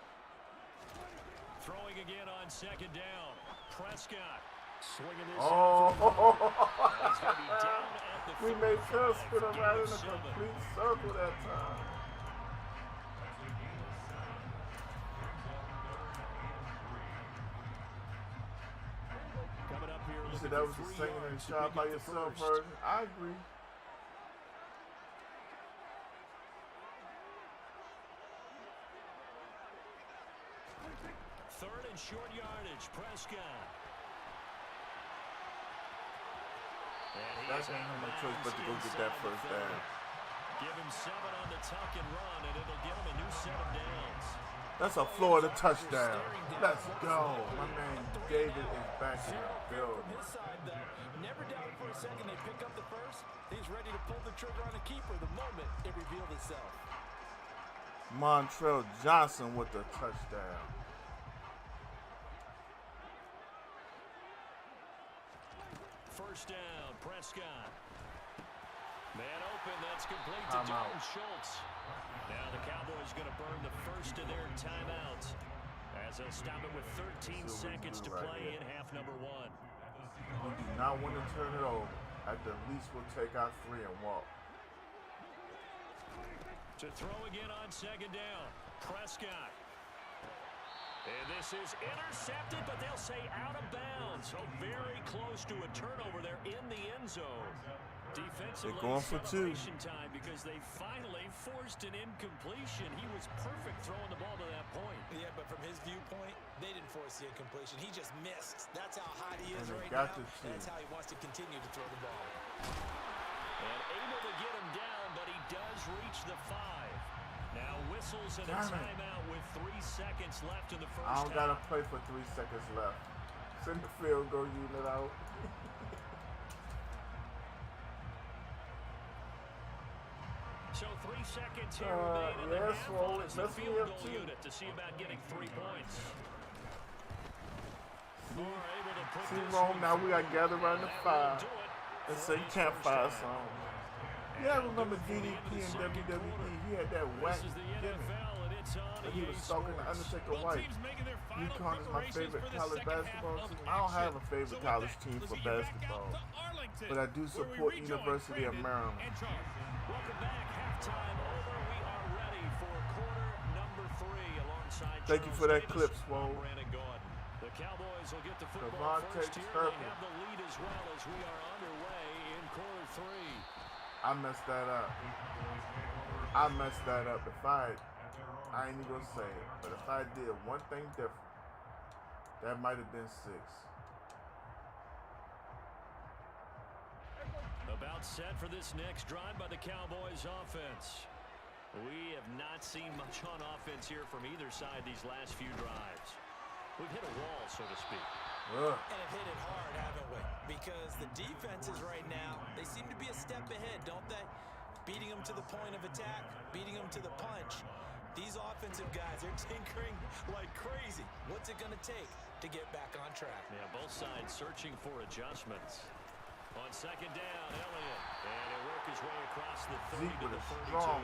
Throwing again on second down. Prescott swinging this. Oh, He's going to be down at the we made Phil 45. spin Gain around of in a 7. complete circle that time. Coming up here, You looking said that for was the 3 singing and yards to shout pick by up the yourself first. version. I agree. Third and short yardage. Prescott. That's ain't no choice but to go get that first down. Give him 7 on the tuck and run, and it'll give him a new set of downs. That's a Florida touchdown. Let's go. My man David is back in the building. From his side, though, never doubted for a second they pick up the first. He's ready to pull the trigger on a keeper the moment it revealed itself. Montrell Johnson with the touchdown. First down, Prescott. Man open, that's complete to Timeout. Dalton Schultz. Now the Cowboys going to burn the first of their timeouts as they'll stop it with 13 seconds to right play here. in half number 1. We do not want to turn it over. At the least, we'll take our 3 and walk. To throw again on second down, Prescott. And this is intercepted, but they'll say out of bounds. So very close to a turnover there in the end zone. Defensively, They're going for 2. celebration time because they finally forced an incompletion. He was perfect throwing the ball to that point. Yeah, but from his viewpoint, they didn't force the incompletion. He just missed. That's how hot he is And they right got now. the two. That's how he wants to continue to throw the ball. And able to get him down, but he does reach the 5. Now whistles and a Damn it. timeout with 3 seconds left in the first I don't half. gotta play for 3 seconds left. Send the field goal unit out. So 3 seconds here remain in the yes, half. well, It's the let's field live goal too. unit to see about getting 3 points. Moore able to put See, this Rome, one now we got through. gathered around the That fire. will do it And for say his campfire first song. down. Yeah, I And remember before the end DDP of the and second WWE. quarter, He had that whack This is the gimmick. NFL, and it's on But he was EA stalking the Sports. Undertaker Both wife. teams making their final UConn is my preparations favorite for the college second half basketball of team. I don't have a action. favorite So with college that, team let's for get you back basketball. out to Arlington, But I do where we support rejoin University of Brandon Maryland. and Charles. Welcome back. Halftime over. We are ready for quarter number 3 alongside Thank you Charles for that Davis. clip, I'm Swole. Brandon Gordon. The Cowboys will get the football Devontae first here. They Turpin. have the lead as well as we are underway in quarter 3. I messed that up. If I ain't even gonna say it, but if I did one thing different, that might have been 6. About set for this next drive by the Cowboys offense. We have not seen much on offense here from either side these last few drives. We've hit a wall, so to speak. Ugh. And have hit it hard, haven't we? Because the defenses right now, they seem to be a step ahead, don't they? beating them to the point of attack, beating them to the punch. These offensive guys, they're tinkering like crazy. What's it going to take to get back on track? Yeah, both sides searching for adjustments. On second down, Elliott. And he'll work his way across the 30 Zeke to with the a 32. strong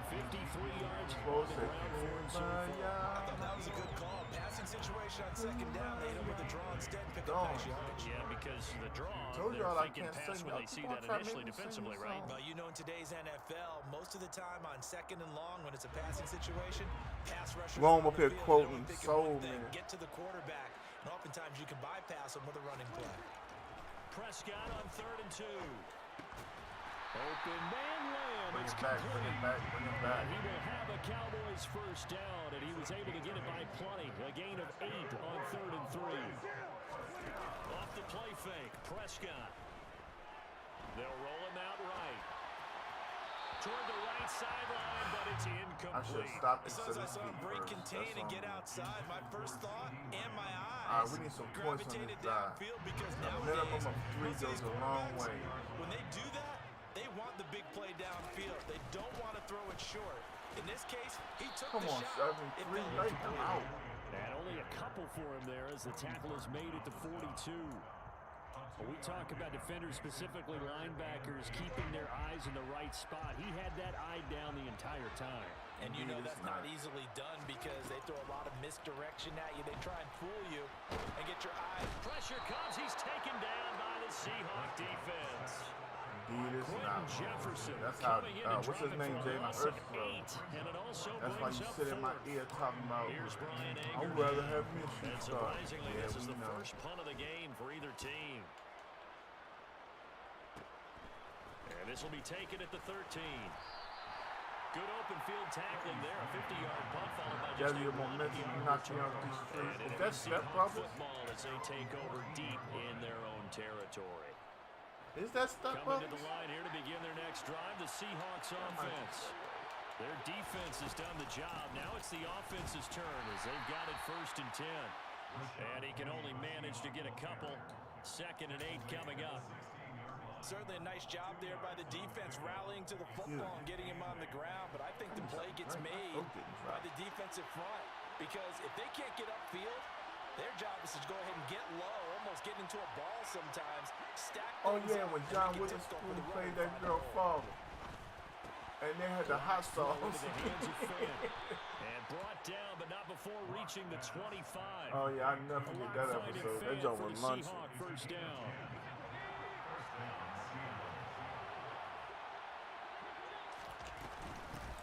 53 yards on close the ground for him so far. I thought that was a good call. Passing situation on second down. They hit him with a draw instead and pick up nice yardage. Yeah, because the draw, Told they're y'all I thinking can't pass sing when that. they see Keep on that trying to initially make me sing defensively, this right? song. Well, you know, in today's NFL, most of the time on second and long, when it's a passing situation, pass rushers Rome on up the here field, quoting they're only thinking Soul one thing, Man. get to the quarterback, and oftentimes you can bypass them with a running play. Prescott on 3rd and 2. Open man Lamb. Bring It's it back, complete. bring it back, bring it back. And he will have a Cowboys first down, and he was able to get it by plenty. A gain of 8 on 3rd and 3. Off the play fake, Prescott. They'll roll him out right. Toward the right sideline, but it's incomplete. I should have stopped As instead soon as I of saw him feet break first. contain That's and all. get outside, my first thought and my Alright, eyes we need some points on gravitated this drive. downfield because A nowadays, minimum of 3 most of goes these a long quarterbacks, way. when they do that, they want the big play downfield. They don't want to throw it short. In this case, he took Come the on, shot. 7-3, It fell late, I'm incomplete. out. And only a couple for him there as the tackle is made at the 42. When we talk about defenders, specifically linebackers, keeping their eyes in the right spot. He had that eye down the entire time. And you know that's not easily done because they throw a lot of misdirection at you. They try and fool you and get your eyes. Pressure comes. He's taken down by the Seahawk defense. Indeed, it's Quentin not. Jefferson That's how, coming in and what's his dropping name, for a Jalen loss of Hurts. 8. And it also That's why brings you up sit in my 4th. ear talking about, Here's Brian I'd Anger. rather have me a shoot And star. surprisingly, Yeah, this is we the know. first punt of the game for either team. And this will be taken at the 13. Good open field tackling there. A 50-yard punt followed by just Gather a your momentum, 1-yard knock you return. out these streets. And Is it'll that be Step Seahawk Brothers? football as they take over deep in their own territory. Is that Step Coming to Brothers? the line here to begin their next drive, the Seahawks offense. Their defense has done the job. Now it's the offense's turn as they've got it 1st and 10. And he can only manage to get a couple. 2nd and 8 coming up. Certainly a nice job there by the defense rallying to the football and getting him on the ground. But I think the play gets made by the defensive front because if they can't get upfield, their job is to go ahead and get low, almost get into a ball sometimes. Stack Oh things yeah, up when and John make it difficult for Witherspoon the played running that to girl find a hole. father. And they had the hot sauce. Into the hands of Finn. And brought down, but not before reaching the 25. Oh yeah, I never A forget lot that fighting episode. That Finn joke for was the lunch. Seahawk first down.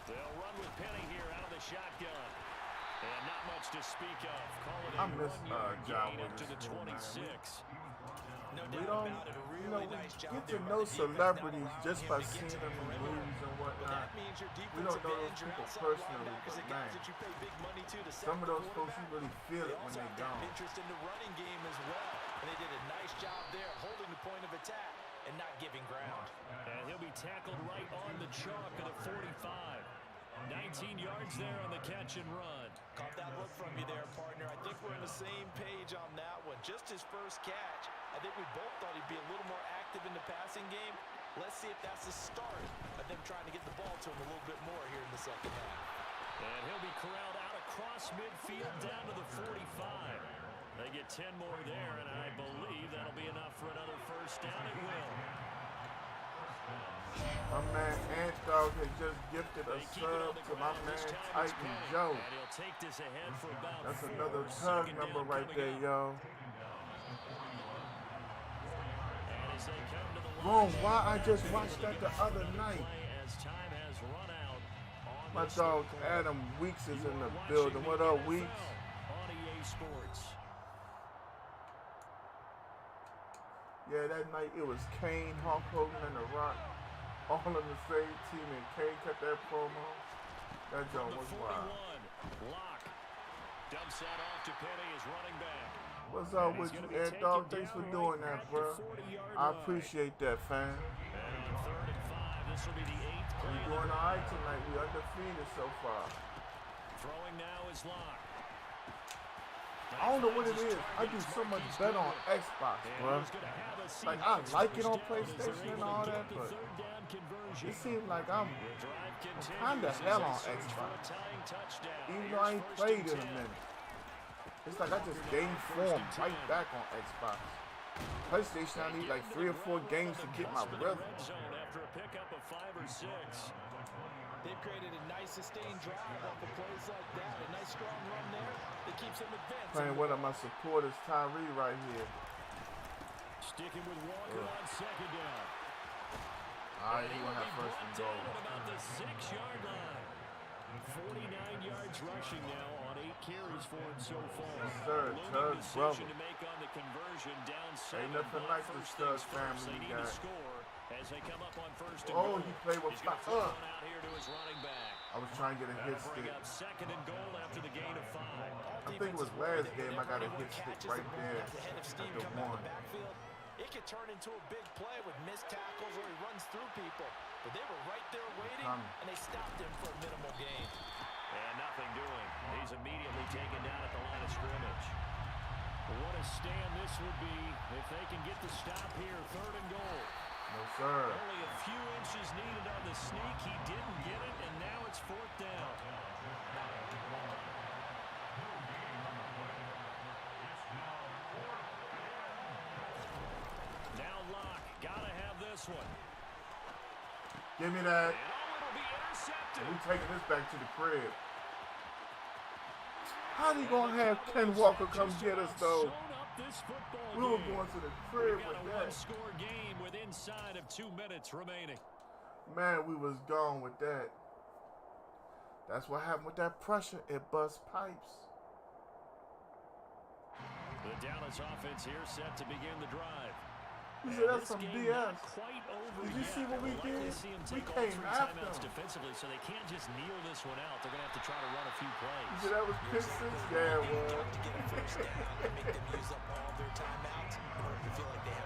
They'll run with Penny here out of the shotgun. And not much to speak of. Call it a I miss 1-yard John gain up to the Witherspoon, man. 26. No We doubt don't, about it. A you really know, we nice job get there to by know the defense, not celebrities allowing just him by to get seeing to the them in perimeter. movies and But whatnot. that means your We don't defensive know those ends, your people outside personally, linebackers, but the guys man, that you pay big money to sack some of the those folks you quarterback. really feel They it when also they have to have gone. interest in the running game as well. And they did a nice job there holding the point of attack and not giving ground. And he'll be tackled right on the chalk of the 45. 19 yards there on the catch and run. Caught that look from you there, partner. I think we're on the same page on that one. Just his first catch. I think we both thought he'd be a little more active in the passing game. Let's see if that's the start of them trying to get the ball to him a little bit more here in the second half. And he'll be corralled out across midfield down to the 45. They get 10 more there, and I believe that'll be enough for another first down. It will. My man Ant Dog had just gifted a They keep it sub on the to my ground. man This time it's Titan Penny. Joe. And he'll take this ahead for about That's 4. another tug Second number down right coming there, up. yo. And as they come to the line, Boom, why I just watched that the other night. as time has run out on My this dog record. Adam Weeks is You in the are watching building. What the up, NFL Weeks? on EA Sports. Yeah, that night it was Kane, Hulk Hogan, and The Rock, all on the same team, and Kane cut that promo. That joint From was the wild. 41, Lock dumps that off to Penny as running back. What's up And with he's you, gonna be Ed Dog? taken Thanks for down doing right that, at bro. the 40-yard I line. appreciate that, fam. And on 3rd and 5, this will be the 8th play. We of the doing all right drive. tonight. We undefeated so far. Throwing now is Lock. I don't know what it is. I do so much better on Xbox, bro. Like, I like it on PlayStation and all that, but It seems like I'm kind of hell on Xbox. Even though I ain't played in a minute. It's like I just gained form right back on Xbox. PlayStation, I need like 3 or 4 games to get my rhythm. After a pickup of 5 or 6. They've created a nice sustained drive off of plays like that. A nice strong run there that keeps them advancing. Playing one of my supporters, Tyree, right here. Sticking with Walker on second down. All right, he gonna have first and goal. About the 6-yard line. 49 yards rushing now on 8 carries for him so far. Yes, sir. Tug's brother. To make on the conversion, down 7. Ain't nothing like the Tug's family They need guy. to score as they come up on first and Oh, goal. he played with He's gonna throw fire. one out here to his running back. I was trying to get a hit That'll bring stick. up second and goal after the gain of 5. I think it was last game I got a hit stick right there at the 1. It could turn into a big play with missed tackles or he runs through people. But they were right there waiting, and they stopped him for a minimal gain. And nothing doing. He's immediately taken down at the line of scrimmage. But what a stand this would be if they can get the stop here. 3rd and goal. No, sir. Only a few inches needed on the sneak. He didn't get it, and now it's 4th down. Now Locke. Gotta have this one. Give me that. And it'll be intercepted. And we taking this back to the crib. How they gonna have Ken Walker come get us though? We were going to the crib with that. One-score game with inside of 2 minutes remaining. Man, we was gone with that. That's what happened with that pressure. It bust pipes. The Dallas offense here set to begin the drive. You said that's some BS. Did you see what we did? We came after them. Defensively, so they can't just kneel this one out. They're going to have to try to run a few plays. You said that was pick 6? Yeah, it was.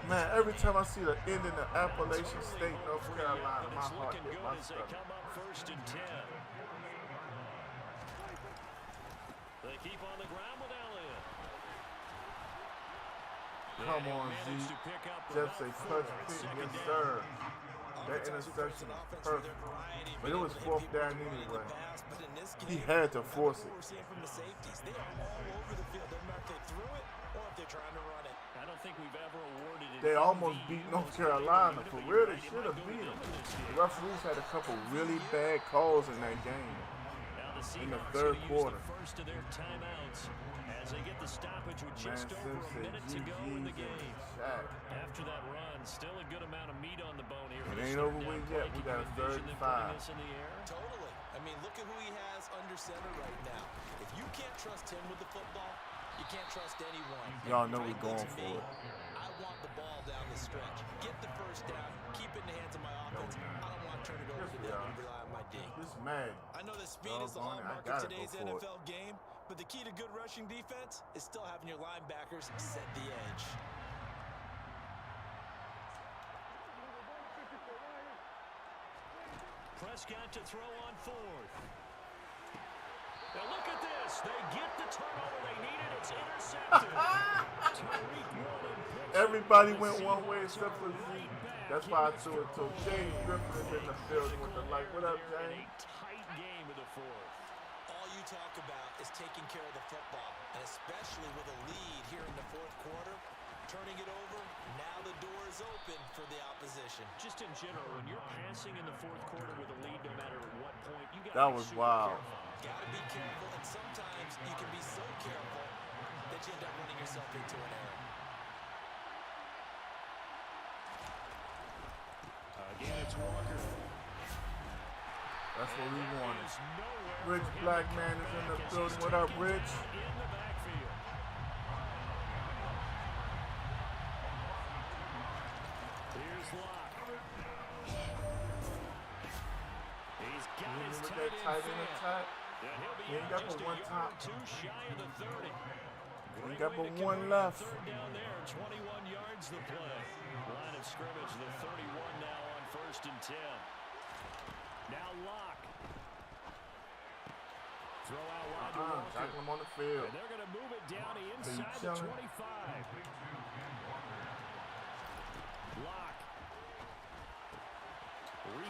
Man, every time I see the end in the Appalachian State, North Carolina, my heart hit my stomach. They come up 1st and 10. They keep on the ground with Elliott. Come on, Z. Just a clutch pick, yes, sir. That interception is perfect. But it was 4th down anyway. He had to force it. I don't think we've ever awarded it. They almost beat North Carolina. For real, they should have beat them. The referees had a couple really bad calls in that game. In the 3rd quarter. First of their timeouts as they get the stoppage with just over a minute to go in the game. After that run, still a good amount of meat on the bone here. It ain't over with yet. We got a 3rd and 5. Totally. I mean, look at who he has under center right now. If you can't trust him with the football, you can't trust anyone. Y'all know we're going for it. I want the ball down the stretch. Get the first down. Keep it in the hands of my offense. I don't want to turn it over to them and rely on my D. This mad. I know that speed is the hallmark of today's NFL game, but the key to good rushing defense is still having your linebackers set the edge. Prescott to throw on 4th. Now look at this. They get the turnover they needed. It's intercepted. Everybody went one way except for Z. That's why I threw it to James Griffin is in the building with the light. What up, James? Tight game of the 4th. All you talk about is taking care of the football, and especially with a lead here in the 4th quarter, turning it over, now the door is open for the opposition. Just in general, when you're passing in the 4th quarter with a lead, no matter at what point, you got that was wild. Got to be careful, and sometimes you can be so careful that you end up running yourself into an error. Again, it's Walker. That's what we wanted. Rich Black Man is in the building. What up, Rich? In the backfield. Here's Locke. He's got his tight end attack. He ain't got but one top. Too shy of the 30. He ain't got but one left. 3rd down there, 21 yards the play. Line of scrimmage, the 31 now on 1st and 10. Now Locke. Throw out wide to Walker. Tackle him on the field. And they're going to move it down to inside the 25. Locke.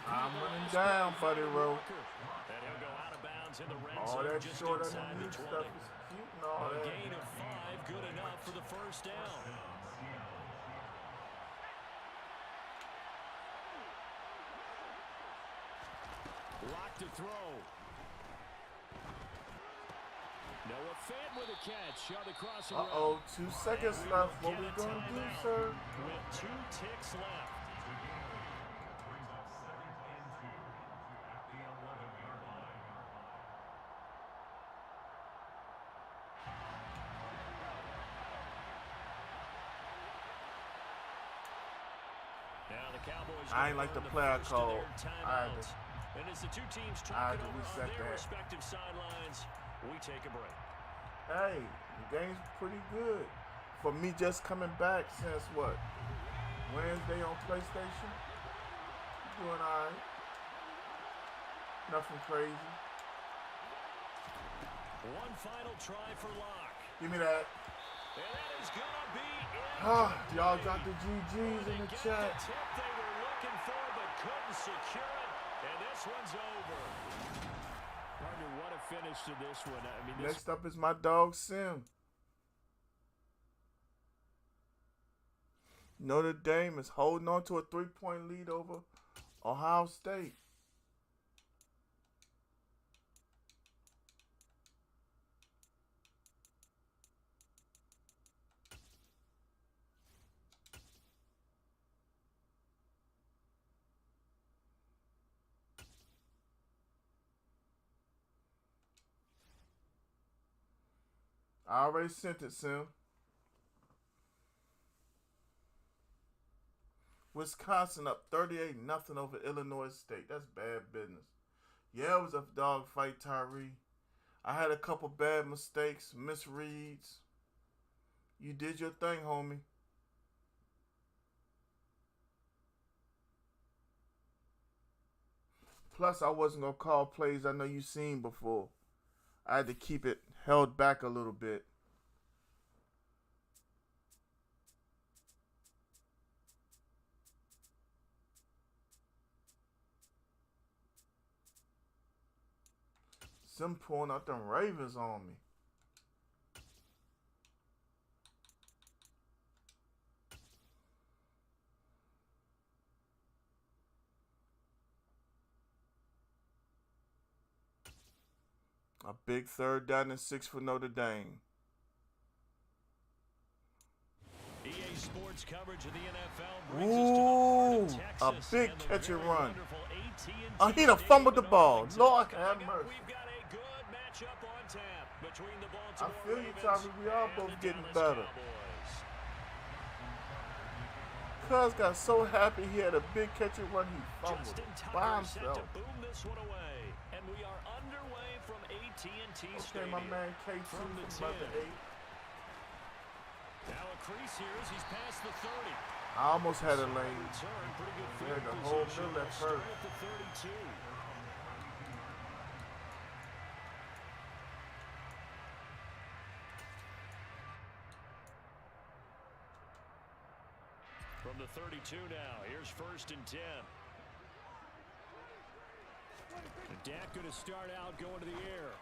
I'm running down, buddy, Rowe. And he'll go out of bounds in the red All zone that just short inside the underneath 20. stuff is cute and all A that. gain of 5, good enough for the first down. Lock to throw. Noah Fant with a catch. Shot across the road. 2 seconds left. What we gonna do, sir? With 2 ticks left. Now the Cowboys I ain't like the play I called. And as the two teams I had talking to over reset on their that. respective sidelines, we take a break. Hey, the game's pretty good. For me just coming back since what? Wednesday on PlayStation? Doing alright. Nothing crazy. One final try for Locke. Give me that. And that is gonna be Y'all got the GGs in the chat. The tip they were looking for but couldn't secure it. And this one's over. Partner, what a finish to this one. I mean, this Next up is my dog Sim. Notre Dame is holding on to a 3-point lead over Ohio State. I already sent it, Sim. Wisconsin up 38-0 over Illinois State. That's bad business. Yeah, it was a dog fight, Tyree. I had a couple bad mistakes, misreads. You did your thing, homie. Plus, I wasn't going to call plays I know you've seen before. I had to keep it held back a little bit. Sim pulling out them Ravens on me. A big 3rd down and 6 for Notre Dame. EA Sports coverage of the NFL brings us to the heart of Texas a big and the catch and very run. wonderful AT&T He done fumbled the Stadium in ball. Arlington. Lord have Coming up, mercy. we've got a good matchup on tap between the I Baltimore feel you, Ravens Tommy. We all and both the getting Dallas better. Cowboys. Cuz got so happy he had a big catch and run. He fumbled Justin by Tucker set himself. to boom this one away, and we are underway from AT&T Okay, Stadium. my man K2 From the from about 10. the 8. Now a crease here as he's past the 30. I almost had a lane. Return, pretty good Yeah, field the whole position. middle at They'll start first. at the 32. From the 32 now, here's 1st and 10. Dak going to start out going to the air.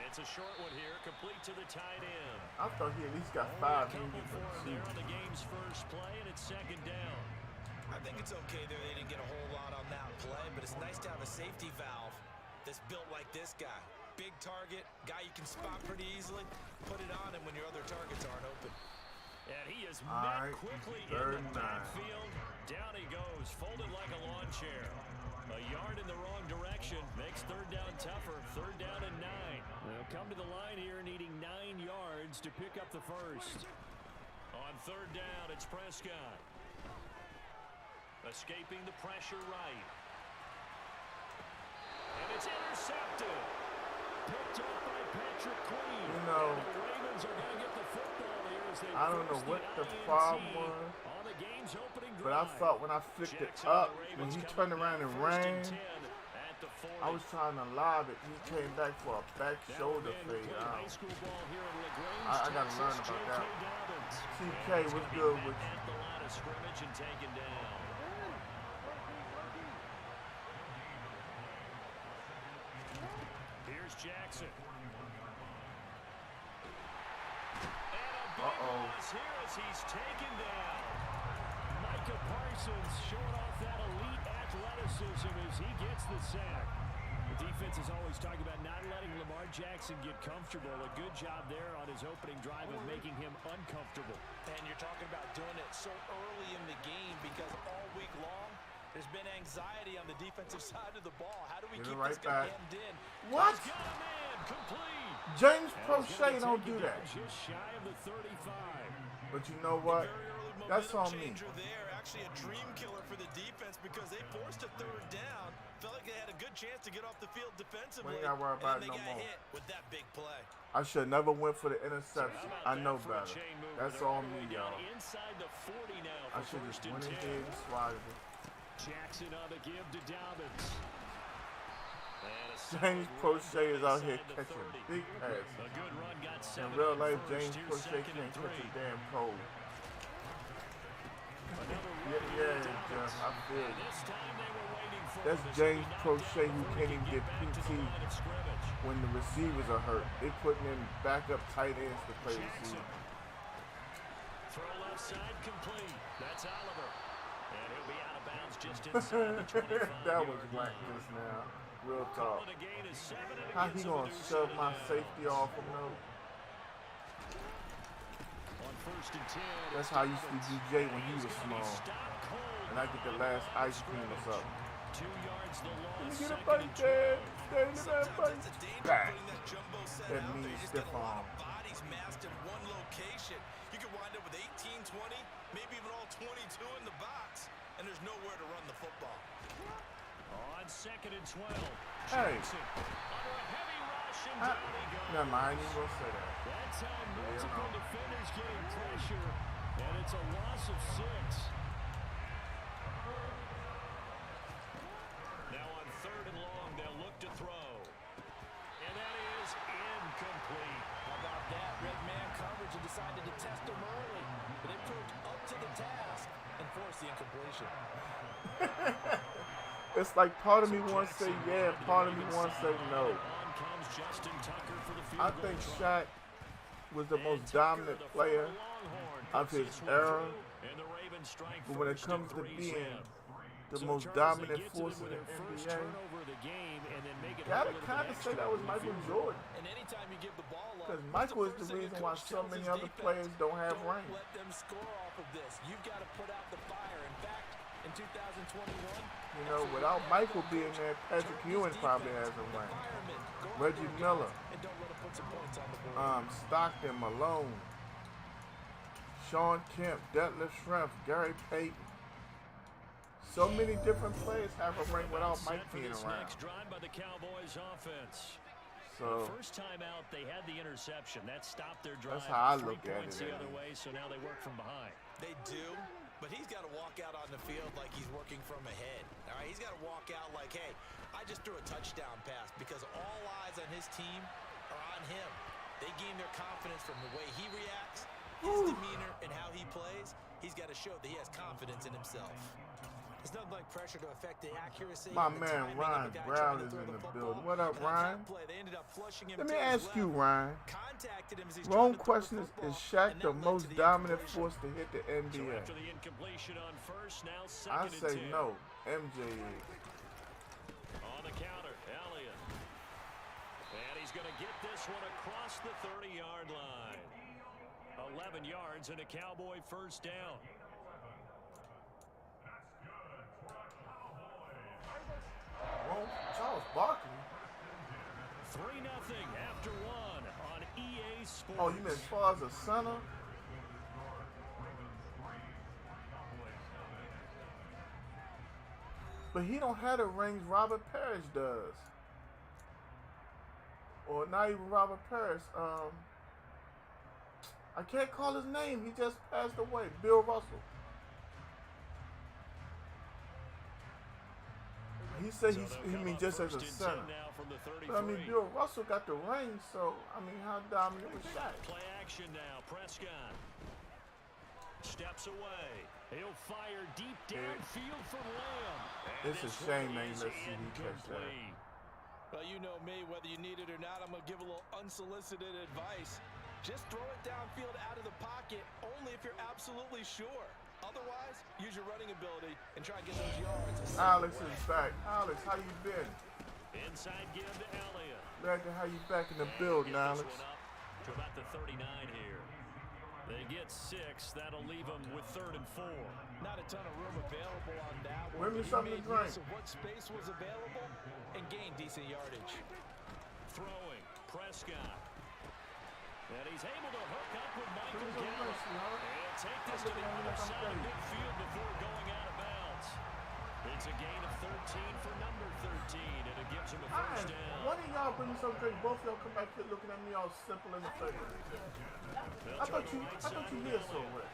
It's a short one here, complete to the tight end. I thought he at least got Only 5. a couple for him there on the game's first play, and it's 2nd down. I think it's okay there. They didn't get a whole lot on that play, but it's nice to have a safety valve that's built like this guy. Big target, guy you can spot pretty easily. Put it on him when your other targets aren't open. And he is All met right, quickly in 3rd the and 9. backfield. Down he goes, folded like a lawn chair. A yard in the wrong direction makes 3rd down tougher. 3rd down and 9. They'll come to the line here needing 9 yards to pick up the first. On 3rd down, it's Prescott. Escaping the pressure right. And it's intercepted. Picked up by Patrick Queen. You know, and the Ravens are going to get the football here as they I don't know force what the INT problem was, on the game's opening but I drive. thought when I flicked it Jackson, up, the when Ravens he coming turned up around and 1st ran, 10 at the 40. I was trying to lob it. He came back for a back Now shoulder again, fade. played high school ball here in LaGrange, I gotta Texas. learn about that. J.K. Dobbins. TK, And he's what's gonna be good met with you? at the line of scrimmage and taken down. Here's Jackson. And a big loss here as he's taken down. Micah Parsons showing off that elite athleticism as he gets the sack. The defense is always talking about not letting Lamar Jackson get comfortable. A good job there on his opening drive of making him uncomfortable. And you're talking about doing it so early in the game because all week long there's been anxiety on the defensive side of the ball. How do we keep this guy hemmed in? What? He's got a man complete. James Prochet don't do that. Just shy of the 35. But you know what? That's on me. There, actually a dream killer for the defense because they forced a third down. Felt like they had a good chance to get off the field defensively. We ain't got to worry about it no more. Hit with that big play. I should never went for the interception. I know better. That's on me, y'all. I should just went in here and swatted it. Jackson on the give to Dobbins. James Prochet is out here catching big passes. In real life, James Prochet can't catch a damn cold. Yeah, Jeff, I feel you. That's James Prochet who can't even get PT when the receivers are hurt. They putting in backup tight ends to play receiver. Throw left side complete. That's Oliver. And he'll be out of bounds just inside the 25. That was whack just now. Real talk. How he gonna shove my safety off him though? That's how I used to do Jay when he was small. And I get the last ice cream or something. 2 yards the loss. Let me get a buddy, Dad. Dad, look at that buddy. Back. That means stiff arm. Bodies massed in one location. You could wind up with 18, 20, maybe even all 22 in the box, and there's nowhere to run the football. On 2nd and 12. Hey. Jackson under a heavy rush and down he goes. Never mind, I ain't gonna say that. That time multiple defenders getting pressure, and it's a loss of 6. Now on 3rd and long, they'll look to throw. And that is incomplete. How about that? Red man coverage and decided to test him early, but it proved up to the task and forced the incompletion. It's like part of me wants to say yeah, part of me wants to say no. I think Shaq was the most dominant player of his era, but when it comes to being the most dominant force in the NBA, gotta kind of say that was Michael Jordan. Because Michael is the reason why so many other players don't have range. Let them score off of this. You've got to put out the fire. In fact, in 2021, you know, without Michael being there, Patrick Ewing probably has a range. Reggie Miller, Stockton, Malone, Sean Kemp, Detlef Schrempf, Gary Payton. So many different players have a ring without Mike being around. Next drive by the Cowboys offense. So the first time out, they had the interception that stopped their drive. That's how I look at it. The other way, so now they work from behind. They do, but he's got to walk out on the field like he's working from ahead. All right, he's got to walk out like, hey, I just threw a touchdown pass because all eyes on his team are on him. They gain their confidence from the way he reacts, his demeanor, and how he plays. He's got to show that he has confidence in himself. There's nothing like pressure to affect the accuracy. My man Ryan Brown is in the building. What up, Ryan? Let me ask you, Ryan. Wrong question is Shaq the most dominant force to hit the NBA? I say no. MJ is. On the counter, Elliott. And he's going to get this one across the 30-yard line. 11 yards and a Cowboy first down. Charles Barkley. 3-0 after 1 on EA Sports. Oh, you mean as far as a center? But he don't have the rings Robert Parrish does. Or not even Robert Parrish. I can't call his name. He just passed away. Bill Russell. He said he mean just as a center. But I mean, Bill Russell got the ring, so I mean, how dominant was Shaq? Play action now. Prescott steps away. He'll fire deep downfield for Lamb. It's a shame they let CD catch that. Well, you know me, whether you need it or not, I'm going to give a little unsolicited advice. Just throw it downfield out of the pocket, only if you're absolutely sure. Otherwise, use your running ability and try and get those yards. Alex is back. Alex, how you been? Inside give to Elliott. Glad to have you back in the building, Alex. To about the 39 here. They get 6. That'll leave them with 3rd and 4. Not a ton of room available on that one. Bring me something to drink. Of what space was available and gained decent yardage. Throwing, Prescott. And he's able to hook up with Michael Gallup. And take this to the other side of midfield before going out of bounds. It's a gain of 13 for number 13, and it gives him a first down. One of y'all bring me some drink. Both of y'all come back here looking at me all simple in the face. I thought you here somewhere.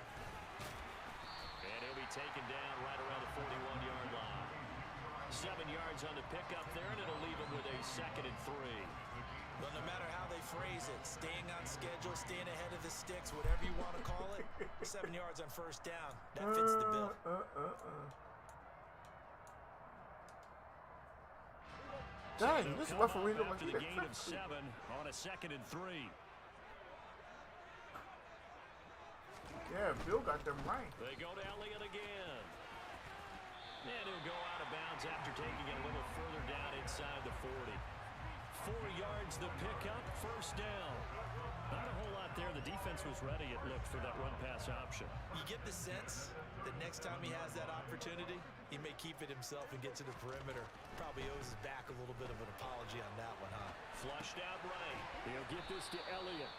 And he'll be taken down right around the 41-yard line. 7 yards on the pickup there, and it'll leave him with a 2nd and 3. But no matter how they phrase it, staying on schedule, staying ahead of the sticks, whatever you want to call it, 7 yards on first down. That fits the bill. Dang, this referee looks like the gain of 7 on a 2nd and 3. Yeah, Bill got them right. They go to Elliott again. And he'll go out of bounds after taking it a little further down inside the 40. 4 yards the pickup, first down. Not a whole lot there. The defense was ready, it looked, for that run-pass option. You get the sense that next time he has that opportunity, he may keep it himself and get to the perimeter. Probably owes his back a little bit of an apology on that one, huh? Flushed out right. He'll get this to Elliott.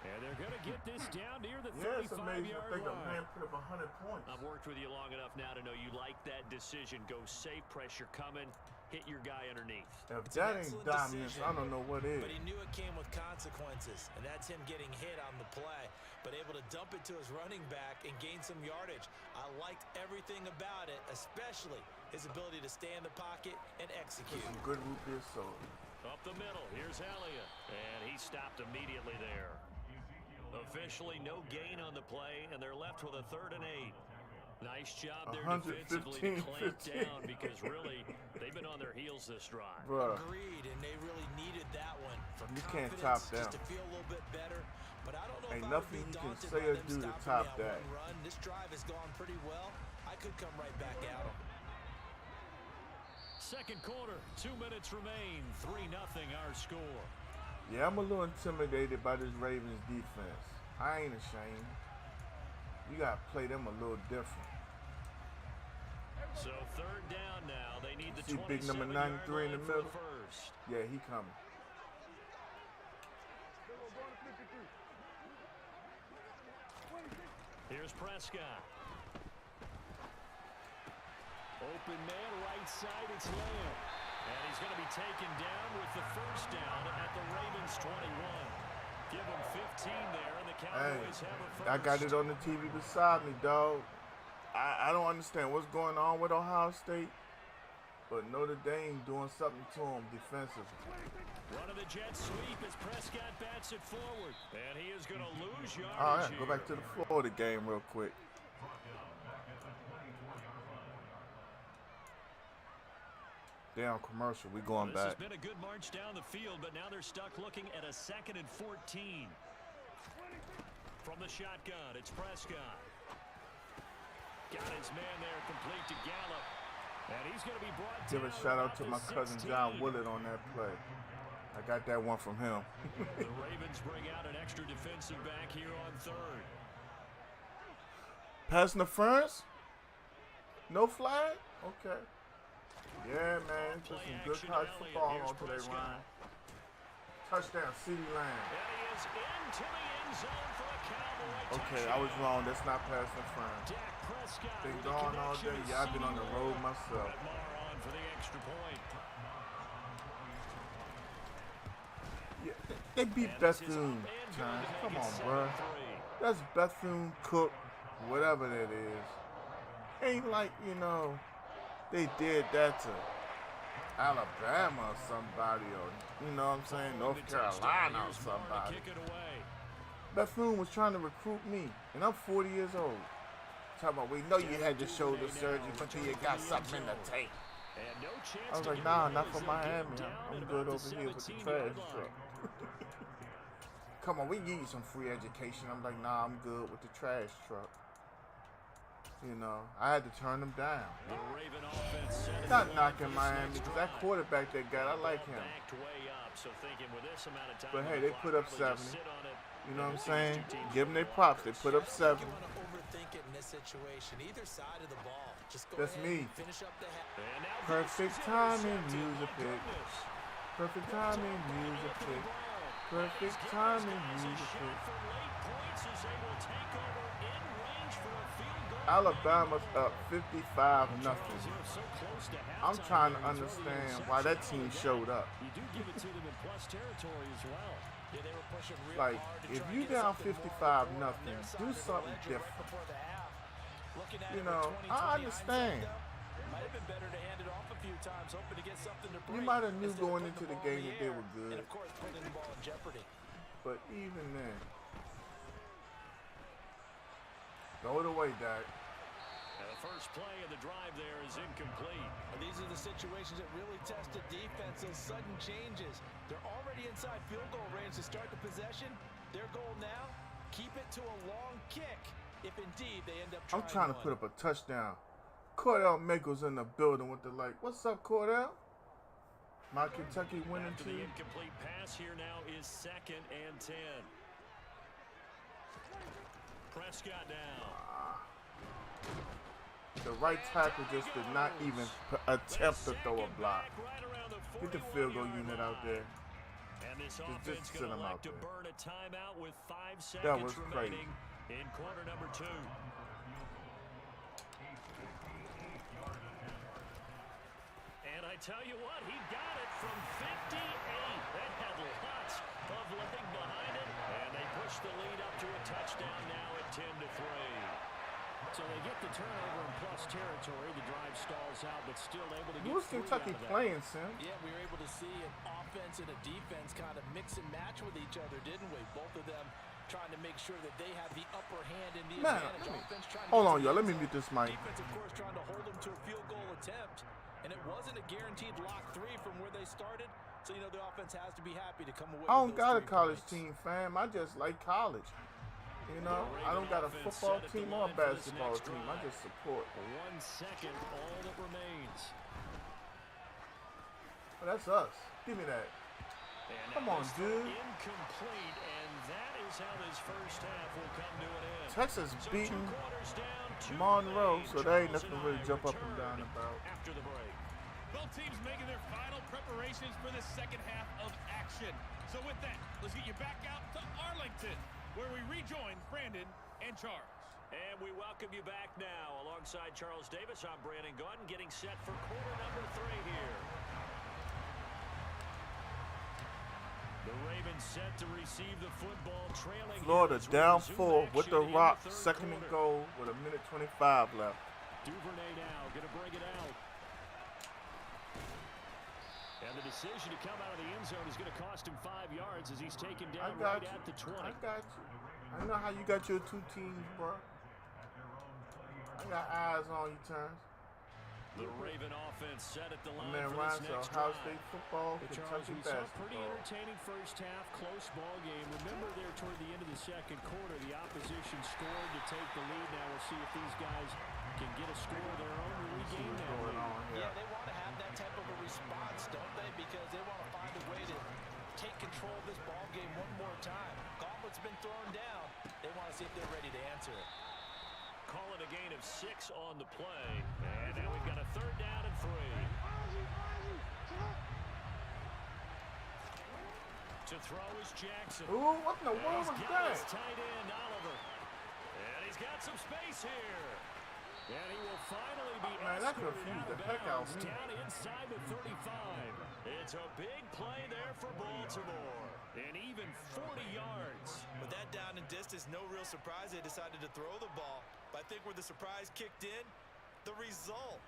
And they're going to get this down near the 35-yard line. Yeah, it's amazing to think a man put up 100 points. I've worked with you long enough now to know you like that decision. Go safe, pressure coming, hit your guy underneath. If that ain't dominance, I don't know what is. But he knew it came with consequences, and that's him getting hit on the play, but able to dump it to his running back and gain some yardage. I liked everything about it, especially his ability to stay in the pocket and execute. Some good root beer soda. Up the middle, here's Elliott, and he stopped immediately there. Officially no gain on the play, and they're left with a 3rd and 8. Nice job there defensively to clamp down because really they've been on their heels this drive. Bruh. Agreed, and they really needed that one for You confidence, can't top that. just to feel a little bit better. But I don't know Ain't if I would nothing be you can daunted say by or them do to stopping top me on that. one run. This drive has gone pretty well. I could come right back at them. Second quarter, 2 minutes remain, 3-0 our score. Yeah, I'm a little intimidated by this Ravens defense. I ain't ashamed. You got to play them a little different. So 3rd down now. They need the See big number 93 in the middle? First. Yeah, he coming. Here's Prescott. Open man, right side, it's Lamb. And he's going to be taken down with the first down at the Ravens 21. Give him 15 there, and the Cowboys have a first. I got it on the TV beside me, dog. I don't understand what's going on with Ohio State, but Notre Dame doing something to them defensively. Run of the jet sweep as Prescott bats it forward. And he is going to lose yardage. All right, go back to the Florida game real quick. Down commercial, we going back. This has been a good march down the field, but now they're stuck looking at a 2nd and 14. From the shotgun, it's Prescott. Got his man there, complete to Gallup. And he's going to be brought down. Give a shout out to my cousin John Willard on that play. I got that one from him. The Ravens bring out an extra defensive back here on 3rd. Pass interference? No flag? Okay. Yeah, man. Just some good college football on today, Ryan. Touchdown, CeeDee Lamb. And he is into the end zone for a Cowboy Okay, touchdown. I was wrong. That's not pass interference. Dak Prescott Been with the gone all connection day. to Yeah, I've been on the CeeDee road Lamb. myself. But Mar on for the extra point. Yeah, they beat Bethune, Chance. Come on, bro. That's Bethune Cook, whatever that is. Ain't like, you know, they did that to Alabama or somebody, or, you know what I'm saying, North Carolina or somebody. Bethune was trying to recruit me, and I'm 40 years old. Talking about, we know you had your shoulder surgery, but you got something in the tank. And no chance I was to like, get nah, away not as for they'll get Miami. down I'm at good about over here with the 17-yard trash line. truck. Come on, we give you some free education. I'm like, nah, I'm good with the trash truck. You know, I had to turn them down. The Raven offense set it Not up knocking for this Miami, next because that drive. quarterback they got, I like Ball him. backed way up, so thinking with this amount of time But on hey, the they clock, put up probably just 70. sit on it You know what I'm and see these saying? two teams Give them go their to props. They lockers. put I up don't 70. think you want to overthink it in this situation. Either side of the ball. Just go That's ahead me. and finish up the half. And now Perfect this is timing, intercepted. music My pick. goodness. Perfect timing, music pick. Perfect timing, music pick. Alabama's up 55-0. I'm trying to understand why that team showed up. You do give it to them in plus territory as well. Yeah, they were pushing real Like, hard to if try you and get down something more 55-0, on their side do of the something ledger different. right before the half. Looking at You it know, with 20/20 I understand. hindsight, though, it might have been better to hand it off a few times, hoping to get something to break. You might have knew instead of going putting into the ball in game that they air were good. And of course, putting the ball in jeopardy. But even then, throw it away, Dak. And the first play of the drive there is incomplete. And these are the situations that really test the defense. Those sudden changes. They're already inside field goal range to start the possession. Their goal now, keep it to a long kick. If indeed they end up trying I'm trying to put up a touchdown. Cordell Mickle's in the building with the like, what's up, Cordell? My Kentucky winning After the team. incomplete pass here now is 2nd and 10. Prescott now. The right tackle just did not even attempt to throw a block. Get the field goal unit out there. And this Just offense sit going to him out elect to there. burn a timeout with 5 seconds That was crazy. remaining in quarter number 2. And I tell you what, he got it from 58. They had lots of leg behind it, and they pushed the lead up to a touchdown now at 10-3. So they get the turnover in plus territory. The drive stalls out, but still able to get Who's 3 Kentucky out of that. playing, Sim? Yeah, we were able to see an offense and a defense kind of mix and match with each other, didn't we? Both of them trying to make sure that they have the upper hand in the Man, advantage. Offense trying to hold get on, to y'all. the Let me end mute zone. this mic. Defense, of course, trying to hold them to a field goal attempt. And it wasn't a guaranteed lock 3 from where they started. So, you know, the offense has to be happy to come away I don't with those got a 3 college points. team, fam. I just like college. You know, I don't got a football team or a basketball team. I just support. 1 second, all that remains. Well, that's us. Give me that. And Come that on, is dude. Incomplete, and that is how this first half will come to an end. Texas So beating 2 quarters down, 2 Monroe, remain. so there ain't Charles nothing to and really I jump up and return down about. after the break. Both teams making their final preparations for the second half of action. So with that, let's get you back out to Arlington, where we rejoin Brandon and Charles. And we welcome you back now. Alongside Charles Davis, I'm Brandon Gordon, getting set for quarter number 3 here. The Ravens set to receive the football, trailing. Florida here as we down resume 4 with the action in rock, third 2nd and quarter. goal with 1:25 left. Duvernay now going to bring it out. And the decision to come out of the end zone is going to cost him 5 yards as he's taken I down got right you. at the 20. I got you. I know how you got your 2 teams, bro. I got eyes on you, Terrence. The Raven offense set at the line Man, for Ryan this said next Ohio drive. State football, But Charles, Kentucky we saw a pretty basketball. entertaining first half, close ball game. Remember there toward the end of the second quarter, the opposition scored to take the lead. Now we'll see if these guys can get a score of their own to regain What's that going lead. on Yeah, here? they want to have that type of a response, don't they? Because they want to find a way to take control of this ball game one more time. Gauntlet's been thrown down. They want to see if they're ready to answer it. Calling a gain of 6 on the play. And now we've got a 3rd down and 3. To throw is Jackson. Ooh, what in the And world he's was got his that? tight end, Oliver. And he's got some space here. And he will finally be Man, that escorted confused out of the heck out of bounds me. down inside the 35. It's a big play there for Baltimore. And even 40 yards. With that down and distance, no real surprise they decided to throw the ball. But I think where the surprise kicked in, the result.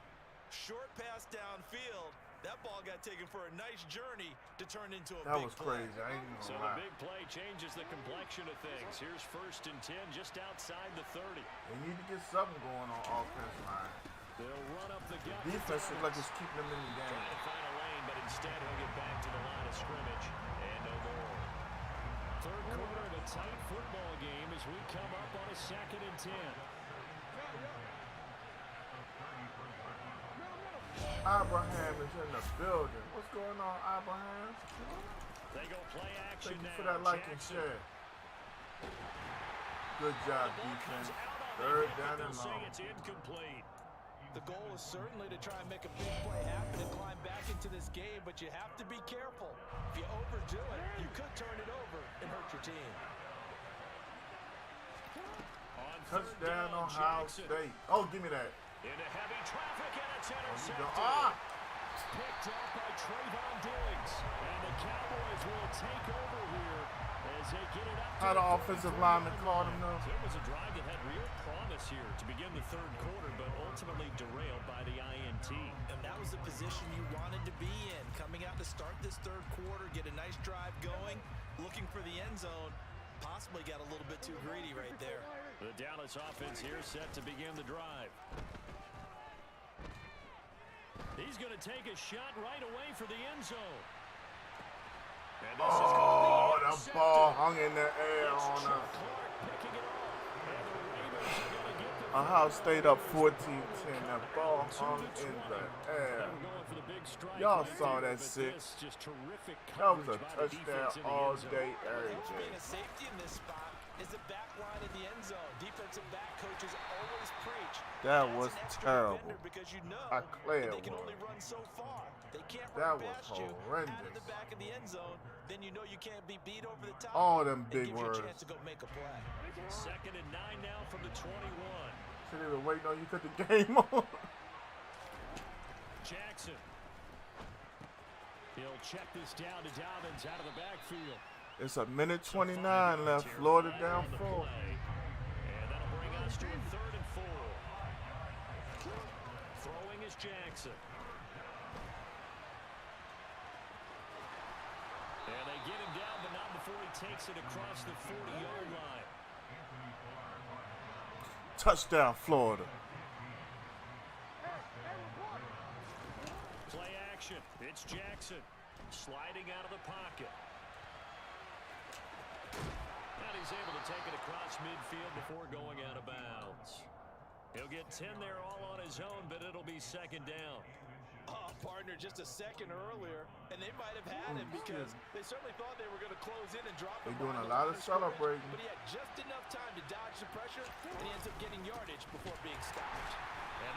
Short pass downfield. That ball got taken for a nice journey to turn into a That big was play. crazy. I ain't even So gonna the lie. big play changes the complexion of things. Here's 1st and 10 just outside the 30. They need to get something going on offense line. They'll run up the gut. Defense looks like it's keeping them in the game. Trying to find a lane, but instead he'll get back to the line of scrimmage and no more. Third quarter of a tight football game as we come up on a 2nd and 10. Abraham is in the building. What's going on, Abraham? They go play action. Thank you now. for that like and share. Good job, defense. Third down and long. It's incomplete. The goal is certainly to try and make a big play happen and climb back into this game, but you have to be careful. If you overdo it, you could turn it over and hurt your team. Touchdown on Ohio State. Oh, give me that. Into heavy traffic and it's intercepted. Picked up by Trayvon Diggs. And the Cowboys will take over here as they get it up. How the offensive lineman called him though? It was a drive that had real promise here to begin the third quarter, but ultimately derailed by the INT. And that was the position you wanted to be in. Coming out to start this third quarter, get a nice drive going, looking for the end zone. Possibly got a little bit too greedy right there. The Dallas offense here set to begin the drive. He's going to take a shot right away for the end zone. And this is going to be the ball hung in the air on us. Ohio State up 14-10. That ball hung in the air. Y'all saw that 6. That was a touchdown all day, every day. Being a safety in this spot is the back line in the end zone. Defensive back coaches always preach. That was terrible. Because you know I declare they can it was. only run so far. They can't That run was past you horrendous. out of the back of the end zone. Then you know you can't be beat over the top. All them and big give words. You a chance to go make a play. 2nd and 9 now from the 21. Should have been waiting on you to cut the game on. Jackson. He'll check this down to Dobbins out of the backfield. It's a minute 29 left. Florida down 4. And that'll bring us to a 3rd and 4. Throwing is Jackson. And they get him down, but not before he takes it across the 40-yard line. Touchdown, Florida. Play action. It's Jackson sliding out of the pocket. And he's able to take it across midfield before going out of bounds. He'll get 10 there all on his own, but it'll be 2nd down. Oh, partner, just a second earlier, and they might have had him because they certainly thought they were going to close in and drop him. They're doing a lot of celebrating. But he had just enough time to dodge the pressure, and he ends up getting yardage before being stopped.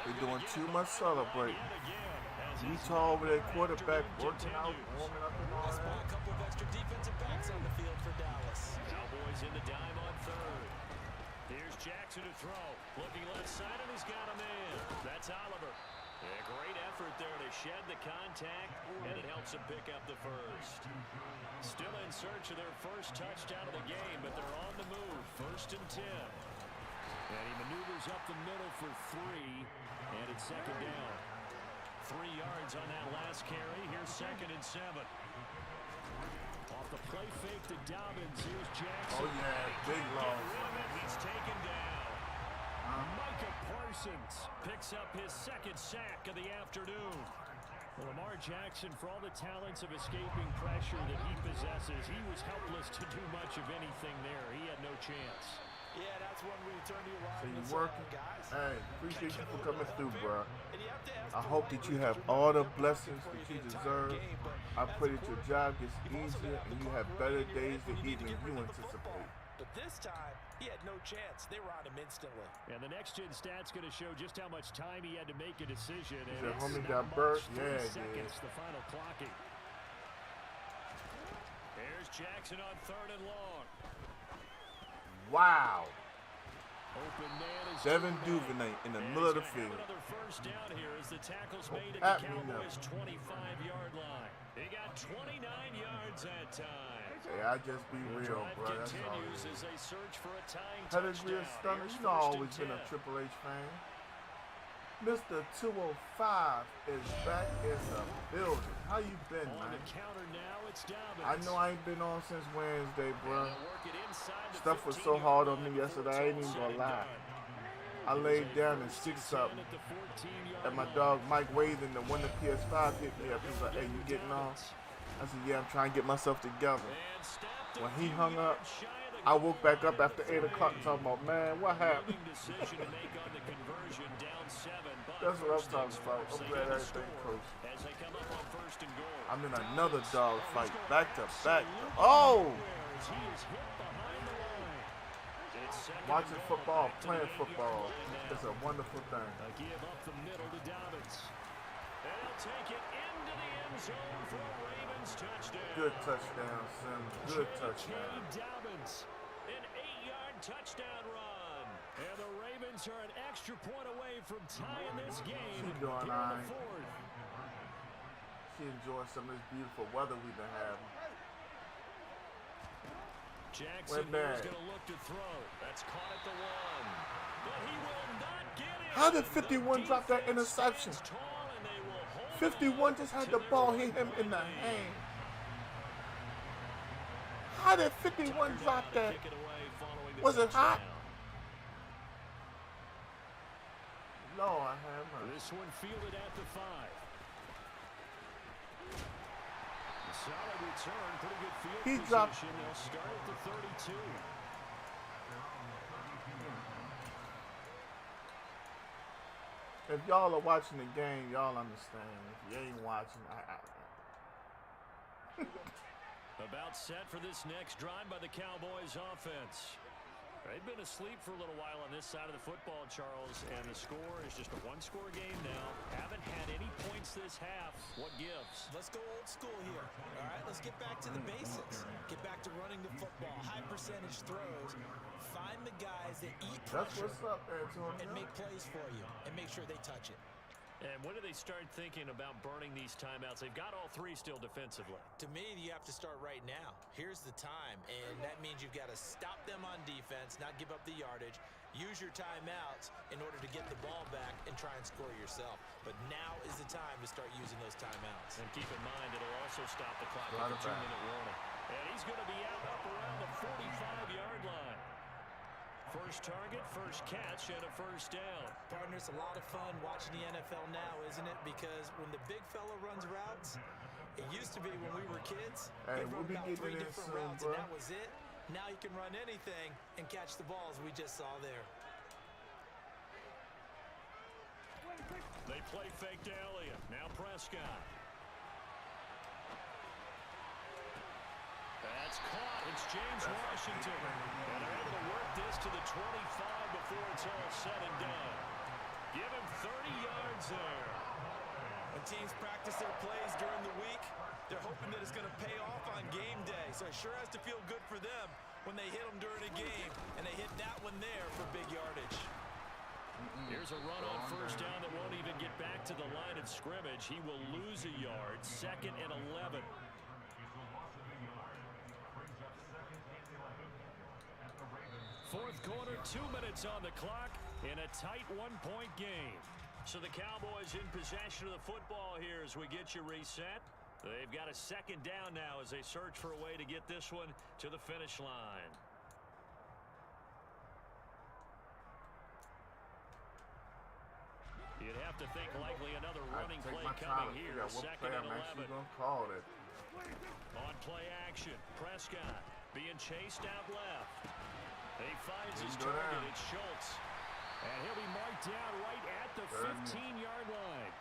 They're doing too much celebrating. Utah over their quarterback working out, warming up and all That's why that. a couple of extra defensive backs on the field for Dallas. Cowboys in the dime on 3rd. Here's Jackson to throw. Looking left side, and he's got a man. That's Oliver. A great effort there to shed the contact, and it helps him pick up the first. Still in search of their first touchdown of the game, but they're on the move. 1st and 10. And he maneuvers up the middle for 3, and it's 2nd down. 3 yards on that last carry. Here's 2nd and 7. Off the play fake to Dobbins. Here's Jackson. Oh, yeah, big loss. He's taken down. Micah Parsons picks up his 2nd sack of the afternoon. Well, Lamar Jackson, for all the talents of escaping pressure that he possesses, he was helpless to do much of anything there. He had no chance. Yeah, that's when we turn to your So line. you working? Guys. Hey, appreciate you for coming through, bro. And you have to ask I the hope why that you because have you all the want to blessings before that the you entire deserve. game, but I as pray a that your quarterback, job gets you've also easier got and the you clock have running better in your days hand than when you need to even get you rid of the football. anticipate. But this time, he had no chance. They were on him instantly. And the next-gen stat's going to show just how much time he had to make a decision. Is And that it's homie not got much, burnt? 3 Yeah, it seconds, did. the final clocking. There's Jackson on 3rd and long. Wow. Open man is Devin Duvernay in the middle of the field. Another first down here as the tackle's made at at the me now. Cowboys' 25-yard line. He got 29 yards that time. Hey, I just be The real, drive bro. That's all continues it as is. they search for a tying Pedigree of touchdown. stunner. Here's You know, I've 1st always and been a 10. Triple H fan. Mr. 205 is back in the building. How you been, On man? the counter now, it's Dobbins. I know I ain't been on since Wednesday, bro. And they'll work it inside the Stuff was 15-yard so hard on line me before yesterday, it's I ain't all even said gonna and lie. done. I laid down and 6-something. And my dog Mike Wathan, the one the PS5 hit me up. He's like, hey, you getting on? I said, yeah, I'm trying to get myself together. When he hung up, I woke back up after 8 o'clock talking about, man, what happened? That's what I'm talking about. I'm glad everything coached. I'm in another dog fight, back to back. Oh! Watching football, playing football is a wonderful thing. Give up the middle to Dobbins. And he'll take it into the end zone for a Ravens touchdown. Good touchdown, Sim. Good touchdown. Dobbins, an 8-yard touchdown run. And the Ravens are an extra point away from tying this game. She doing all right. She enjoying some of this beautiful weather we've been having. Jackson is going to look to throw. That's caught at the 1. But he will not get it. How did 51 drop that interception? 51 just had the ball hit him in the hand. How did 51 drop that? Was it hot? No, I haven't. This one fielded at the 5. Solid return, pretty good field He position. dropped. They'll start at the 32. If y'all are watching the game, y'all understand. If you ain't watching, About set for this next drive by the Cowboys offense. They've been asleep for a little while on this side of the football, Charles, and the score is just a one-score game now. Haven't had any points this half. What gives? Let's go old school here. All right, let's get back to the basics. Get back to running the football, high percentage throws. Find the guys that eat that's pressure what's up, Antonio. and make plays for you and make sure they touch it. And when do they start thinking about burning these timeouts? They've got all 3 still defensively. To me, you have to start right now. Here's the time, and that means you've got to stop them on defense, not give up the yardage, use your timeouts in order to get the ball back and try and score yourself. But now is the time to start using those timeouts. And keep in mind, it'll also stop the clock with a 2-minute warning. And he's going to be out up around the 45-yard line. First target, first catch, and a first down. Partner, it's a lot of fun watching the NFL now, isn't it? Because when the big fella runs routes, it used to be when we were kids, Hey, he'd we'll run be about getting 3 in different soon, routes, bro. and that was it. Now you can run anything and catch the balls we just saw there. They play fake to Elliott. Now Prescott. That's caught. It's James Washington. And they're able to work this to the 25 before it's all said and done. Give him 30 yards there. When teams practice their plays during the week, they're hoping that it's going to pay off on game day. So it sure has to feel good for them when they hit them during a game. And they hit that one there for big yardage. Here's a run on first down that won't even get back to the line of scrimmage. He will lose a yard. 2nd and 11. Fourth quarter, 2 minutes on the clock in a tight 1-point game. So the Cowboys in possession of the football here as we get you reset. They've got a 2nd down now as they search for a way to get this one to the finish line. You'd have to think likely another running play coming here. 2nd and 11. Call it. On play action, Prescott being chased out left. He finds his target. It's Schultz. And he'll be marked down right at the 15-yard line.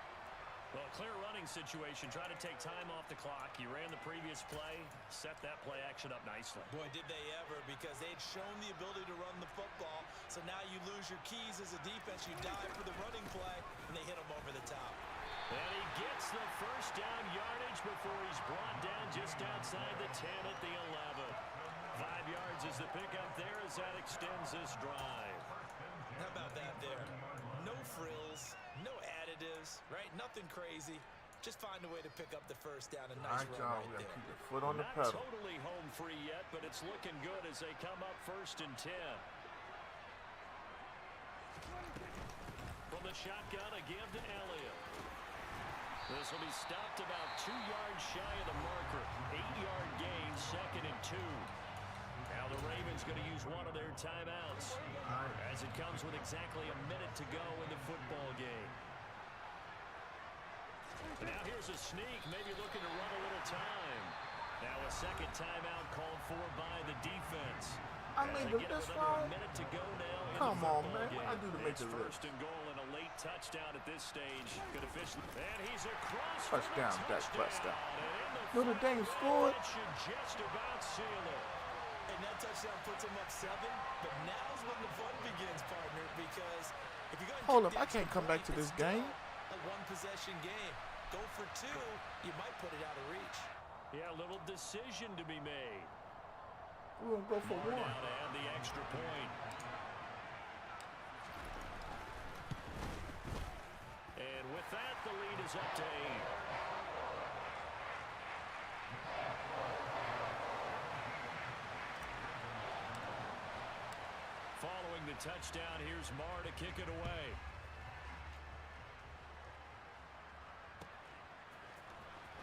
Well, clear running situation. Trying to take time off the clock. He ran the previous play, set that play action up nicely. Boy, did they ever, because they'd shown the ability to run the football. So now you lose your keys as a defense. You dive for the running play, and they hit him over the top. And he gets the first down yardage before he's brought down just outside the 10 at the 11. 5 yards is the pickup there as that extends this drive. How about that there? No frills, no additives, right? Nothing crazy. Just find a way to pick up the first down. A nice run right there. Keep your foot on the pedal. Not totally home free yet, but it's looking good as they come up 1st and 10. From the shotgun, a give to Elliott. This will be stopped about 2 yards shy of the marker. 8-yard gain, 2nd and 2. Now the Ravens going to use one of their timeouts as it comes with exactly a minute to go in the football game. And now here's a sneak, maybe looking to run a little time. Now a second timeout called for by the defense. I made this a minute to go now. Come on, man. What I do to make it first and goal and a late touchdown at this stage. Good official. And he's across. Touchdown, that touchdown. Notre Dame scored. That should just about seal it. And that touchdown puts him up 7. But now's when the fun begins, partner. Because if you're going to hold up, I can't come back to this game. A one-possession game. Go for 2, you might put it out of reach. Yeah, a little decision to be made. We're going to go for 1. Now to add the extra point. And with that, the lead is up to 8. Following the touchdown, here's Marr to kick it away.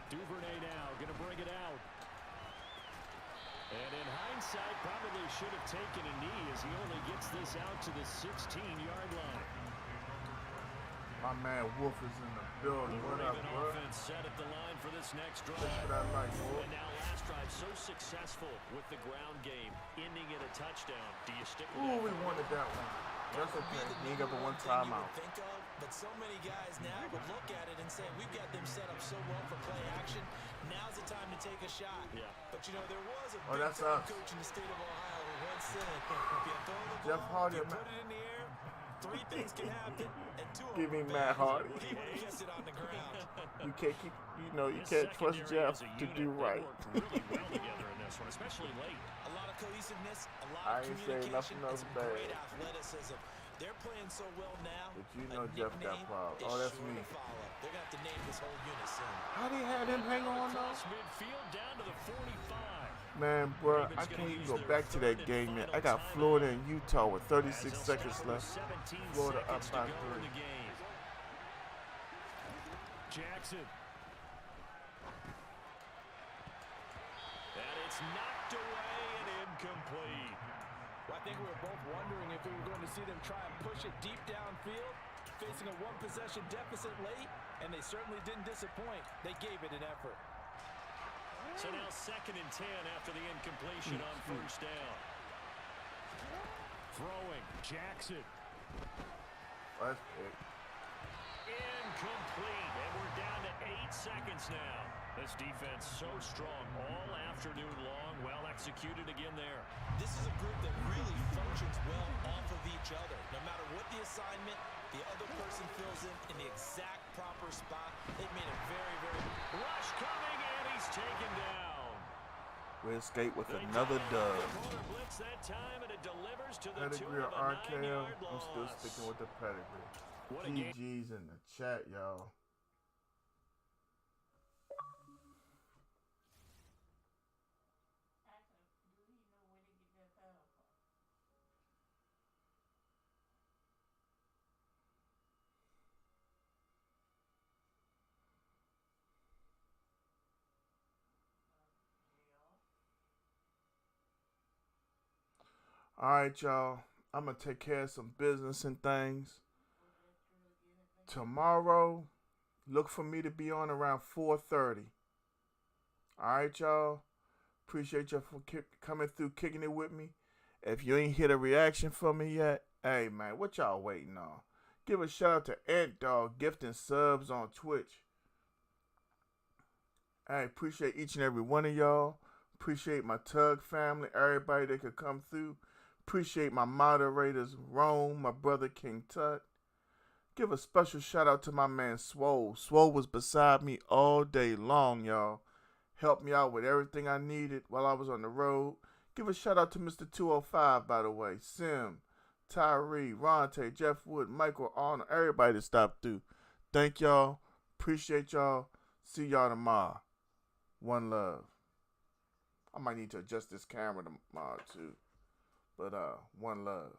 Duvernay now going to bring it out. And in hindsight, probably should have taken a knee as he only gets this out to the 16-yard line. My man Wolf is in the building. What up, bro? Offense set at the line for this next drive. That's what I like, Wolf. And now last drive so successful with the ground game, ending in a touchdown. Do you stick with that? Ooh, we wanted that one. That's okay. We ain't got but one timeout. But so many guys now would look at it and say, we've got them set up so well for play action. Now's the time to take a shot. Yeah. But, you know, there was a that's big-time us. coach in the state of Ohio who once said, if you throw the Jeff ball, Hardy, you man. put it in the air, 3 things can happen, and 2 of Give me them Matt bad. Hardy. He would have kept it on the ground. You can't keep, you This can't trust secondary Jeff as a to unit, do they right. worked really well together in this one, especially late. A lot of cohesiveness, a lot I of ain't saying communication, nothing and else some bad. great athleticism. They're playing so well now. But you a know Jeff got nickname problems. is Oh, that's sure me. to follow. They're going to have to name this whole unit soon. How they had him hang on though? Across midfield down to the 45. Man, bro, I can't even go back to that game yet. I got Florida and Utah with 36 seconds left. Florida up by 3. Jackson. And it's knocked away and incomplete. Well, I think we were both wondering if we were going to see them try and push it deep downfield, facing a one-possession deficit late, and they certainly didn't disappoint. They gave it an effort. So now 2nd and 10 after the incompletion on first down. Throwing, Jackson. That's big. Incomplete, and we're down to 8 seconds now. This defense so strong all afternoon long, well executed again there. This is a group that really functions well off of each other. No matter what the assignment, the other person fills in the exact proper spot. They've made a very, very... Rush coming, and he's taken down. We escape with another dub. Blitz that time, and it delivers to the Pedigree or 9-yard RKO? I'm still loss. sticking with the pedigree. What a game. GG's in the chat, y'all. All right, y'all. I'm going to take care of some business and things. Tomorrow, look for me to be on around 4:30. All right, y'all. Appreciate you for coming through, kicking it with me. If you ain't hit a reaction from me yet, hey, man, what y'all waiting on? Give a shout out to Ant Dog gifting subs on Twitch. I appreciate each and every one of y'all. Appreciate my Tug family, everybody that could come through. Appreciate my moderators, Rome, my brother King Tut. Give a special shout out to my man Swole. Swole was beside me all day long, y'all. Helped me out with everything I needed while I was on the road. Give a shout out to Mr. 205, by the way. Sim, Tyree, Ronte, Jeff Wood, Michael Arnold, everybody that stopped through. Thank y'all. Appreciate y'all. See y'all tomorrow. One love. I might need to adjust this camera tomorrow too. But one love.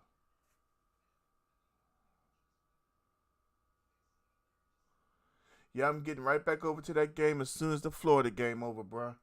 Yeah, I'm getting right back over to that game as soon as the Florida game over, bruh.